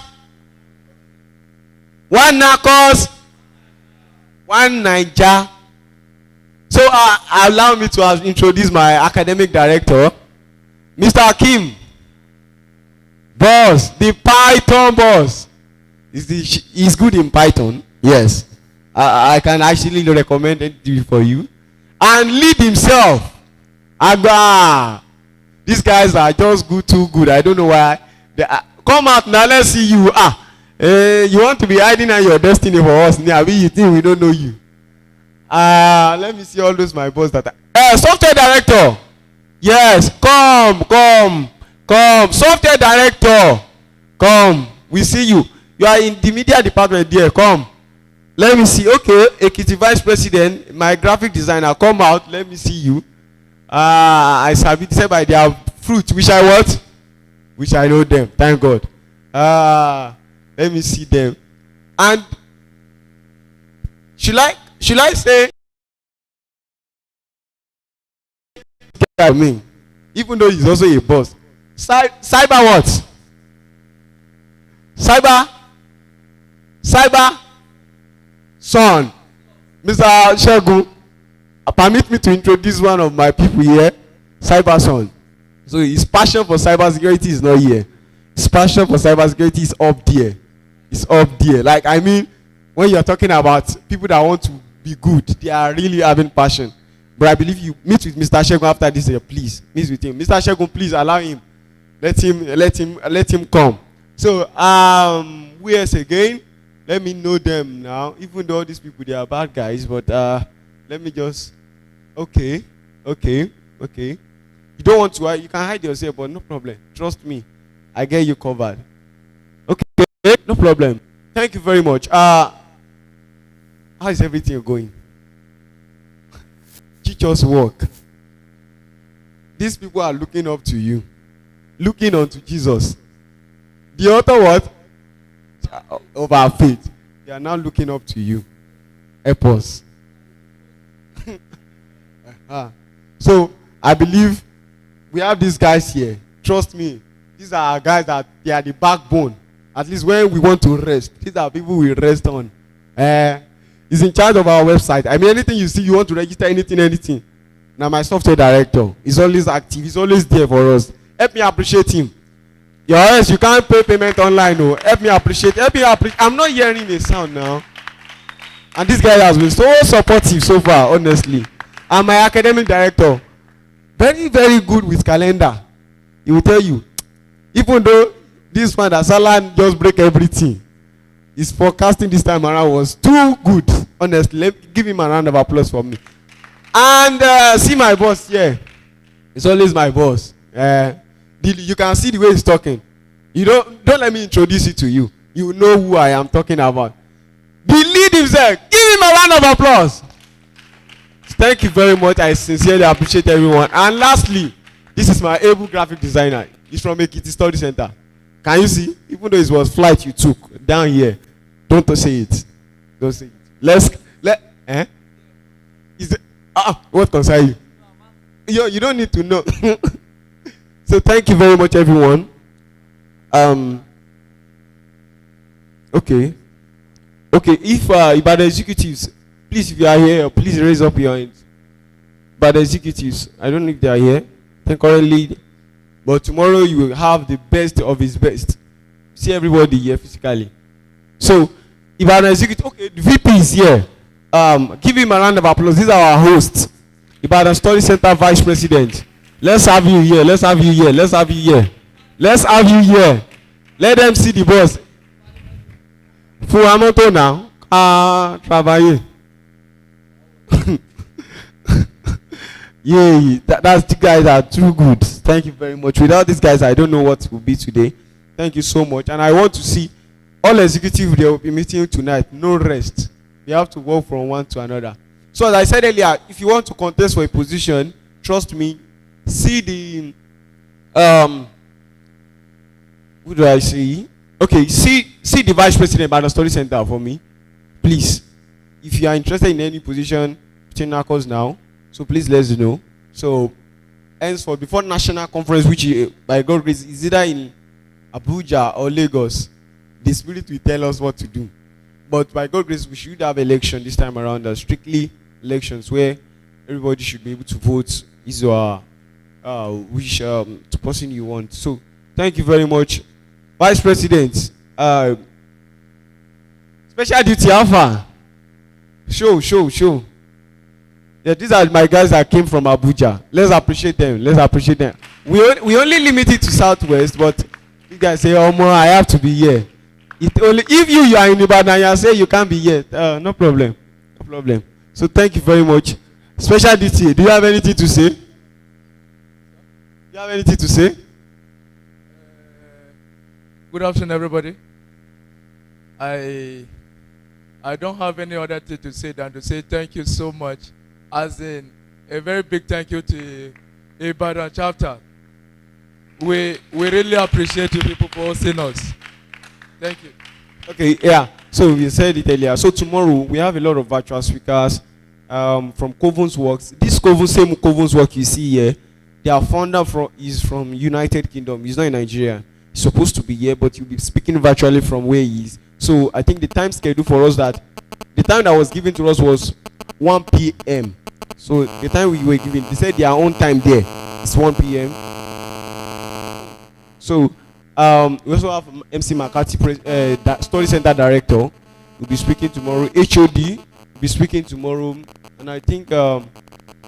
one Nacos, one Naija. So allow me to introduce my academic director, Mr. Akim. Boss, the Python boss. He's good in Python. Yes. I can actually recommend it for you. And lead himself. Agba. These guys are just good, too good. I don't know why. Come out now, let's see you. You want to be hiding on your destiny for us. You think we don't know you. Let me see all those my boss that are. Software director. Yes, come. Software director, come. We see you. You are in the media department there. Come. Let me see. Okay, Ekiti vice president, my graphic designer, come out. Let me see you. I submitted by their fruit. Which I what? Which I know them. Thank God. Let me see them. And should I say? Me, even though he's also a boss. Cyber what? Cyber son. Mr. Shegun, permit me to introduce one of my people here, Cyber son. So his passion for cybersecurity is not here. His passion for cybersecurity is up there. It's up there. Like, I mean, when you're talking about people that want to be good, they are really having passion. But I believe you meet with Mr. Shegun after this year, please. Meet with him. Mr. Shegun, please allow him. Let him come. So who else again? Let me know them now. Even though these people, they are bad guys, but let me just. Okay. You don't want to, you can hide yourself, but no problem. Trust me, I get you covered. Okay, no problem. Thank you very much. How is everything going? Teach us work. These people are looking up to you, looking unto Jesus, the author what? Of our faith. They are now looking up to you. Help us. So I believe we have these guys here. Trust me, these are guys that they are the backbone. At least when we want to rest, these are people we rest on. He's in charge of our website. I mean, anything you see, you want to register anything. Now my software director is always active. He's always there for us. Help me appreciate him. Your else you can't pay payment online. No, help me appreciate. I'm not hearing a sound now. And this guy has been so supportive so far, honestly. And my academic director, very, very good with calendar. He will tell you, even though this one, that Salah just break everything, his forecasting this time around was too good. Honestly, let me give him a round of applause for me. And see my boss here. It's always my boss. You can see the way he's talking. You don't let me introduce it to you. You know who I am talking about. The lead himself. Give him a round of applause. Thank you very much. I sincerely appreciate everyone. And lastly, this is my able graphic designer. He's from Ekiti Study Center. Can you see? Even though it was flight you took down here, don't say it. Don't say it. Let. Is it, what concern you? You don't need to know. So thank you very much, everyone. Okay. If by the executives, please, if you are here, please raise up your hands. By the executives, I don't know if they are here. Currently, but tomorrow you will have the best of his best. See everybody here physically. So, if an executive, okay, the VP is here. Give him a round of applause. These are our hosts. Ibadan Study Center Vice President. Let's have you here. Let's have you here. Let's have you here. Let's have you here. Let them see the boss. Fuamoto now. Travailler. Yeah, that's the guys are too good. Thank you very much. Without these guys, I don't know what will be today. Thank you so much. And I want to see all executives, they will be meeting tonight. No rest. We have to work from one to another. So as I said earlier, if you want to contest for a position, trust me, see the who do I see? Okay, see the vice president by the study center for me. Please. If you are interested in any position between Nacos now, so please let us know. So henceforth, before national conference, which by God grace is either in Abuja or Lagos, the spirit will tell us what to do. But by God grace, we should have election this time around, strictly elections where everybody should be able to vote is which person you want. So thank you very much, Vice President. Special duty Alpha. Show. Yeah, these are my guys that came from Abuja. Let's appreciate them. We only limit it to Southwest, but you guys say, "Oh, more, I have to be here." If you are in Ibadan, you say you can't be here. No problem. So thank you very much. Special duty. Do you have anything to say? Good afternoon, everybody. I don't have any other thing to say than to say thank you so much. As in a very big thank you to Ibadan chapter. We really appreciate you people for hosting us. Thank you. Okay, yeah. So we said it earlier. So tomorrow we have a lot of virtual speakers from Coven's Works. This same Coven's Work you see here, their founder is from United Kingdom. He's not in Nigeria. He's supposed to be here, but he'll be speaking virtually from where he is. So I think the time schedule for us the time that was given to us was 1 p.m. So the time we were given, they said their own time there is 1 p.m. So we also have MC McCarthy, Story Center Director, will be speaking tomorrow. HOD will be speaking tomorrow. And I think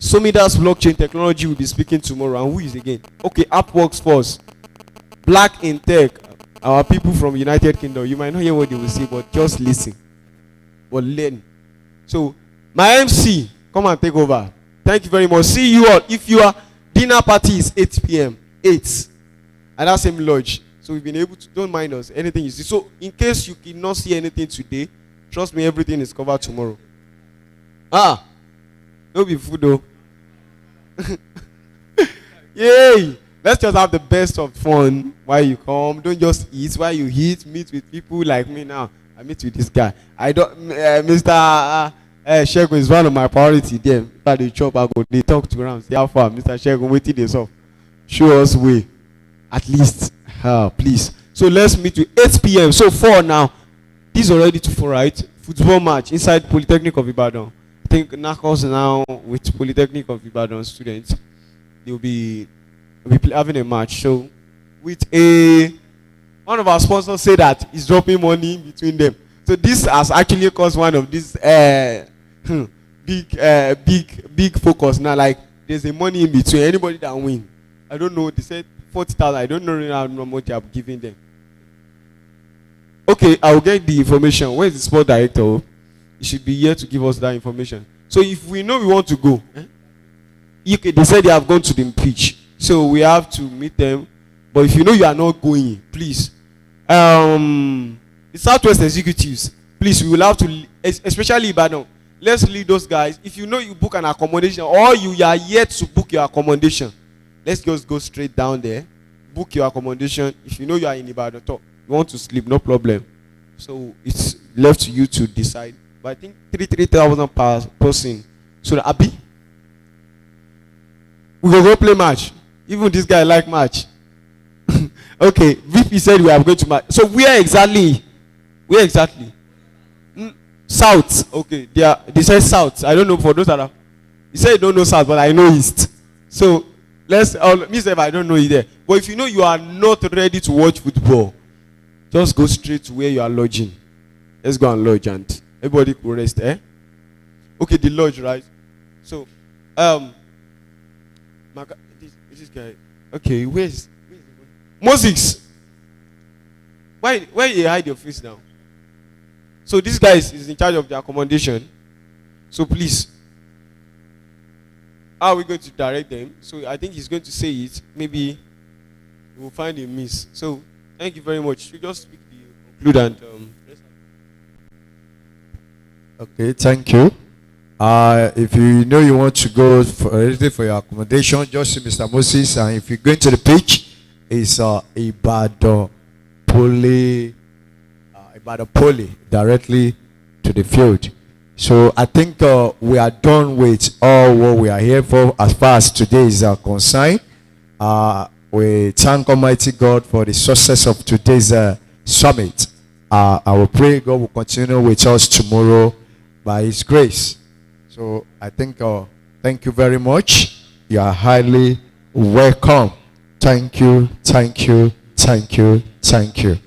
Somida's Blockchain Technology will be speaking tomorrow. And who is again? Okay, AppWorks Force. Black in Tech, our people from United Kingdom. You might not hear what they will say, but just listen. But learn. So, my MC, come and take over. Thank you very much. See you all. If your dinner party is 8 p.m., 8, and that same lodge. So we've been able to, don't mind us, anything you see. So in case you cannot see anything today, trust me, everything is covered tomorrow. Don't be food though. Yay! Let's just have the best of fun while you come. Don't just eat while you eat. Meet with people like me now. I meet with this guy. I don't, Mr. Shego is one of my priority there. After the chop, I go, they talk to rounds. Therefore, Mr. Shego, waiting this off. Show us way. At least, please. So let's meet with 8 p.m. So 4 now. This is already to 4, right? Football match inside Polytechnic of Ibadan. I think Nacos now with Polytechnic of Ibadan students, they'll be having a match. So with one of our sponsors say that he's dropping money between them. So this has actually caused one of these big focus now. Like there's a money in between anybody that win. I don't know. They said 40,000. I don't know really how much they are giving them. Okay, I will get the information. Where is the sport director? He should be here to give us that information. So if we know we want to go, they said they have gone to the pitch. So we have to meet them. But if you know you are not going, please. The Southwest executives, please, we will have to, especially Ibadan, let's lead those guys. If you know you book an accommodation or you are yet to book your accommodation, let's just go straight down there. book your accommodation. If you know you are in Ibadan, you want to sleep, no problem. So it's left to you to decide. But I think 3,000 per person. So that Abi, we go play match. Even this guy like match. Okay, VP said we are going to match. So where exactly? Where exactly? South. Okay, they said south. I don't know for those that are. He said you don't know south, but I know east. So let's. Me say I don't know it there. But if you know you are not ready to watch football, just go straight to where you are lodging. Let's go and lodge and everybody could rest. Okay, the lodge, right? So, this guy. Okay, where's Moses? Why you hide your face now? So this guy is in charge of the accommodation. So please, how are we going to direct them? So I think he's going to say it. Maybe we'll find a miss. So thank you very much. You just speak the conclude and Okay, thank you. If you know you want to go for your accommodation, just see Mr. Moses. And if you're going to the pitch, it's Ibadan Poli directly to the field. So I think we are done with all what we are here for as far as today is concerned. We thank Almighty God for the success of today's summit. I will pray God will continue with us tomorrow by His grace. So I think thank you very much. You are highly welcome. Thank you, thank you, thank you, thank you.